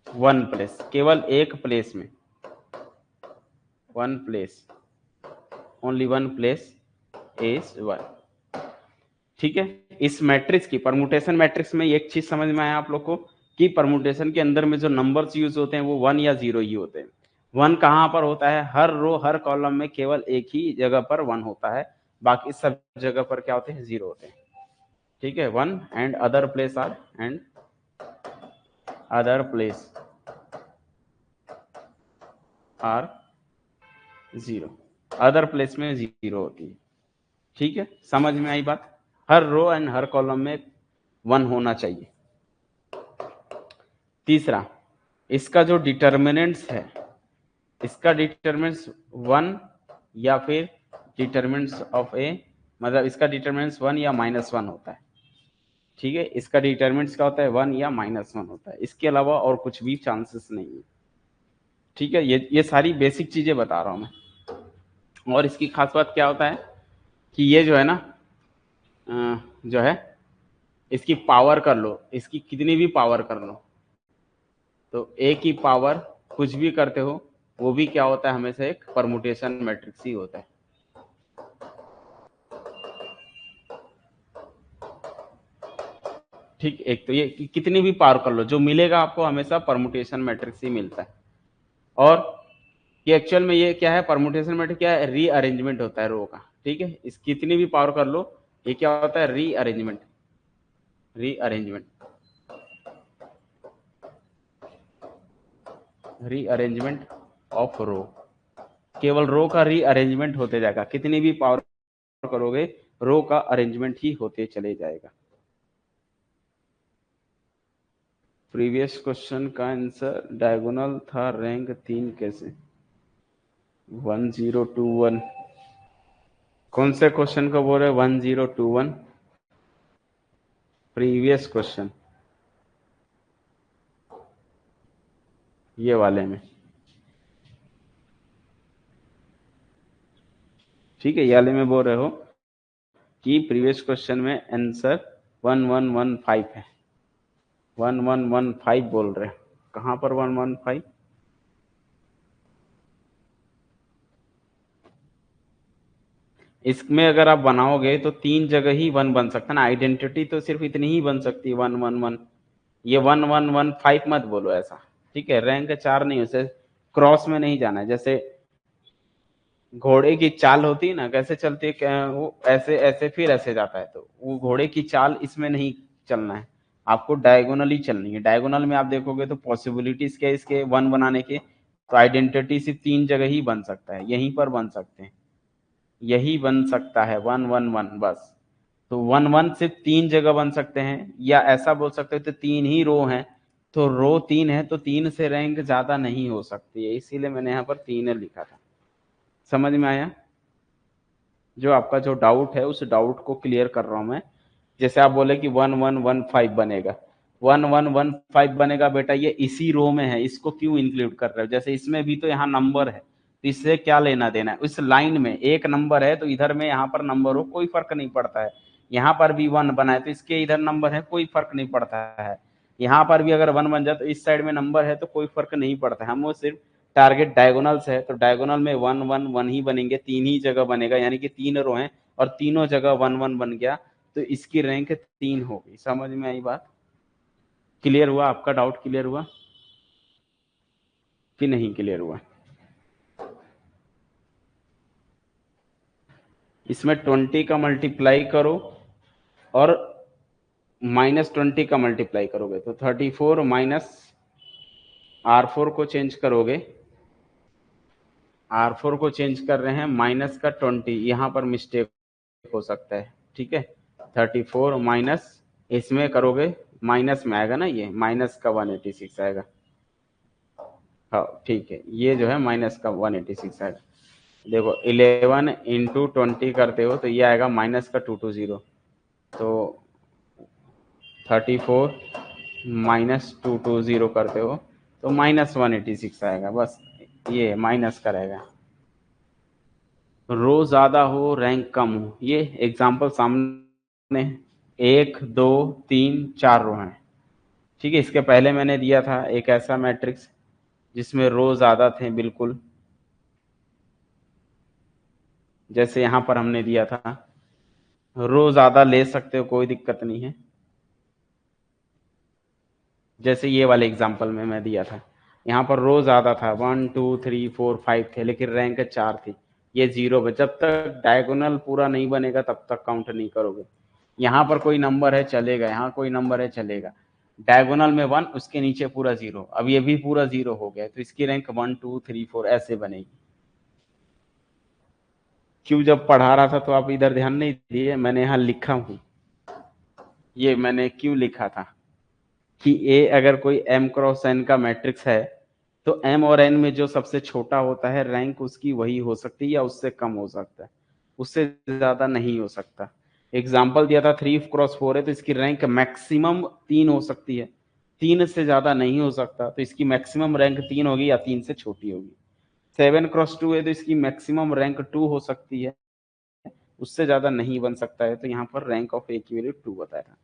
1 प्लेस, केवल एक प्लेस में, 1 प्लेस, ओनली 1 प्लेस इज 1। ठीक है, इस मैट्रिक्स की, परमुटेशन मैट्रिक्स में एक चीज समझ में आया आप लोग को कि परमुटेशन के अंदर में जो नंबर्स यूज होते हैं वो 1 या 0 ही होते हैं। 1 कहां पर होता है, हर रो हर कॉलम में केवल एक ही जगह पर 1 होता है, बाकी सब जगह पर क्या होते हैं, 0 होते हैं। ठीक है, 1 and other place are 0, other place में 0 होती है। ठीक है, समझ में आई बात। हर रो एंड हर कॉलम में 1 होना चाहिए। तीसरा, इसका जो डिटर्मिनेंट्स है, इसका डिटर्मिनेंट्स 1 या फिर डिटर्मिनेंट्स ऑफ ए, मतलब इसका डिटर्मिनेंट्स 1 या -1 होता है। ठीक है, इसका डिटर्मिनेंट्स क्या होता है, 1 या -1 होता है, इसके अलावा और कुछ भी चांसेस नहीं है। ठीक है, ये सारी बेसिक चीजें बता रहा हूं मैं। और इसकी खास बात क्या होता है कि ये जो है ना, जो है, इसकी पावर कर लो, इसकी कितनी भी पावर कर लो, तो ए की पावर कुछ भी करते हो, वो भी क्या होता है, हमेशा एक परमुटेशन मैट्रिक्स ही होता है। ठीक, एक तो ये कि कितनी भी पावर कर लो, जो मिलेगा आपको हमेशा परमुटेशन मैट्रिक्स ही मिलता है। और ये एक्चुअल में ये क्या है, परमुटेशन मैट्रिक्स क्या है, रीअरेंजमेंट होता है रो का। ठीक है, इस कितनी भी पावर कर लो, ये क्या होता है, रीअरेंजमेंट ऑफ रो। केवल रो का रीअरेंजमेंट होते जाएगा, कितनी भी पावर करोगे रो का अरेंजमेंट ही होते चले जाएगा। प्रीवियस क्वेश्चन का आंसर डायगोनल था, रैंक 3 कैसे, 1021। कौन से क्वेश्चन को बोल रहे, 1021? प्रीवियस क्वेश्चन, ये वाले में। ठीक है, ये वाले में बोल रहे हो कि प्रीवियस क्वेश्चन में आंसर 1115 है, 1115 बोल रहे हैं। कहां पर 115? इसमें अगर आप बनाओगे तो 3 जगह ही 1 बन सकता है ना, आइडेंटिटी तो सिर्फ इतनी ही बन सकती है, 111। ये 1115 मत बोलो ऐसा। ठीक है, रैंक 4 नहीं हो सकता, क्रॉस में नहीं जाना है। जैसे घोड़े की चाल होती है ना, कैसे चलती है, वो ऐसे ऐसे फिर ऐसे जाता है, तो वो घोड़े की चाल इसमें नहीं चलना है, आपको डायगोनली चलनी है। डायगोनल में आप देखोगे तो पॉसिबिलिटीज क्या इसके वन बनाने के, तो आइडेंटिटी सिर्फ 3 जगह ही बन सकता है, यहीं पर बन सकते हैं, यही बन सकता है 1 1 1 बस। तो 1 1 सिर्फ 3 जगह बन सकते हैं, या ऐसा बोल सकते हो तो 3 ही रो हैं, तो रो 3 है तो 3 से रैंक ज्यादा नहीं हो सकती है, इसीलिए मैंने यहाँ पर 3 लिखा था। समझ में आया? जो आपका जो डाउट है उस डाउट को क्लियर कर रहा हूं मैं। जैसे आप बोले कि 1115 बनेगा, 1115 बनेगा बेटा, ये इसी रो में है, इसको क्यों इंक्लूड कर रहे हो? जैसे इसमें भी तो यहाँ नंबर है, तो इससे क्या लेना देना है? इस लाइन में एक नंबर है तो इधर में यहाँ पर नंबर हो, कोई फर्क नहीं पड़ता है। यहाँ पर भी 1 बना है तो इसके इधर नंबर है, कोई फर्क नहीं पड़ता है। यहाँ पर भी अगर 1 बन जाए तो इस साइड में नंबर है तो कोई फर्क नहीं पड़ता है। हम वो सिर्फ टारगेट डायगोनल्स है, तो डायगोनल में 1 1 1 ही बनेंगे, 3 ही जगह बनेगा, यानी कि 3 रो हैं और तीनों जगह 1 1 बन गया, तो इसकी रैंक 3 हो गई। समझ में आई बात? क्लियर हुआ? आपका डाउट क्लियर हुआ कि नहीं क्लियर हुआ? इसमें 20 का मल्टीप्लाई करो और -20 का मल्टीप्लाई करोगे तो 34 माइनस R4 को चेंज करोगे, R4 को चेंज कर रहे हैं माइनस का 20, यहाँ पर मिस्टेक हो सकता है, ठीक है। 34 माइनस, इसमें करोगे माइनस में आएगा ना, ये माइनस का 186 आएगा। हाँ ठीक है, ये जो है माइनस का 186 आएगा। देखो 11 इंटू 20 करते हो तो ये आएगा माइनस का 220, तो 34 माइनस 220 करते हो तो माइनस 186 आएगा, बस ये माइनस का रहेगा। रो ज्यादा हो रैंक कम हो, ये एग्जाम्पल सामने 1 2 3 4 रो हैं, ठीक है। इसके पहले मैंने दिया था एक ऐसा मैट्रिक्स जिसमें रो ज्यादा थे बिल्कुल, जैसे यहां पर हमने दिया था, रो ज्यादा ले सकते हो, कोई दिक्कत नहीं है। जैसे ये वाले एग्जाम्पल में मैं दिया था, यहाँ पर रो ज्यादा था, 1 2 3 4 5 थे, लेकिन रैंक 4 थी, ये 0 पे। जब तक डायगोनल पूरा नहीं बनेगा तब तक काउंट नहीं करोगे। यहाँ पर कोई नंबर है चलेगा, यहाँ कोई नंबर है चलेगा, डायगोनल में 1, उसके नीचे पूरा 0, अब ये भी पूरा 0 हो गया, तो इसकी रैंक 1 2 3 4 ऐसे बनेगी। क्यों जब पढ़ा रहा था तो आप इधर ध्यान नहीं दिए? मैंने यहाँ लिखा हूं, ये मैंने क्यों लिखा था कि ए अगर कोई m क्रॉस n का मैट्रिक्स है तो m और n में जो सबसे छोटा होता है रैंक उसकी वही हो सकती है या उससे कम हो सकता है, उससे ज्यादा नहीं हो सकता। एग्जाम्पल दिया था 3x4 है तो इसकी रैंक मैक्सिमम 3 हो सकती है, 3 से ज्यादा नहीं हो सकता, तो इसकी मैक्सिमम रैंक 3 होगी या 3 से छोटी होगी। 7x2 है तो इसकी मैक्सिमम रैंक 2 हो सकती है, उससे ज्यादा नहीं बन सकता है, तो यहाँ पर रैंक ऑफ ए की वैल्यू 2 बताया था।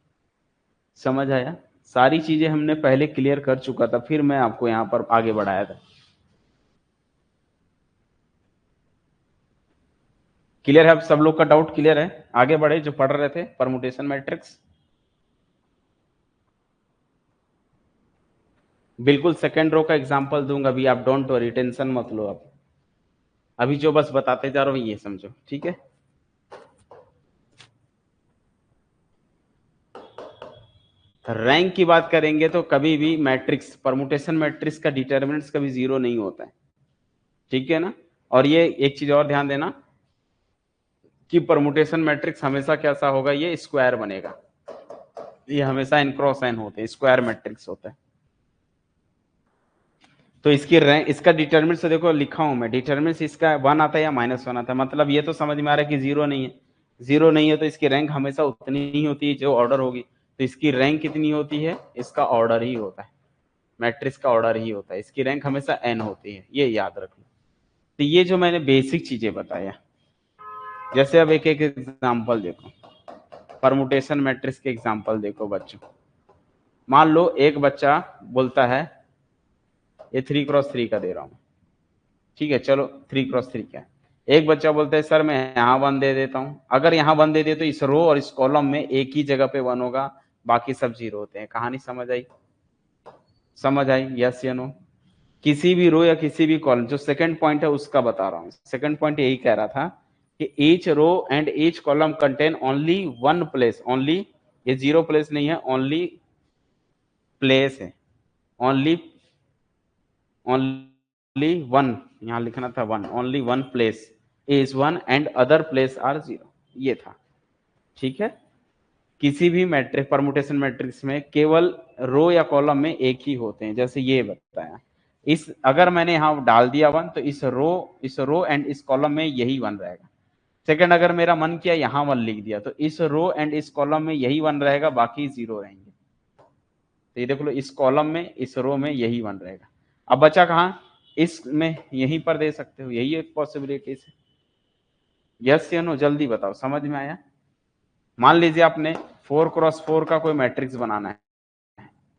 समझ आया? सारी चीजें हमने पहले क्लियर कर चुका था, फिर मैं आपको यहाँ पर आगे बढ़ाया था। क्लियर है? अब सब लोग का डाउट क्लियर है? आगे बढ़े जो पढ़ रहे थे परमुटेशन मैट्रिक्स। बिल्कुल सेकेंड रो का एग्जांपल दूंगा अभी, आप डोंट वरी, टेंशन मत लो। आप अभी जो बस बताते जा रहा हूँ ये समझो, ठीक है। रैंक की बात करेंगे तो कभी भी मैट्रिक्स, परमुटेशन मैट्रिक्स का डिटर्मिनेंट्स कभी 0 नहीं होता है, ठीक है ना। और ये एक चीज और ध्यान देना कि परमुटेशन मैट्रिक्स हमेशा कैसा होगा, ये स्क्वायर बनेगा, ये हमेशा n क्रॉस n होते हैं, स्क्वायर मैट्रिक्स होता है। तो इसकी रैंक, इसका डिटर्मिनेंट से देखो लिखा हूं मैं, डिटर्मिनेंट इसका 1 आता है या -1 आता है, मतलब ये तो समझ में आ रहा है कि 0 नहीं है। 0 नहीं है तो इसकी रैंक हमेशा उतनी ही होती है जो ऑर्डर होगी, तो इसकी रैंक कितनी होती है, इसका ऑर्डर ही होता है, मैट्रिक्स का ऑर्डर ही होता है, इसकी रैंक हमेशा n होती है, ये याद रखो। तो ये जो मैंने बेसिक चीजें बताया, जैसे अब एक एक एग्जाम्पल देखो, परमुटेशन मैट्रिक्स के एग्जाम्पल देखो बच्चों। मान लो एक बच्चा बोलता है, ये 3x3 का दे रहा हूं, ठीक है, चलो 3x3 क्या है। एक बच्चा बोलता है सर मैं यहाँ 1 दे देता हूँ, अगर यहाँ 1 दे दे तो इस रो और इस कॉलम में एक ही जगह पे 1 होगा, बाकी सब 0 होते हैं। कहानी समझ आई? समझ आई? यस या नो? किसी भी रो या किसी भी कॉलम, जो सेकंड पॉइंट है उसका बता रहा हूँ। सेकंड पॉइंट यही कह रहा था कि each row and each column contain only one place, only, ये जीरो प्लेस नहीं है, ओनली प्लेस है, ओनली, ओनली वन, यहाँ लिखना था one, only one place is one and other place are zero, ये था। ठीक है, किसी भी मैट्रिक्स, परमुटेशन मैट्रिक्स में केवल रो या कॉलम में एक ही होते हैं, जैसे ये बताया। इस अगर मैंने यहाँ डाल दिया वन, तो इस रो एंड इस कॉलम में यही वन रहेगा। सेकंड, अगर मेरा मन किया यहाँ वन लिख दिया, तो इस रो एंड इस कॉलम में यही वन रहेगा, बाकी जीरो रहेंगे। तो ये देख लो, इस कॉलम में इस रो में यही वन रहेगा। अब बचा कहाँ, इसमें यहीं पर दे सकते हो, यही एक पॉसिबिलिटी है। यस या नो, जल्दी बताओ, समझ में आया? मान लीजिए आपने 4x4 का कोई मैट्रिक्स बनाना है।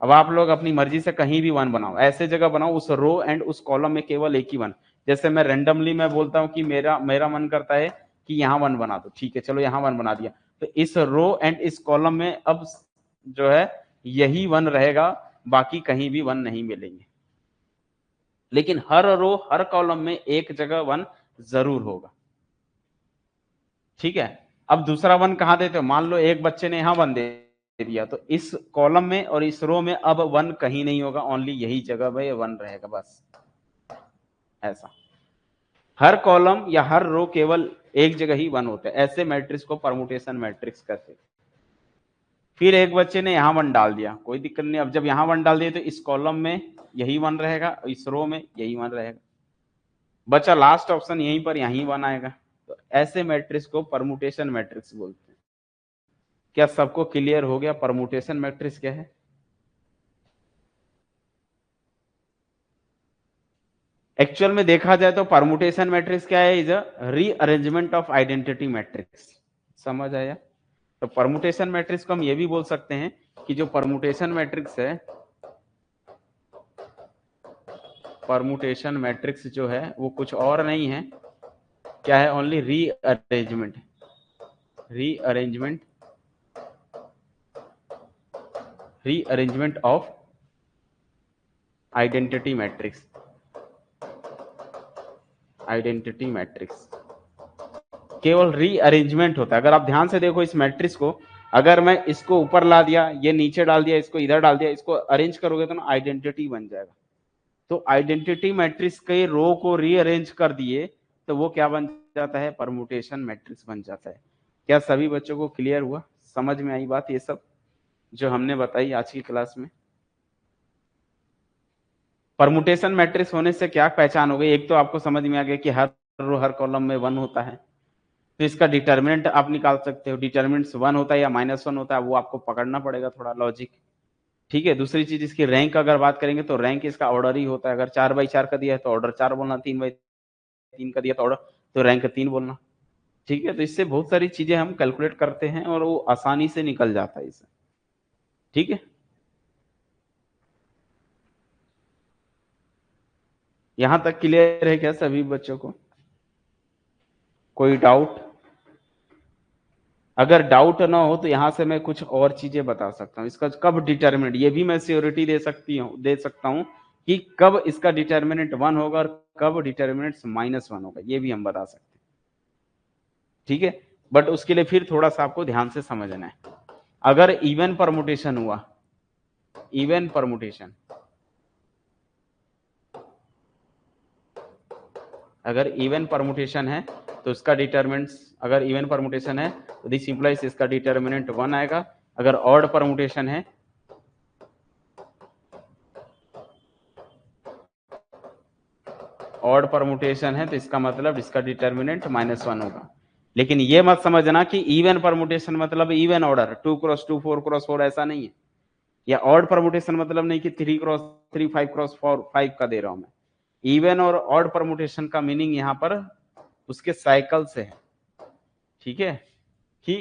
अब आप लोग अपनी मर्जी से कहीं भी वन बनाओ, ऐसे जगह बनाओ उस रो एंड उस कॉलम में केवल एक ही वन। जैसे मैं रेंडमली मैं बोलता हूं कि मेरा मन करता है कि यहाँ वन बना दो, ठीक है चलो यहाँ वन बना दिया, तो इस रो एंड इस कॉलम में अब जो है यही वन रहेगा, बाकी कहीं भी वन नहीं मिलेंगे। लेकिन हर रो हर कॉलम में एक जगह वन जरूर होगा। ठीक है, अब दूसरा वन कहां देते हो, मान लो एक बच्चे ने यहां वन दे दिया, तो इस कॉलम में और इस रो में अब वन कहीं नहीं होगा, ओनली यही जगह पे वन रहेगा बस। ऐसा हर कॉलम या हर रो केवल एक जगह ही वन होता है, ऐसे मैट्रिक्स को परमुटेशन मैट्रिक्स कहते हैं। फिर एक बच्चे ने यहां वन डाल दिया, कोई दिक्कत नहीं, अब जब यहां वन डाल दिया तो इस कॉलम में यही वन रहेगा, इस रो में यही वन रहेगा, बचा लास्ट ऑप्शन, यहीं पर यही वन आएगा। तो ऐसे मैट्रिक्स को परमुटेशन मैट्रिक्स बोलते हैं। क्या सबको क्लियर हो गया परमुटेशन मैट्रिक्स क्या है? एक्चुअल में देखा जाए तो परमुटेशन मैट्रिक्स क्या है, is a rearrangement of identity matrix. समझ आया? तो परमुटेशन मैट्रिक्स को हम ये भी बोल सकते हैं कि जो परमुटेशन मैट्रिक्स है, परमुटेशन मैट्रिक्स जो है वो कुछ और नहीं है, क्या है, only rearrangement, rearrangement, rearrangement of identity matrix, identity matrix केवल रीअरेंजमेंट होता है। अगर आप ध्यान से देखो इस मैट्रिक्स को, अगर मैं इसको ऊपर ला दिया, ये नीचे डाल दिया, इसको इधर डाल दिया, इसको अरेंज करोगे तो ना आइडेंटिटी बन जाएगा। तो आइडेंटिटी मैट्रिक्स के रो को रीअरेंज कर दिए तो वो क्या बन जाता है, परमुटेशन मैट्रिक्स बन जाता है। क्या सभी बच्चों को क्लियर हुआ, समझ में आई बात, ये सब जो हमने बताई आज की क्लास में? परमुटेशन मैट्रिक्स होने से क्या पहचान हो गई, एक तो आपको समझ में आ गया कि हर रो हर कॉलम में वन होता है, तो इसका डिटर्मिनेंट आप निकाल सकते हो, डिटर्मिनेंट वन होता है या -1 होता है, वो आपको पकड़ना पड़ेगा थोड़ा लॉजिक। ठीक है, दूसरी चीज इसकी रैंक अगर बात करेंगे तो रैंक इसका ऑर्डर ही होता है, अगर 4x4 का दिया है तो ऑर्डर 4 बोलना, 3x3 का दिया तो ऑर्डर तो रैंक 3 बोलना। ठीक है, तो इससे बहुत सारी चीजें हम कैलकुलेट करते हैं और वो आसानी से निकल जाता है इससे। ठीक है, यहां तक क्लियर है क्या सभी बच्चों को? कोई डाउट? अगर डाउट ना हो तो यहां से मैं कुछ और चीजें बता सकता हूं, इसका कब डिटर्मिनेंट, ये भी मैं श्योरिटी दे सकता हूं कि कब इसका डिटर्मिनेंट 1 होगा और कब डिटर्मिनेंट -1 होगा, ये भी हम बता सकते हैं। ठीक है, बट उसके लिए फिर थोड़ा सा आपको ध्यान से समझना है। अगर इवन परमुटेशन हुआ, इवन परमुटेशन, अगर इवन परमुटेशन है तो उसका डिटर्मिनेंट, अगर इवन परमुटेशन है तो दिस इंप्लाइज इसका डिटर्मिनेंट 1 आएगा। अगर ऑड परमुटेशन है, ऑड परमुटेशन है तो इसका मतलब इसका डिटर्मिनेंट -1 होगा। लेकिन ये मत समझना कि इवन परमुटेशन मतलब इवन ऑर्डर 2x2 4x4 ऐसा नहीं है, या ऑड परमुटेशन मतलब नहीं कि 3x3 5x4 5 का दे रहा हूं मैं। इवन और ऑड परमुटेशन का मीनिंग यहाँ पर उसके साइकिल से है। ठीक है, कि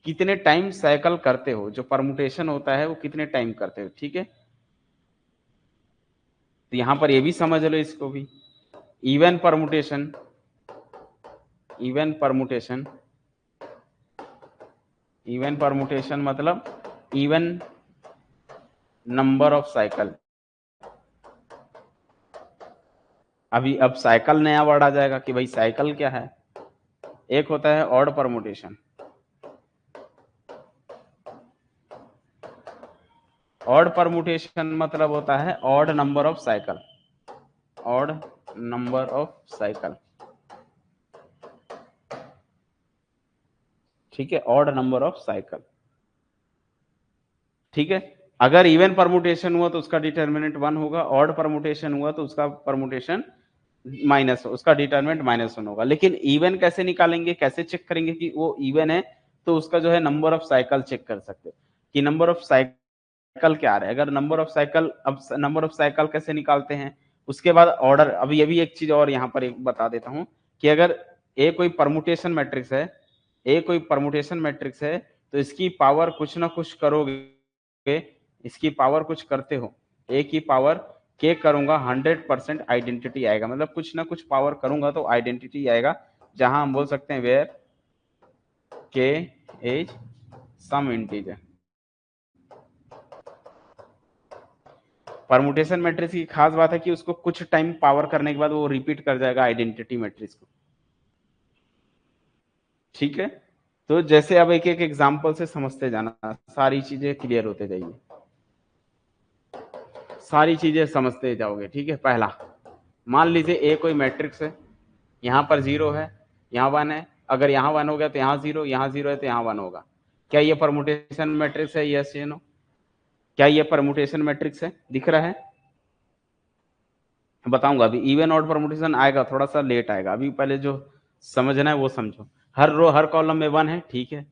कितने टाइम साइकिल करते हो, जो परमुटेशन होता है वो कितने टाइम करते हो। ठीक है, तो यहां पर ये भी समझ लो इसको भी, even permutation, even permutation, even permutation मतलब इवन नंबर ऑफ साइकिल, अभी अब साइकिल नया वर्ड आ जाएगा कि भाई साइकिल क्या है। एक होता है ऑड परमुटेशन। ऑड परमुटेशन मतलब होता है odd number of cycle, odd number of cycle, ठीक है, ऑड नंबर ऑफ साइकिल, ठीक है। अगर इवन परमुटेशन हुआ तो उसका डिटर्मिनेंट 1 होगा, ऑड परमुटेशन हुआ तो उसका परमुटेशन माइनस, उसका डिटर्मिनेंट -1 होगा। लेकिन इवन कैसे निकालेंगे, कैसे चेक करेंगे कि वो इवन है, तो उसका जो है नंबर ऑफ साइकिल चेक कर सकते कि नंबर ऑफ साइकिल क्या आ रहा है। अगर नंबर ऑफ साइकिल, अब नंबर ऑफ साइकिल कैसे निकालते हैं, उसके बाद ऑर्डर। अब ये भी एक चीज और यहाँ पर एक बता देता हूँ कि अगर ए कोई परमुटेशन मैट्रिक्स है, ए कोई परमुटेशन मैट्रिक्स है, तो इसकी पावर कुछ ना कुछ करोगे, इसकी पावर कुछ करते हो, ए की पावर के करूंगा, 100% आइडेंटिटी आएगा। मतलब कुछ ना कुछ पावर करूंगा तो आइडेंटिटी आएगा, जहां हम बोल सकते हैं where k is some integer. Permutation matrix की खास बात है कि उसको कुछ टाइम पावर करने के बाद वो रिपीट कर जाएगा आइडेंटिटी मैट्रिक्स को, ठीक है। तो जैसे अब एक एक एग्जांपल से समझते जाना, सारी चीजें क्लियर होते जाइए, सारी चीजें समझते जाओगे, ठीक है। पहला, मान लीजिए ए कोई मैट्रिक्स है, यहाँ पर 0 है, यहाँ 1 है। अगर यहाँ 1 हो गया तो यहाँ 0, यहाँ 0 है तो यहाँ 1 होगा। क्या ये परमुटेशन मैट्रिक्स है? यस या नो? क्या ये परमुटेशन मैट्रिक्स है? दिख रहा है? बताऊंगा अभी। इवन ऑड परमुटेशन आएगा, थोड़ा सा लेट आएगा, अभी पहले जो समझना है वो समझो। हर रो हर कॉलम में 1 है, ठीक है।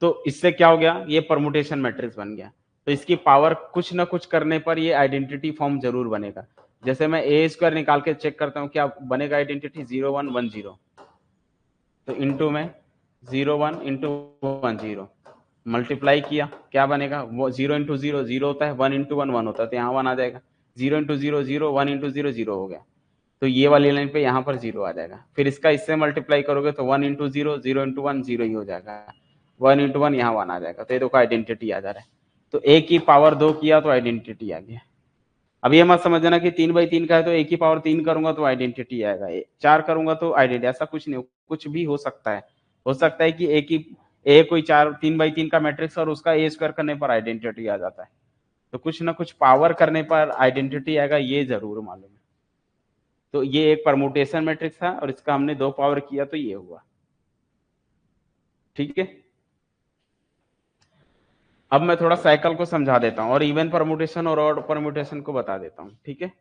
तो इससे क्या हो गया, ये परमुटेशन मैट्रिक्स बन गया। तो इसकी पावर कुछ ना कुछ करने पर ये आइडेंटिटी फॉर्म जरूर बनेगा। जैसे मैं ए स्क्वायर निकाल के चेक करता हूँ, क्या बनेगा आइडेंटिटी? 0 1 1 0। तो इंटू में 0 1 इंटू 1 0 मल्टीप्लाई किया, क्या बनेगा? वो 0 इंटू 0 0 होता है, 1 इंटू 1 1 होता है, तो यहाँ 1 आ जाएगा। 0 इंटू 0 0, 1 इंटू 0 0 हो गया। तो ये वाली लाइन पे यहाँ पर 0 आ जाएगा। फिर इसका इससे मल्टीप्लाई करोगे तो 1 इंटू 0 0 इंटू 1 0 ही हो जाएगा। 1 इंटू 1 यहाँ 1 आ जाएगा। तो ये देखो आइडेंटिटी आ जा रहा है। तो ए की पावर 2 किया तो आइडेंटिटी आ गया। अब ये मत समझना कि 3/3 का है तो ए की पावर 3 करूंगा तो आइडेंटिटी आएगा, 4 करूंगा तो आइडेंटिटी, ऐसा कुछ नहीं, कुछ भी हो सकता है। हो सकता है कि ए कोई 3/3 का मैट्रिक्स और उसका ए स्क्वायर करने पर आइडेंटिटी आ जाता है। तो कुछ ना कुछ पावर करने पर आइडेंटिटी आएगा, ये जरूर मालूम है। तो ये एक परमुटेशन मैट्रिक्स था और इसका हमने 2 पावर किया तो ये हुआ, ठीक है। अब मैं थोड़ा साइकिल को समझा देता हूँ और इवन परमुटेशन और ऑड परमुटेशन को बता देता हूँ, ठीक है।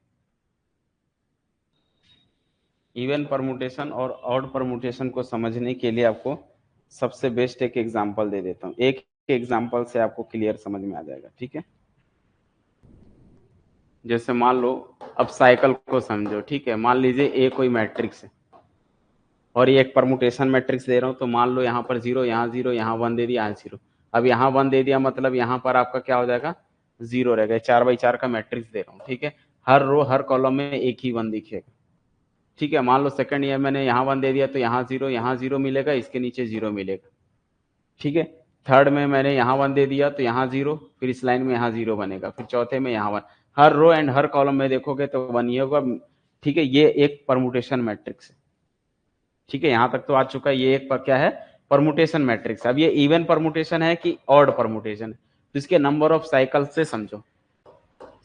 इवन परमुटेशन और ऑड परमुटेशन को समझने के लिए आपको सबसे बेस्ट एक एग्जांपल दे देता हूँ। एक एग्जांपल से आपको क्लियर समझ में आ जाएगा, ठीक है। जैसे मान लो, अब साइकिल को समझो, ठीक है। मान लीजिए ए कोई मैट्रिक्स है और ये एक परमुटेशन मैट्रिक्स दे रहा हूँ। तो मान लो यहाँ पर 0, यहाँ 0, यहाँ 1 दे दिया, यहाँ 0। अब यहाँ 1 दे दिया, मतलब यहाँ पर आपका क्या हो जाएगा? 0 रहेगा। 4/4 का मैट्रिक्स दे रहा हूँ, ठीक है। हर रो हर कॉलम में एक ही 1 दिखेगा, ठीक है। मान लो सेकंड ईयर मैंने यहाँ 1 दे दिया तो यहाँ 0 मिलेगा, इसके नीचे 0 मिलेगा, ठीक है। थर्ड में मैंने यहाँ 1 दे दिया तो यहाँ 0, फिर इस लाइन में यहाँ 0 बनेगा, फिर चौथे में यहाँ 1। हर रो एंड हर कॉलम में देखोगे तो 1 ही होगा, ठीक है। ये एक परमुटेशन मैट्रिक्स है, ठीक है। यहां तक तो आ चुका है। ये एक पर क्या है? Permutation matrix. अब ये इवन परमुटेशन है कि ऑड परमुटेशन है, तो इसके नंबर ऑफ साइकिल से समझो।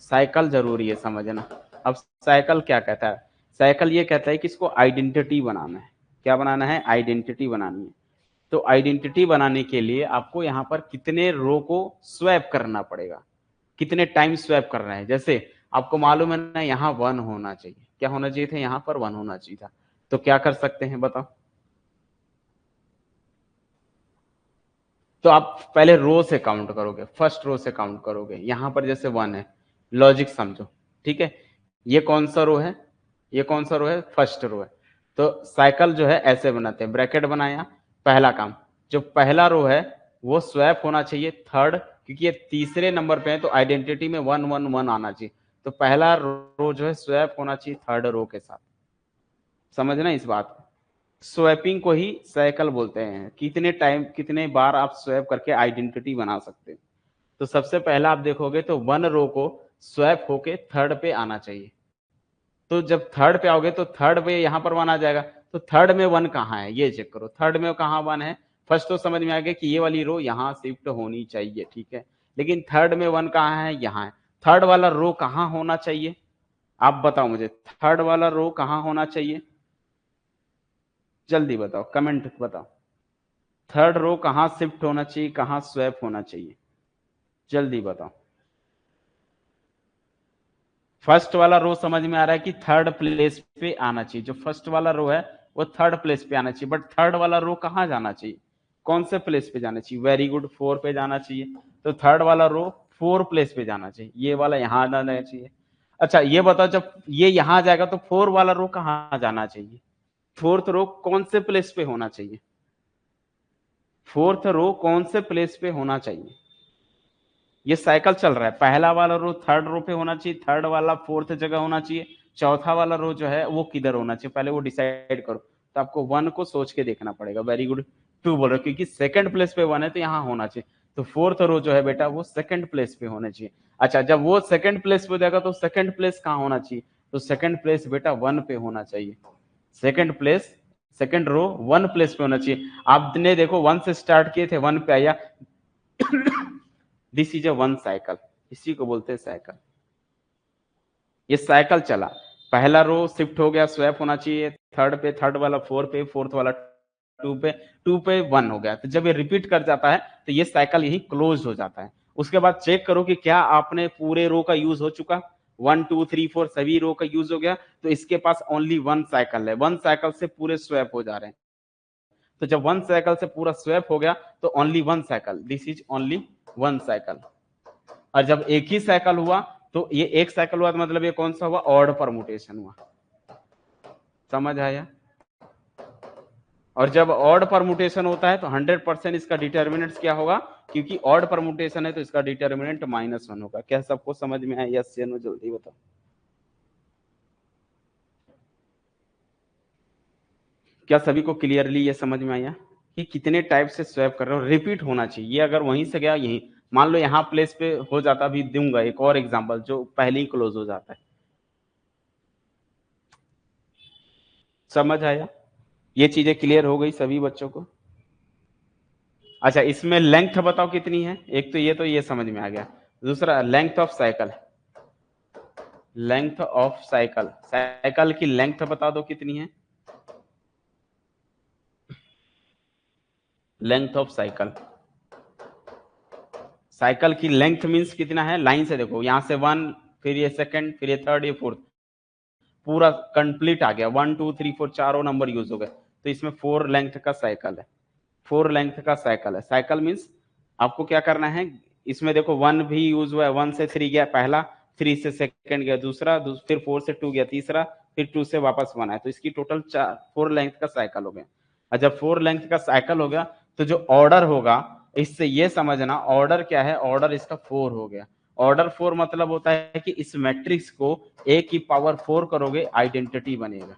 साइकिल जरूरी है समझना। अब साइकिल क्या कहता है? साइकिल ये कहता है कि इसको आइडेंटिटी बनाना है। क्या बनाना है? आइडेंटिटी बनानी है। तो आइडेंटिटी बनाने के लिए आपको यहाँ पर कितने रो को स्वैप करना पड़ेगा, कितने टाइम स्वैप करना है। जैसे आपको मालूम है ना, यहाँ 1 होना चाहिए, क्या होना चाहिए था? यहाँ पर 1 होना चाहिए था। तो क्या कर सकते हैं बताओ? तो आप पहले रो से काउंट करोगे, फर्स्ट रो से काउंट करोगे। यहां पर जैसे 1 है, लॉजिक समझो, ठीक है। ये कौन सा रो है? ये कौन सा रो है? फर्स्ट रो है। तो साइकिल जो है ऐसे बनाते हैं, ब्रैकेट बनाया, पहला काम, जो पहला रो है वो स्वैप होना चाहिए थर्ड, क्योंकि ये तीसरे नंबर पे है तो आइडेंटिटी में 1 1 1 आना चाहिए। तो पहला रो जो है स्वैप होना चाहिए थर्ड रो के साथ। समझना इस बात को। स्वैपिंग को ही साइकिल बोलते हैं। कितने टाइम, कितने बार आप स्वैप करके आइडेंटिटी बना सकते हैं। तो सबसे पहला आप देखोगे तो 1 रो को स्वैप होके थर्ड पे आना चाहिए, तो जब थर्ड पे आओगे तो थर्ड पे यहाँ पर 1 आ जाएगा, तो थर्ड में 1 कहाँ है ये चेक करो, थर्ड में कहाँ 1 है। फर्स्ट तो समझ में आ गया कि ये वाली रो यहाँ शिफ्ट होनी चाहिए, ठीक है, लेकिन थर्ड में 1 कहाँ है, यहाँ है। थर्ड वाला रो कहाँ होना चाहिए, आप बताओ मुझे, थर्ड वाला रो कहाँ होना चाहिए, जल्दी बताओ, कमेंट बताओ, थर्ड रो कहाँ शिफ्ट होना चाहिए, कहाँ स्वैप होना चाहिए, जल्दी बताओ। फर्स्ट वाला रो समझ में आ रहा है कि थर्ड प्लेस पे आना चाहिए, जो फर्स्ट वाला रो है वो थर्ड प्लेस पे आना चाहिए, बट थर्ड वाला रो कहाँ जाना चाहिए, कौन से प्लेस पे जाना चाहिए, वेरी गुड, 4 पे जाना चाहिए। तो थर्ड वाला रो 4 प्लेस पे जाना चाहिए, ये वाला यहाँ जाना चाहिए। अच्छा ये बताओ, जब ये यहाँ जाएगा तो 4 वाला रो कहाँ जाना चाहिए, फोर्थ रो कौन से प्लेस पे होना चाहिए, फोर्थ रो कौन से प्लेस पे होना चाहिए। ये साइकिल चल रहा है, पहला वाला रो थर्ड रो पे होना चाहिए, थर्ड वाला फोर्थ जगह होना चाहिए, चौथा वाला रो जो है वो किधर होना चाहिए, पहले वो डिसाइड करो। तो आपको 1 को सोच के देखना पड़ेगा, वेरी गुड, 2 बोल रहे हो, क्योंकि सेकंड प्लेस पे 1 है तो यहाँ होना चाहिए, तो फोर्थ रो जो है बेटा वो सेकंड प्लेस पे होना चाहिए। अच्छा जब वो सेकंड प्लेस पे हो जाएगा तो सेकंड प्लेस कहाँ होना चाहिए, तो सेकंड प्लेस बेटा 1 पे होना चाहिए, second place, second row 1 place पे होना चाहिए। आपने देखो 1 से स्टार्ट किए थे, 1 पे आया, दिस इज अ 1 साइकिल, इसी को बोलते हैं साइकिल। ये साइकिल चला, पहला रो शिफ्ट हो गया, स्वैप होना चाहिए, थर्ड पे, थर्ड वाला 4 पे, फोर्थ वाला 2 पे, 2 पे 1 हो गया। तो जब ये रिपीट कर जाता है तो ये साइकिल यही क्लोज हो जाता है। उसके बाद चेक करो कि क्या आपने पूरे रो का यूज हो चुका, 1 2 3 4 सभी रो का यूज हो गया, तो इसके पास ओनली 1 साइकिल है, 1 साइकिल से पूरे स्वैप हो जा रहे हैं। तो जब 1 साइकिल से पूरा स्वैप हो गया तो only 1 cycle, this is only 1 cycle. और जब एक ही साइकिल हुआ तो ये एक साइकिल हुआ तो मतलब ये कौन सा हुआ, ऑड परमुटेशन हुआ, समझ आया। और जब ऑड परमुटेशन होता है तो 100% इसका डिटर्मिनेंट क्या होगा, क्योंकि ऑड परमुटेशन है तो इसका डिटर्मिनेंट -1 होगा। क्या सबको समझ में आया, यस या नो, जल्दी बताओ। क्या सभी को क्लियरली ये समझ में आया कि कितने टाइप से स्वैप कर रहे हो, रिपीट होना चाहिए। ये अगर वहीं से गया यहीं, मान लो यहाँ प्लेस पे हो जाता, अभी दूंगा एक और एग्जांपल जो पहले ही क्लोज हो जाता है, समझ आया, ये चीजें क्लियर हो गई सभी बच्चों को। अच्छा इसमें लेंथ बताओ कितनी है, एक तो ये समझ में आ गया, दूसरा length of cycle, length of cycle, cycle की लेंथ बता दो कितनी है, लेंथ ऑफ साइकिल, साइकिल की लेंथ मींस कितना है, लाइन से देखो, यहां से 1, फिर ये सेकंड, फिर ये थर्ड, ये फोर्थ, पूरा कंप्लीट आ गया, 1 2 3 4 चारों नंबर यूज हो गए, तो इसमें 4 लेंथ का साइकिल है, 4 लेंथ का साइकिल है। साइकिल मींस आपको क्या करना है, इसमें देखो 1 भी यूज हुआ है, 1 से 3 गया पहला, 3 से सेकंड गया दूसरा, फिर 4 से 2 गया तीसरा, फिर 2 से वापस 1 आया, तो इसकी टोटल 4 लेंथ का साइकिल हो गया। और जब 4 लेंथ का साइकिल हो गया तो जो ऑर्डर होगा, इससे ये समझना ऑर्डर क्या है, ऑर्डर इसका 4 हो गया। ऑर्डर 4 मतलब होता है कि इस मैट्रिक्स को a की पावर 4 करोगे आइडेंटिटी बनेगा,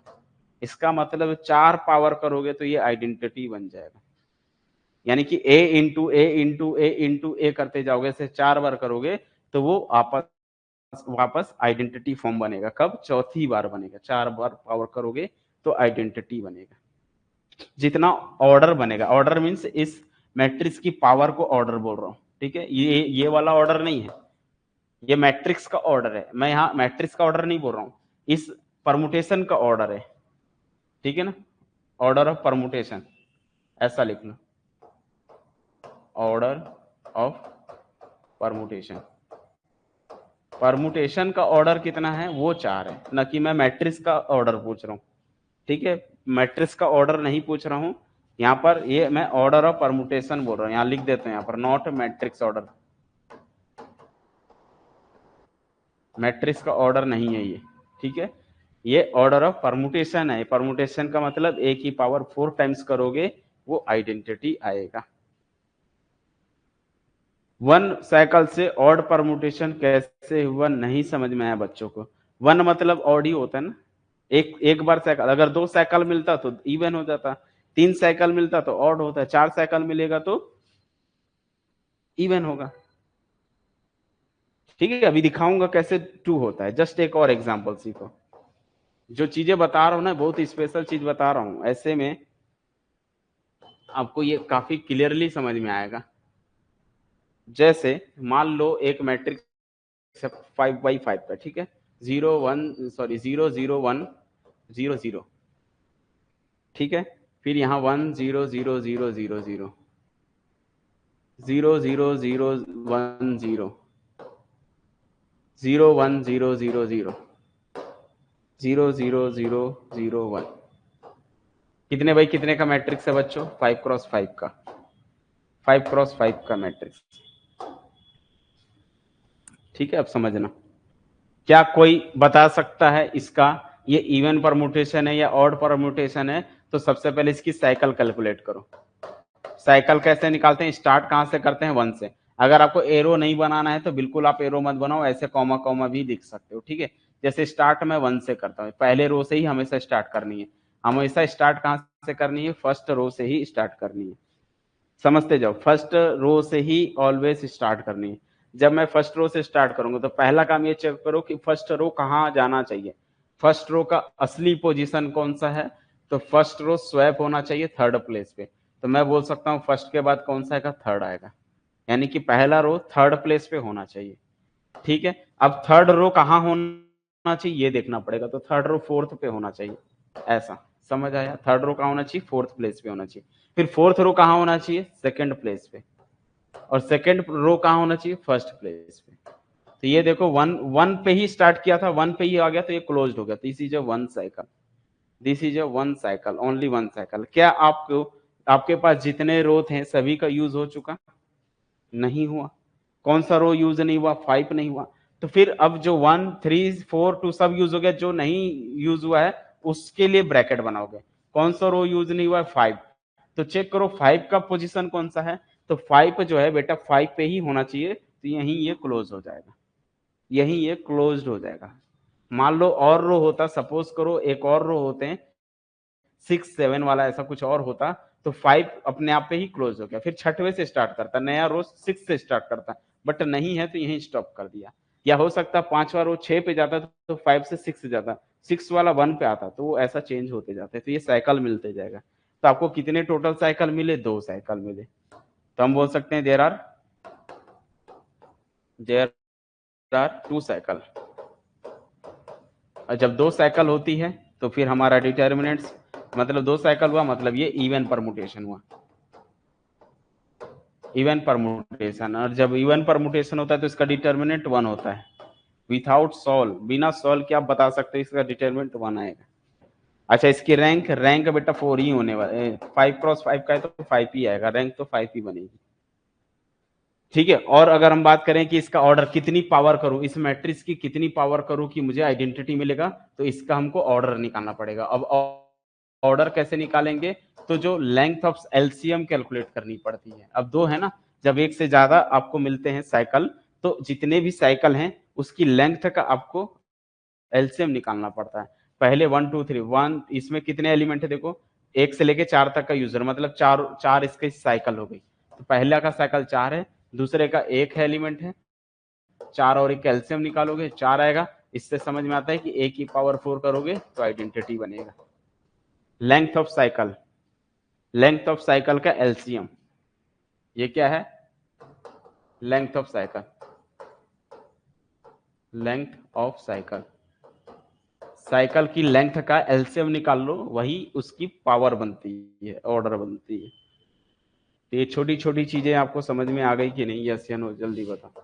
इसका मतलब 4 पावर करोगे तो ये आइडेंटिटी बन जाएगा, यानी कि a into A into A into A करते जाओगे, ऐसे 4 बार करोगे तो वो वापस आइडेंटिटी फॉर्म बनेगा, कब, चौथी बार बनेगा, 4 बार पावर करोगे तो आइडेंटिटी बनेगा। जितना ऑर्डर बनेगा, ऑर्डर मीन्स इस मैट्रिक्स की पावर को ऑर्डर बोल रहा हूँ, ठीक है, ये वाला ऑर्डर नहीं है, ये मैट्रिक्स का ऑर्डर है, मैं यहाँ मैट्रिक्स का ऑर्डर नहीं बोल रहा हूँ, इस परमुटेशन का ऑर्डर है, ठीक है ना, ऑर्डर ऑफ परमुटेशन, ऐसा लिख लो, ऑर्डर ऑफ परमुटेशन। परमुटेशन का ऑर्डर कितना है, वो 4 है, न कि मैं मैट्रिक्स का ऑर्डर पूछ रहा हूँ, ठीक है, मैट्रिक्स का ऑर्डर नहीं पूछ रहा हूँ यहाँ पर, ये मैं ऑर्डर ऑफ परमुटेशन बोल रहा हूँ, यहाँ लिख देते हैं यहाँ पर, नॉट मैट्रिक्स ऑर्डर, मैट्रिक्स का ऑर्डर नहीं है ये, ठीक है, ये ऑर्डर ऑफ परमुटेशन है। परमुटेशन का मतलब a की पावर 4 टाइम्स करोगे वो आइडेंटिटी आएगा। 1 साइकिल से ऑड परमुटेशन कैसे हुआ नहीं समझ में आया बच्चों को, 1 मतलब ऑड ही होता है ना, एक बार साइकिल, अगर 2 साइकिल मिलता तो इवन हो जाता, 3 साइकिल मिलता तो ऑड होता है, 4 साइकिल मिलेगा तो इवन होगा, ठीक है। अभी दिखाऊंगा कैसे 2 होता है, जस्ट एक और एग्जांपल सीखो। जो चीजें बता रहा हूँ ना बहुत स्पेशल चीज बता रहा हूँ, ऐसे में आपको ये काफी क्लियरली समझ में आएगा। जैसे मान लो एक मैट्रिक्स 5x5 का, ठीक है, 0 1 0 0 1 0 0, ठीक है, फिर यहाँ 1 0 0 0 0 0 0 0 0 1 0 0 1 0 0 0 0 0 0 0 1, कितने बाई कितने का मैट्रिक्स है बच्चों? 5x5 का, 5x5 का मैट्रिक्स, ठीक है। अब समझना, क्या कोई बता सकता है इसका ये इवन परमुटेशन है या ऑड परमुटेशन है? तो सबसे पहले इसकी साइकिल कैलकुलेट करो। साइकिल कैसे निकालते हैं? स्टार्ट कहां से करते हैं? 1 से। अगर आपको एरो नहीं बनाना है तो बिल्कुल आप एरो मत बनाओ, ऐसे कॉमा कॉमा भी लिख सकते हो, ठीक है। जैसे स्टार्ट मैं 1 से करता हूँ, पहले रो से ही हमेशा स्टार्ट करनी है। हमेशा स्टार्ट कहां से करनी है? फर्स्ट रो से ही स्टार्ट करनी है। समझते जाओ, फर्स्ट रो से ही ऑलवेज स्टार्ट करनी है। जब मैं फर्स्ट रो से स्टार्ट करूंगा तो पहला काम ये चेक करो कि फर्स्ट रो कहाँ जाना चाहिए। फर्स्ट रो का असली पोजीशन कौन सा है? तो फर्स्ट रो स्वैप होना चाहिए थर्ड प्लेस पे। तो मैं बोल सकता हूँ फर्स्ट के बाद कौन सा आएगा? थर्ड आएगा, यानी कि पहला रो थर्ड प्लेस पे होना चाहिए, ठीक है। अब थर्ड रो कहाँ होना चाहिए ये देखना पड़ेगा, तो थर्ड रो फोर्थ पे होना चाहिए, ऐसा समझ आया? थर्ड रो कहाँ होना चाहिए? फोर्थ प्लेस पे होना चाहिए। फिर फोर्थ रो कहाँ होना चाहिए? सेकंड प्लेस पे। और सेकंड रो कहाँ होना चाहिए? फर्स्ट प्लेस पे। तो ये देखो, वन वन पे ही स्टार्ट किया था, वन पे ही आ गया, तो ये क्लोज हो गया। This is a one cycle, this is a one cycle, only one cycle. क्या आपको आपके पास जितने रो थे सभी का यूज हो चुका? नहीं हुआ। कौन सा रो यूज नहीं हुआ? 5 नहीं हुआ। तो फिर अब जो 1 3 4 2 सब यूज हो गया, जो नहीं यूज हुआ है उसके लिए ब्रैकेट बनाओगे। कौन सा रो यूज नहीं हुआ है? 5। तो चेक करो 5 का पोजीशन कौन सा है। तो 5 जो है बेटा 5 पे ही होना चाहिए, तो यहीं ये क्लोज हो जाएगा, यहीं ये क्लोज हो जाएगा। मान लो और रो होता, सपोज करो एक और रो होते हैं 6 7 वाला, ऐसा कुछ और होता, तो 5 अपने आप पे ही क्लोज हो गया। फिर छठवें से स्टार्ट करता, नया रो 6 से स्टार्ट करता, बट नहीं है तो यहीं स्टॉप कर दिया। या हो सकता पांचवा रो 6 पे जाता तो 5 से 6 जाता, 6 वाला 1 पे आता, तो वो ऐसा चेंज होते जाते, तो ये साइकिल मिलते जाएगा। तो आपको कितने टोटल साइकिल मिले? 2 साइकिल मिले। तो हम बोल सकते हैं देयर आर 2 साइकिल। और जब 2 साइकिल होती है तो फिर हमारा डिटर्मिनेंट्स, मतलब 2 साइकिल हुआ मतलब ये इवन परमुटेशन हुआ, इवन परमुटेशन। और जब इवन परमुटेशन होता है तो इसका डिटर्मिनेंट 1 होता है। विथआउट सॉल्व, बिना सॉल्व के आप बता सकते हो इसका डिटर्मिनेंट 1 आएगा। अच्छा, इसकी रैंक रैंक बेटा 4 ही होने वाला, 5x5 का है तो 5 ही आएगा, रैंक तो 5 ही बनेगी, ठीक है। और अगर हम बात करें कि इसका ऑर्डर कितनी पावर करूं, इस मैट्रिक्स की कितनी पावर करूं कि मुझे आइडेंटिटी मिलेगा, तो इसका हमको ऑर्डर निकालना पड़ेगा। अब ऑर्डर कैसे निकालेंगे? तो जो लेंथ ऑफ एलसीएम कैलकुलेट करनी पड़ती है। अब दो है ना, जब एक से ज्यादा आपको मिलते हैं साइकिल, तो जितने भी साइकिल हैं उसकी लेंथ का आपको एलसीएम निकालना पड़ता है। पहले 1 2 3 1, इसमें कितने एलिमेंट है देखो, एक से लेके 4 तक का यूजर, मतलब चार चार इसकी साइकिल हो गई। तो पहला का साइकिल 4 है, दूसरे का एक है एलिमेंट है, 4 और एक कैल्शियम निकालोगे 4 आएगा। इससे समझ में आता है कि ए की पावर 4 करोगे तो आइडेंटिटी बनेगा। Length of cycle, length of cycle का एलसीएम, ये क्या है? Length of cycle, length of cycle, cycle की लेंथ का एलसीएम निकाल लो, वही उसकी पावर बनती है, ऑर्डर बनती है। तो ये छोटी छोटी चीजें आपको समझ में आ गई कि नहीं? यस या नो, जल्दी बताओ।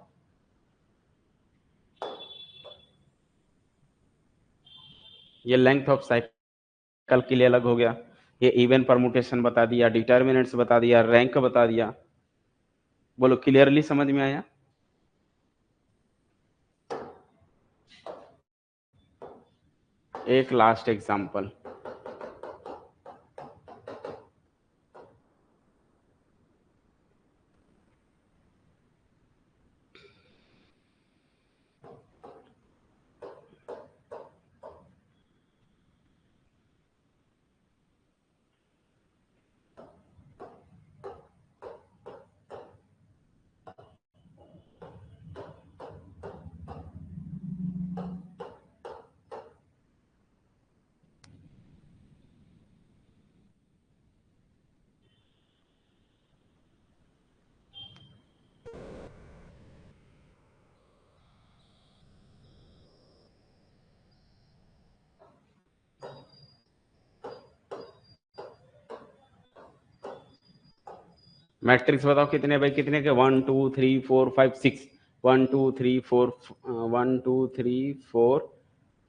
ये लेंथ ऑफ साइकिल के लिए अलग हो गया, ये इवन परमुटेशन बता दिया, डिटर्मिनेंट्स बता दिया, रैंक बता दिया। बोलो, क्लियरली समझ में आया? एक लास्ट एग्जांपल, मैट्रिक्स बताओ कितने बाई कितने के, 1 2 3 4 5 6, 1 2 3 4, 1 2 3 4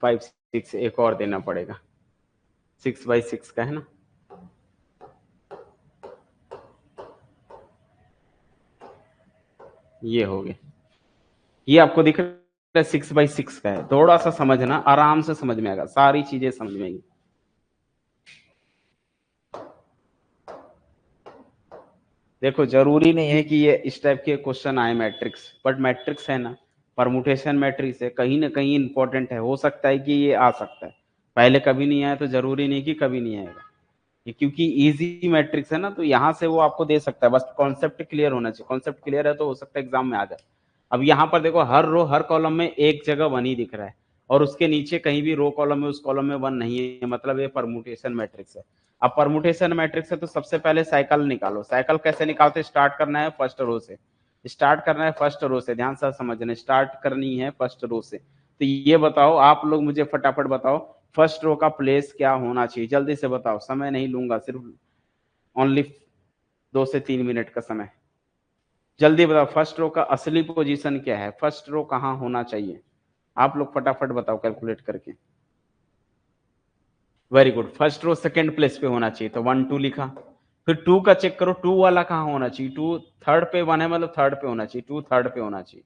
5 6, एक और देना पड़ेगा, 6x6 का है ना। ये हो गया, ये आपको दिख रहा है 6x6 का है। थोड़ा सा समझना, आराम से समझ में आएगा, सारी चीजें समझ में आएंगी। देखो जरूरी नहीं है कि ये इस टाइप के क्वेश्चन आए मैट्रिक्स, बट मैट्रिक्स है ना, परमुटेशन मैट्रिक्स है, कहीं ना कहीं इंपॉर्टेंट है, हो सकता है कि ये आ सकता है। पहले कभी नहीं आया तो जरूरी नहीं कि कभी नहीं आएगा। ये क्योंकि इजी मैट्रिक्स है ना, तो यहाँ से वो आपको दे सकता है, बस कॉन्सेप्ट क्लियर होना चाहिए। कॉन्सेप्ट क्लियर है तो हो सकता है एग्जाम में आ जाए। अब यहाँ पर देखो, हर रो हर कॉलम में एक जगह वन ही दिख रहा है, और उसके नीचे कहीं भी रो कॉलम में उस कॉलम में वन नहीं है, मतलब ये परमुटेशन मैट्रिक्स है। अब परमुटेशन मैट्रिक्स है तो सबसे पहले साइकिल निकालो। साइकिल कैसे निकालते, स्टार्ट करना है फर्स्ट रो से, स्टार्ट करना है फर्स्ट रो से, ध्यान से समझना, स्टार्ट करनी है फर्स्ट रो से। तो ये बताओ आप लोग, मुझे फटाफट बताओ, फर्स्ट रो का प्लेस क्या होना चाहिए, जल्दी से बताओ, समय नहीं लूंगा, सिर्फ ओनली 2 से 3 मिनट का समय। जल्दी बताओ, फर्स्ट रो का असली पोजीशन क्या है, फर्स्ट रो कहाँ होना चाहिए, आप लोग फटाफट बताओ कैलकुलेट करके। Very good, first row second place पे होना चाहिए, तो 1 2 लिखा। फिर 2 का चेक करो, 2 वाला कहाँ होना चाहिए, 2 थर्ड पे, 1 है मतलब थर्ड पे होना चाहिए, 2 थर्ड पे होना चाहिए।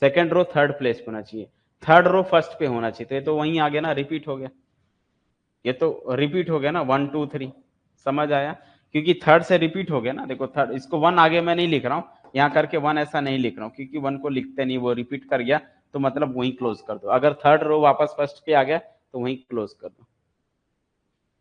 सेकंड रो थर्ड प्लेस पे होना चाहिए, थर्ड रो फर्स्ट पे होना चाहिए, तो ये तो वहीं आ गया ना, रिपीट हो गया, ये तो रिपीट हो गया ना, 1 2 3, समझ आया। क्योंकि थर्ड से रिपीट हो गया ना, देखो थर्ड, इसको 1 आगे मैं नहीं लिख रहा हूँ यहाँ करके, 1 ऐसा नहीं लिख रहा हूँ, क्योंकि 1 को लिखते नहीं, वो रिपीट कर गया, तो मतलब वहीं क्लोज कर दो। अगर थर्ड रो वापस फर्स्ट पे आ गया तो वहीं क्लोज कर दो।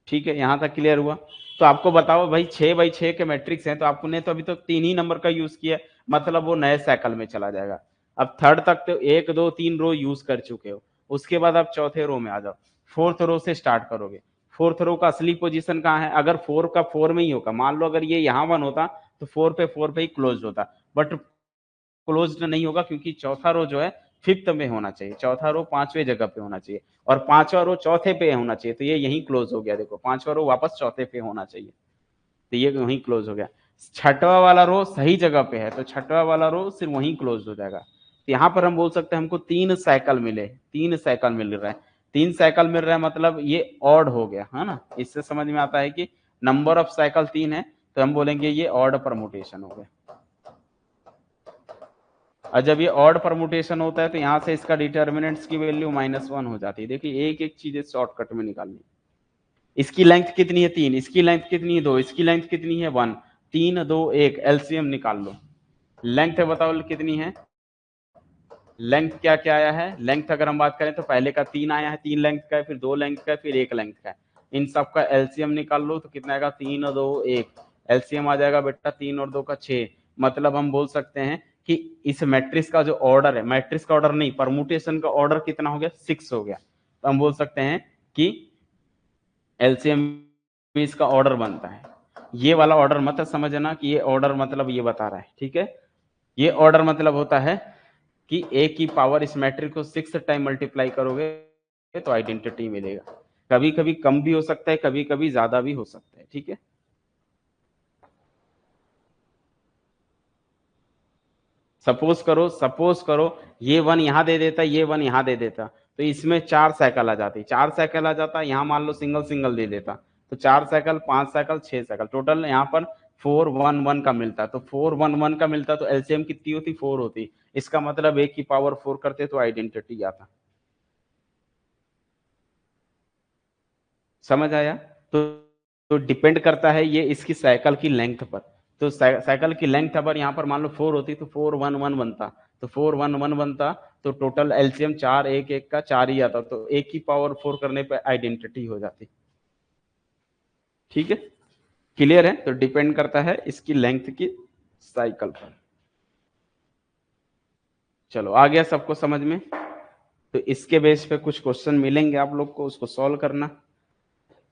ठीक है, यहां तक क्लियर हुआ। तो आपको बताओ भाई, 6x6 के मैट्रिक्स हैं, तो आपने तो अभी तो 3 ही नंबर का यूज किया, मतलब वो नए साइकिल में चला जाएगा। अब थर्ड तक तो 1 2 3 रो यूज कर चुके हो, उसके बाद आप चौथे रो में आ जाओ, फोर्थ रो से स्टार्ट करोगे। फोर्थ रो का असली पोजीशन कहाँ है, अगर 4 का 4 में ही होगा, मान लो अगर ये यहाँ 1 होता तो 4 पे ही क्लोज होता, बट क्लोज्ड नहीं होगा, क्योंकि चौथा रो जो है फिफ्थ में होना चाहिए, चौथा रो पांचवें जगह पे होना चाहिए, और पांचवा रो चौथे पे होना चाहिए, तो ये यहीं क्लोज हो गया। देखो पांचवा रो वापस चौथे पे होना चाहिए, तो ये वहीं क्लोज हो गया। छठवा वाला रो सही जगह पे है, तो छठवा वाला रो सिर्फ वहीं क्लोज हो जाएगा। तो यहाँ पर हम बोल सकते हैं हमको 3 साइकिल मिले, 3 साइकिल मिल रहा है, 3 साइकिल मिल रहा है, मतलब ये ऑड हो गया है ना। इससे समझ में आता है कि नंबर ऑफ साइकिल 3 है, तो हम बोलेंगे ये ऑड परमुटेशन हो गया। और जब ये ऑड परमुटेशन होता है तो यहाँ से इसका डिटर्मिनेंट्स की वैल्यू -1 हो जाती है। देखिए एक एक चीज शॉर्टकट में निकालनी। इसकी लेंथ कितनी है 3, इसकी लेंथ कितनी है 2, इसकी लेंथ कितनी है 1, 3 2 1, एलसीएम निकाल लो। लेंथ बताओ कितनी है, लेंथ क्या क्या आया है, लेंथ अगर हम बात करें तो पहले का 3 आया है, 3 लेंथ का है, फिर 2 लेंथ का है, फिर 1 लेंथ का है। इन सब का एलसीएम निकाल लो, तो कितना आएगा 3 2 1, एलसीएम आ जाएगा बेटा 3 और 2 का 6। मतलब हम बोल सकते हैं कि इस मैट्रिक्स का जो ऑर्डर है, मैट्रिक्स का ऑर्डर नहीं, परमुटेशन का ऑर्डर कितना हो गया, 6 हो गया। तो हम बोल सकते हैं कि एलसीएम इसका ऑर्डर बनता है। ये वाला ऑर्डर मत समझना कि ये ऑर्डर मतलब ये बता रहा है, ठीक है। ये ऑर्डर मतलब होता है कि ए की पावर इस मैट्रिक्स को 6 टाइम मल्टीप्लाई करोगे तो आइडेंटिटी मिलेगा। कभी कभी कम भी हो सकता है, कभी कभी ज्यादा भी हो सकता है, ठीक है। सपोज करो ये 1 यहां दे देता, ये 1 यहां दे देता, तो इसमें 4 साइकिल आ जाती, 4 साइकिल आ जाता, यहां मान लो सिंगल सिंगल दे देता, तो 4 साइकिल 5 साइकिल 6 साइकिल, टोटल यहाँ पर 4 1 1 का मिलता, तो 4 1 1 का मिलता, तो एलसीएम कितनी होती, 4 होती। इसका मतलब एक की पावर 4 करते तो आइडेंटिटी आता। समझ आया। तो डिपेंड करता है ये इसकी साइकिल की लेंथ पर। तो साइकिल की लेंथ अगर यहाँ पर मान लो 4 होती तो 4 1 1 बनता, तो 4 1 1 बनता, तो टोटल एलसीएम 4 1 1 का 4 ही आता, तो एक की पावर 4 करने पे आइडेंटिटी हो जाती। ठीक है, क्लियर है। तो डिपेंड करता है इसकी लेंथ की साइकिल पर। चलो आ गया सबको समझ में। तो इसके बेस पे कुछ क्वेश्चन मिलेंगे आप लोग को, उसको सॉल्व करना।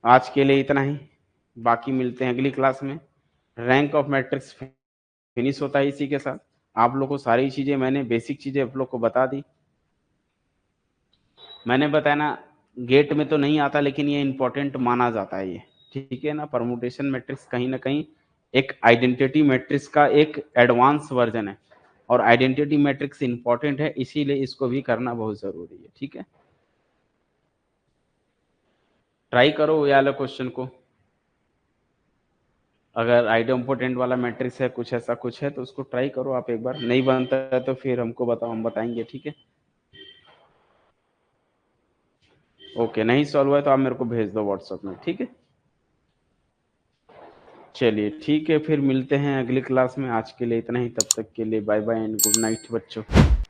आज के लिए इतना ही, बाकी मिलते हैं अगली क्लास में। रैंक ऑफ मैट्रिक्स फिनिश होता है इसी के साथ। आप लोग को सारी चीजें मैंने, बेसिक चीजें आप लोग को बता दी। मैंने बताया ना, गेट में तो नहीं आता, लेकिन ये इंपॉर्टेंट माना जाता है ये, ठीक है ना। परमुटेशन मैट्रिक्स कहीं ना कहीं एक आइडेंटिटी मैट्रिक्स का एक एडवांस वर्जन है, और आइडेंटिटी मैट्रिक्स इंपॉर्टेंट है, इसीलिए इसको भी करना बहुत जरूरी है। ठीक है, ट्राई करो ये वाला क्वेश्चन को। अगर आइडेंटिटी वाला मैट्रिक्स है, कुछ ऐसा कुछ है, तो उसको ट्राई करो आप एक बार। नहीं बनता है तो फिर हमको बताओ, हम बताएंगे। ठीक है, ओके। नहीं सॉल्व है तो आप मेरे को भेज दो व्हाट्सएप में। ठीक है, चलिए ठीक है, फिर मिलते हैं अगली क्लास में। आज के लिए इतना ही, तब तक के लिए bye bye and good night बच्चों।